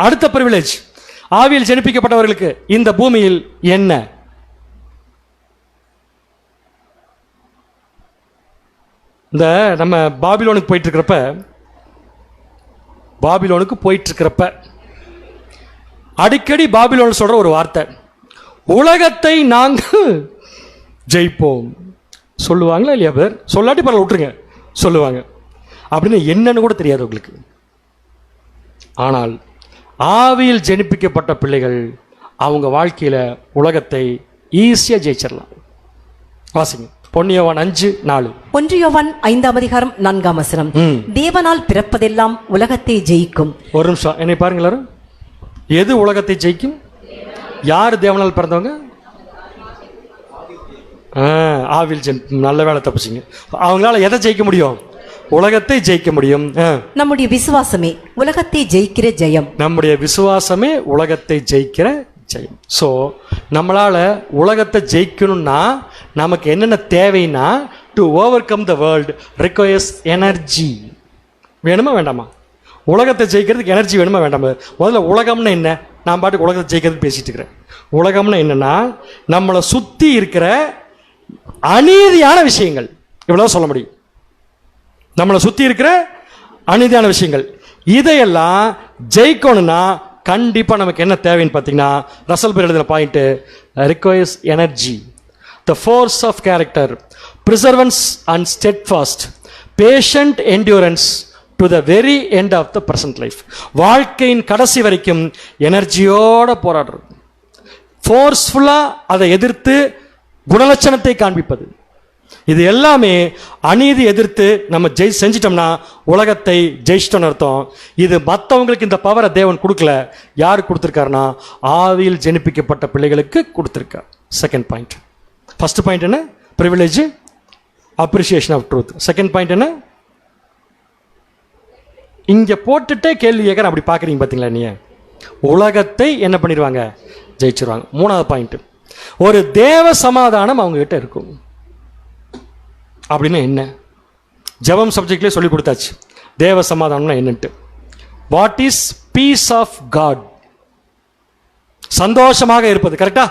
அடுத்த பிரிவிலேஜ் ஆவியில் ஜெனிப்பிக்கப்பட்டவர்களுக்கு இந்த பூமியில் என்ன? இந்த நம்ம பாபிலோனுக்கு போயிட்டு இருக்கிறப்ப அடிக்கடி பாபிலோன் சொல்ற ஒரு வார்த்தை, உலகத்தை நாங்கள் ஜெயிப்போம். சொல்லுவாங்களா இல்லையா பேர்? சொல்லாட்டி பரவாயில்ல விட்டுருங்க, சொல்லுவாங்க. அப்படின்னு என்னன்னு கூட தெரியாது உங்களுக்கு. ஆனால் ஆவியில் ஜெனிப்பிக்கப்பட்ட பிள்ளைகள் அவங்க வாழ்க்கையில உலகத்தை ஈஸியா ஜெயிச்சிடலாம். வாசிங்க 1 யோவான் 5:4. 1 யோவான் 5:4. தேவனால் பிறப்பதெல்லாம் உலகத்தை ஜெயிக்கும். ஒரு நிமிஷம் என்னை பாருங்க எல்லாரும். எது உலகத்தை ஜெயிக்கும்? யாரு தேவனால் பிறந்தவங்க? ஆவியில் நல்ல வேலை தப்பிச்சிங்க. அவங்களால எதை ஜெயிக்க முடியும்? உலகத்தை ஜெயிக்க முடியும். நம்முடைய விசுவாசமே உலகத்தை ஜெயிக்கிற ஜெயம். நம்முடைய விசுவாசமே உலகத்தை ஜெயிக்கிற ஜெயம். ஸோ நம்மளால உலகத்தை ஜெயிக்கணும்னா நமக்கு என்னென்ன தேவைன்னா, to over come the world requires energy. வேணுமா வேண்டாமா? உலகத்தை ஜெயிக்கிறதுக்கு எனர்ஜி வேணுமா வேண்டாமா? முதல்ல உலகம்னு என்ன? நான் பாட்டுக்கு உலகத்தை ஜெயிக்கிறது பேசிட்டு இருக்கிறேன். உலகம்னு என்னன்னா நம்மளை சுற்றி இருக்கிற அநீதியான விஷயங்கள், இவ்வளவு சொல்ல முடியும். நம்மளை சுற்றி இருக்கிற அநீதியான விஷயங்கள், இதையெல்லாம் ஜெயிக்கணும்னா கண்டிப்பாக நமக்கு என்ன தேவைன்னு பார்த்தீங்கன்னா, ரசல் பேர் எழுதின point, requires energy, the force of character, perseverance and steadfast, patient endurance to the very end of the present life. வாழ்க்கையின் கடைசி வரைக்கும் எனர்ஜியோட போராடுறது, ஃபோர்ஸ்ஃபுல்லாக அதை எதிர்த்து குணலட்சணத்தை காண்பிப்பது. இது எல்லாமே அநீதி எதிர்த்து நம்ம செஞ்சிட்டோம்னா உலகத்தை ஜெயிச்சிட்டோம்னு அர்த்தம். இது மற்றவங்களுக்கு இந்த பவரை தேவன் கொடுக்கல. யார் கொடுத்துருக்காருன்னா ஆவியில் ஜெனிப்பிக்கப்பட்ட பிள்ளைகளுக்கு கொடுத்துருக்கார். Second point. ஃபர்ஸ்ட் பாயிண்ட் என்ன? Privilege, appreciation of truth. Second point என்ன? இங்க போட்டுட்டே கேள்வி கேட்கறேன், அப்படி பாக்குறீங்க பாத்தீங்களா? நீ உலகத்தை என்ன பண்ணிடுவாங்க? ஜெயிச்சிருவாங்க. மூணாவது பாயிண்ட், ஒரு தேவ சமாதானம் அவங்க கிட்ட இருக்கும். அப்படின்னு என்ன? ஜெபம் சப்ஜெக்ட்லேயே சொல்லி கொடுத்தாச்சு தேவ சமாதானம்னா என்னன்ட்டு. What is peace of God? சந்தோஷமாக இருப்பது. கரெக்டா?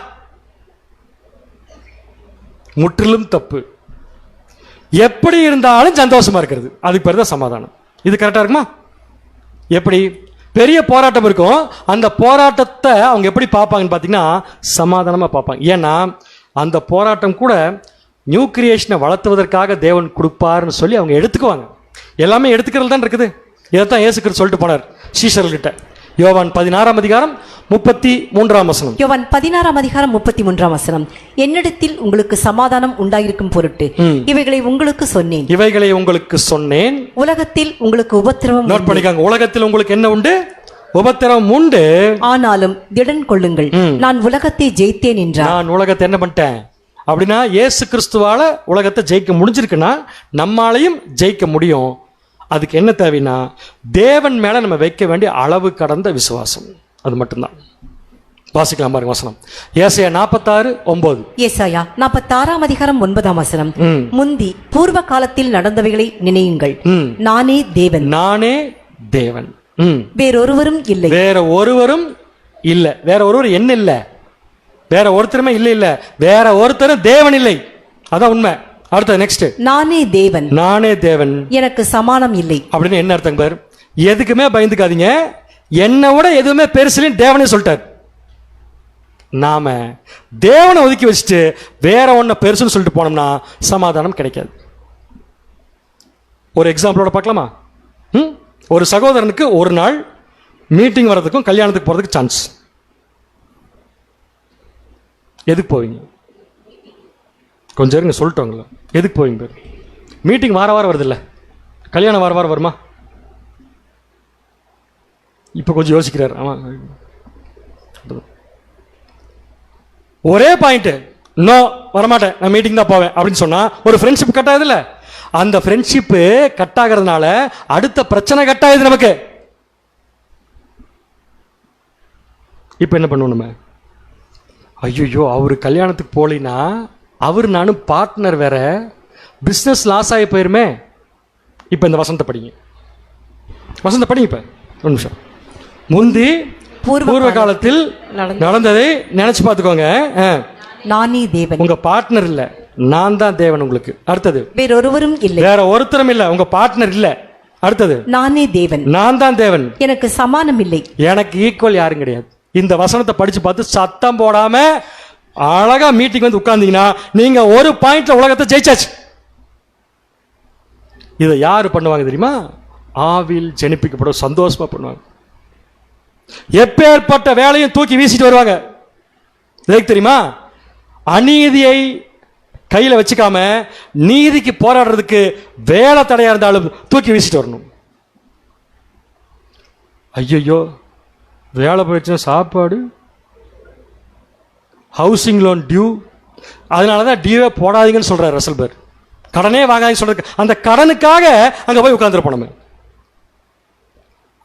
முற்றிலும் தப்பு. எப்படி இருந்தாலும் சந்தோஷமா இருக்கிறது, அதுக்கு பேர் தான் சமாதானம். இது கரெக்டா இருக்குமா? எப்படி? பெரிய போராட்டம் இருக்கும், அந்த போராட்டத்தை அவங்க எப்படி பார்ப்பாங்கன்னு பார்த்தீங்கன்னா சமாதானமாக பார்ப்பாங்க. ஏன்னா அந்த போராட்டம் கூட நியூ கிரியேஷனை வளர்த்துவதற்காக தேவன் கொடுப்பாருன்னு சொல்லி அவங்க எடுத்துக்குவாங்க. எல்லாமே எடுத்துக்கிறது தான் இருக்குது. இதைத்தான் இயேசு கிறிஸ்து சொல்லிட்டு போனார் சீஷர்கள்கிட்ட. யோவான் 16 அதிகாரம் 33 வசனம். யோவான் 16 அதிகாரம் 33 வசனம். என்னிடத்தில் உங்களுக்கு சமாதானம் உண்டாயிருக்கும் பொருட்டு இவைகளை உங்களுக்கு சொன்னேன். இவைகளை உங்களுக்கு சொன்னேன். உலகத்தில் உங்களுக்கு உபத்திரவம். நோட் பண்ணிக்காங்க. உலகத்தில் உங்களுக்கு என்ன உண்டு? உபத்திரவம் உண்டு. ஆனாலும் திடன் கொள்ளுங்கள், நான் உலகத்தை ஜெயித்தேன் என்றார். நான் உலகத்தை என்ன பண்ணிட்டேன் அப்படின்னா, இயேசு கிறிஸ்துவால உலகத்தை ஜெயிக்க முடிஞ்சிருக்குன்னா நம்மாலையும் ஜெயிக்க முடியும். அதுக்கு என்ன தேவைன்னா தேவன் மேல நம்ம வைக்க வேண்டிய அளவு கடந்த விசுவாசம். அது மட்டும்தான். வாசிக்கலாம் பாருங்க வசனம். ஏசாயா 46:9. ஏசாயா 46 அதிகாரம் 9 வசனம். முந்தி பூர்வ காலத்தில் நடந்தவைகளை நினையுங்கள், நானே தேவன். நானே தேவன், வேறொருவரும் இல்லை. வேற ஒருவரும் இல்லை. வேற ஒருவர் என்ன இல்லை? வேற ஒருத்தருமே இல்லை. இல்லை, வேற ஒருத்தரும் தேவன் இல்லை. அதான் உண்மை. அடுத்த நெக்ஸ்ட், நானே தேவன். நானே தேவன், எனக்கு சமானம் இல்லை. அப்படின்னு என்ன அர்த்தம் பாரு? எதுக்குமே பயந்துக்காதீங்க, என்னை விட எதுவுமே பெருசுலன்னு தேவனே சொல்லிட்டார். நாம தேவனை ஒதுக்கி வச்சுட்டு வேற ஒன்ன பெருசுன்னு சொல்லிட்டு போனோம்னா சமாதானம் கிடைக்காது. ஒரு எக்ஸாம்பிளோட பார்க்கலாமா? ஒரு சகோதரனுக்கு ஒரு நாள் மீட்டிங் வர்றதுக்கும் கல்யாணத்துக்கு போறதுக்கு சான்ஸ். எதுக்கு போவீங்க? கொஞ்சம் இருங்க சொல்லிட்டோங்களா. எதுக்கு போவீங்க பேர்? மீட்டிங் வார வாரம் வருது இல்லை, கல்யாணம் வார வாரம் வருமா? இப்போ கொஞ்சம் யோசிக்கிறார். ஆமாம், ஒரே பாயிண்ட், நோ வரமாட்டேன், நான் மீட்டிங் தான் போவேன் அப்படின்னு சொன்னா ஒரு ஃப்ரெண்ட்ஷிப் கட் ஆகுதுல்ல. அந்த ஃப்ரெண்ட்ஷிப்பு கட் ஆகிறதுனால அடுத்த பிரச்சனை கட் ஆகுது நமக்கு. இப்போ என்ன பண்ணுவோம் நம்ம? ஐயோ, அவரு கல்யாணத்துக்கு போலினா அவர் நானும் பார்ட்னர் வேற, பிஸ்னஸ் லாஸ் ஆகி போயிருமே. இப்போ இந்த வசனத்தை படிங்க. வசனத்தை படிங்க. இப்போ ஒரு நிமிஷம். முந்தி பூர்வ காலத்தில் நடந்ததை நினைச்சு பார்த்துக்கோங்க. நானே தேவன். உங்க பார்ட்னர் இல்ல, நான் தான் தேவன் உங்களுக்கு. அடுத்தது, வேறொருவரும் இல்லை. வேற ஒருத்தரும் இல்ல, உங்க பார்ட்னர் இல்ல. அடுத்தது, நானே தேவன். நான் தான் தேவன், எனக்கு சமானம் இல்லை. எனக்கு ஈக்குவல் யாரும் கிடையாது. இந்த வசனத்தை படிச்சு பார்த்து சத்தம் போடாம அழகா மீட்டிங் வந்து உட்கார்ந்தீங்கன்னா நீங்க ஒரு பாயிண்ட்ல உலகத்தை ஜெயிச்சாச்சு. இதை யாரு பண்ணுவாங்க தெரியுமா? ஆவில் ஜெனிப்பிக்கப்படும் சந்தோஷமா பண்ணுவாங்க. எப்பேற்பட்ட வேலையும் தூக்கி வீசிட்டு வருவாங்க. எதுக்கு தெரியுமா? அநீதியை கையில வச்சுக்காம நீதிக்கு போராடுறதுக்கு வேலை தடையா இருந்தாலும் தூக்கி வீசிட்டு வரணும். ஐயோ, வேலை போயிடுச்சுன்னா சாப்பாடு, ஹவுசிங் லோன் டியூ, அதனாலதான் டியூவே போடாதீங்கன்னு சொல்றாரு ரசல் பேர். கடனே வாங்காதீங்கன்னு சொல்றது. அந்த கடனுக்காக அங்க போய் உட்கார்ந்துருப்போம் நம்ம.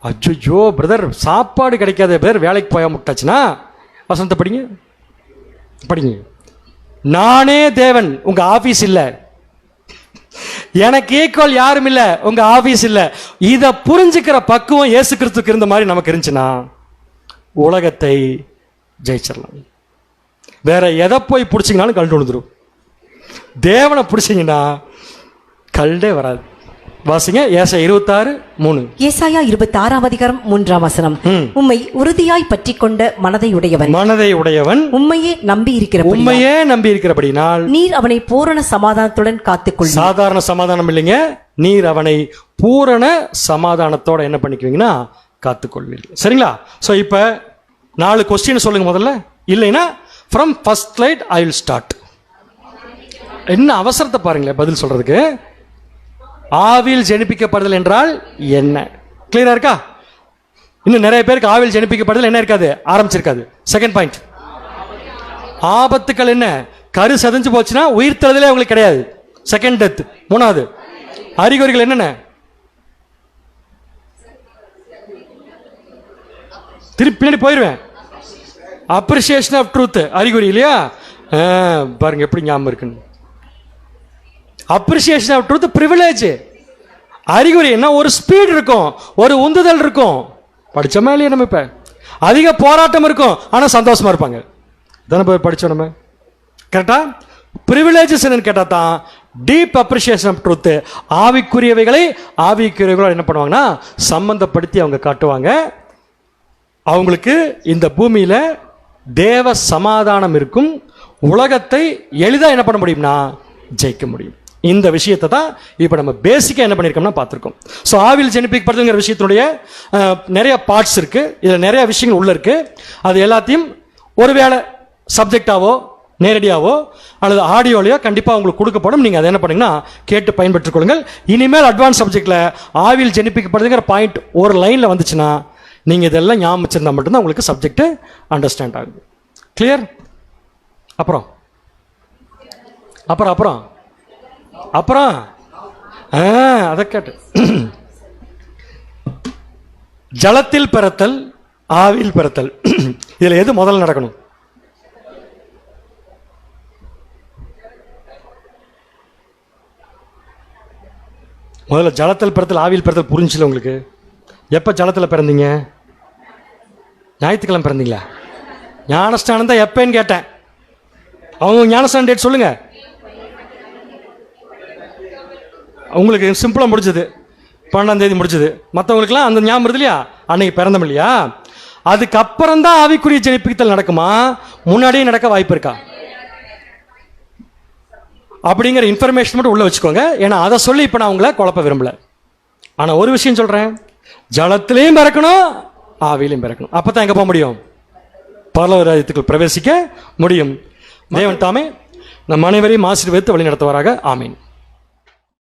அச்சோ பிரதர், சாப்பாடு கிடைக்காத பேர் வேலைக்கு போய முட்டாச்சுன்னா வசனத்தை படிங்க. படிங்க. நானே தேவன், உங்க ஆபீஸ் இல்ல. எனக்கு ஈக்குவல் யாரும் இல்ல, உங்க ஆபீஸ் இல்ல. இத புரிஞ்சுக்கிற பக்குவம் இயேசு கிறிஸ்துக்கு இருந்த மாதிரி நமக்கு இருந்துச்சுன்னா உலகத்தை ஜெயிச்சிடலாம். வேற எதை போய் பிடிச்சிங்கனாலும் கல்டு விழுந்துரும். தேவனை பிடிச்சிங்கன்னா கல்டே வராது. வாசிங்க ஏசாயா 26:3. ஏசாயா 26 அதிகாரம் 3 வசனம். உம்மை உறுதியாய் பற்றி கொண்ட மனதை உடையவன் உம்மையே நம்பி இருக்கிறபடினால் நீர் அவனை பூரண சமாதானத்துடன் காத்துக்கொள். சாதாரண சமாதானம் இல்லைங்க, நீர் அவனை பூரண சமாதானத்தோட என்ன பண்ணிக்குவீங்கன்னா காத்துக்கொள்வீர்கள். சரிங்களா? ஸோ இப்போ 4 கொஸ்டின் சொல்லுங்க முதல்ல. இல்லைன்னா from first slide I will start. என்ன அவசரத்தை பாருங்களேன் பதில் சொல்றதுக்கு. ஆவில் ஜெனிப்பிக்கப்படுதல் என்றால் என்ன? கிளியரா இருக்கா? இன்னும் நிறைய பேருக்கு ஆவில் ஜெனிப்பிக்கப்படுதல் என்ன இருக்காது, ஆரம்பிச்சிருக்காது. செகண்ட் பாயிண்ட், ஆபத்துக்கள் என்ன? கரு சதைஞ்சு போச்சுன்னா உயிர் தழுதலே அவங்களுக்கு கிடையாது, செகண்ட் டெத். மூணாவது, அறிகுறிகள் என்னென்ன? திருப்பி பின்னாடி போயிடுவேன். அப்ரிசியேஷன் ஆஃப் ட்ரூத் அறிகுறி இல்லையா? பாருங்க எப்படி ஞாபகம் இருக்குன்னு. Appreciation of truth privilege. அறிகுறி என்ன? ஒரு ஸ்பீட் இருக்கும், ஒரு உந்துதல் இருக்கும். படிச்சோமா இல்லையா? நம்ம இப்ப அதிக போராட்டம் இருக்கும், ஆனா சந்தோஷமா இருப்பாங்க. தானே போய் படிச்சோம் நம்ம. கரெக்டா? பிரிவிலேஜஸ் என்னன்னு கேட்டா தான் டீப் அப்ரிசியேஷன் ஆஃப் ட்ரூத். ஆவிக்குரியவைகளை ஆவிக்குரியவர்களோட என்ன பண்ணுவாங்கன்னா சம்பந்தப்படுத்தி அவங்க காட்டுவாங்க. அவங்களுக்கு இந்த பூமியில தேவ சமாதானம் இருக்கும். உலகத்தை எளிதாக என்ன பண்ண முடியும்னா ஜெயிக்க முடியும். இந்த விஷயத்தை தான் இப்போ நம்ம பேசிக்காக என்ன பண்ணியிருக்கோம்னா பார்த்துருக்கோம். ஸோ ஆவியில் ஜெனிப்பிக்கப்படுதுங்கிற விஷயத்தினுடைய நிறைய பார்ட்ஸ் இருக்கு. இதில் நிறைய விஷயங்கள் உள்ள இருக்கு. அது எல்லாத்தையும் ஒருவேளை சப்ஜெக்டாவோ நேரடியாவோ அல்லது ஆடியோலையோ கண்டிப்பாக உங்களுக்கு கொடுக்கப்படும். நீங்கள் அதை என்ன பண்ணீங்கன்னா கேட்டு பயன்பெற்றுக் கொள்ளுங்கள். இனிமேல் அட்வான்ஸ் சப்ஜெக்டில் ஆவியில் ஜெனிப்பிக்கப்படுதுங்கிற பாயிண்ட் ஒரு லைனில் வந்துச்சுன்னா நீங்கள் இதெல்லாம் ஞாபகம் வச்சிருந்தா மட்டும்தான் உங்களுக்கு சப்ஜெக்ட் அண்டர்ஸ்டாண்ட் ஆகுது. கிளியர்? அப்புறம் அப்புறம் அப்புறம் அப்புறம் அதை கேட்டு ஜலத்தில் பிறத்தல் ஆவியில் பிறத்தல், இதில் எது முதல்ல நடக்கணும்? முதல்ல ஜலத்தில் பிறத்தல் ஆவியில் பிறத்தல் புரிஞ்சுல உங்களுக்கு? எப்போ ஜலத்தில் பிறந்தீங்க? ஞாயிற்றுக்கிழமை பிறந்தீங்களா? ஞானஸ்தானம் தான் எப்பன்னு கேட்டேன். அவங்க ஞானஸ்தானம் டேட் சொல்லுங்க. உங்களுக்கு சிம்பிளாக முடிச்சது 12ஆம் தேதி முடிச்சது. மற்றவங்களுக்குலாம் அந்த ஞாபகம் வருது இல்லையா? அன்னைக்கு பிறந்தோம் இல்லையா? அதுக்கப்புறம் தான் ஆவிக்குரிய ஜெனிப்பித்தல் நடக்குமா? முன்னாடியே நடக்க வாய்ப்பு இருக்கா? அப்படிங்கிற இன்ஃபர்மேஷன் மட்டும் உள்ள வச்சுக்கோங்க. ஏன்னா அதை சொல்லி இப்போ நான் உங்களை குழப்ப விரும்பல. ஆனால் ஒரு விஷயம் சொல்கிறேன், ஜலத்திலையும் பிறக்கணும் ஆவியிலையும் பிறக்கணும். அப்போ தான் எங்கே போக முடியும்? பரலோக ராஜ்யத்துக்குள் பிரவேசிக்க முடியும். தேவன் தாமே நம் அனைவரையும் ஆசீர்வதித்து வழி நடத்துவாராக. ஆமீன்.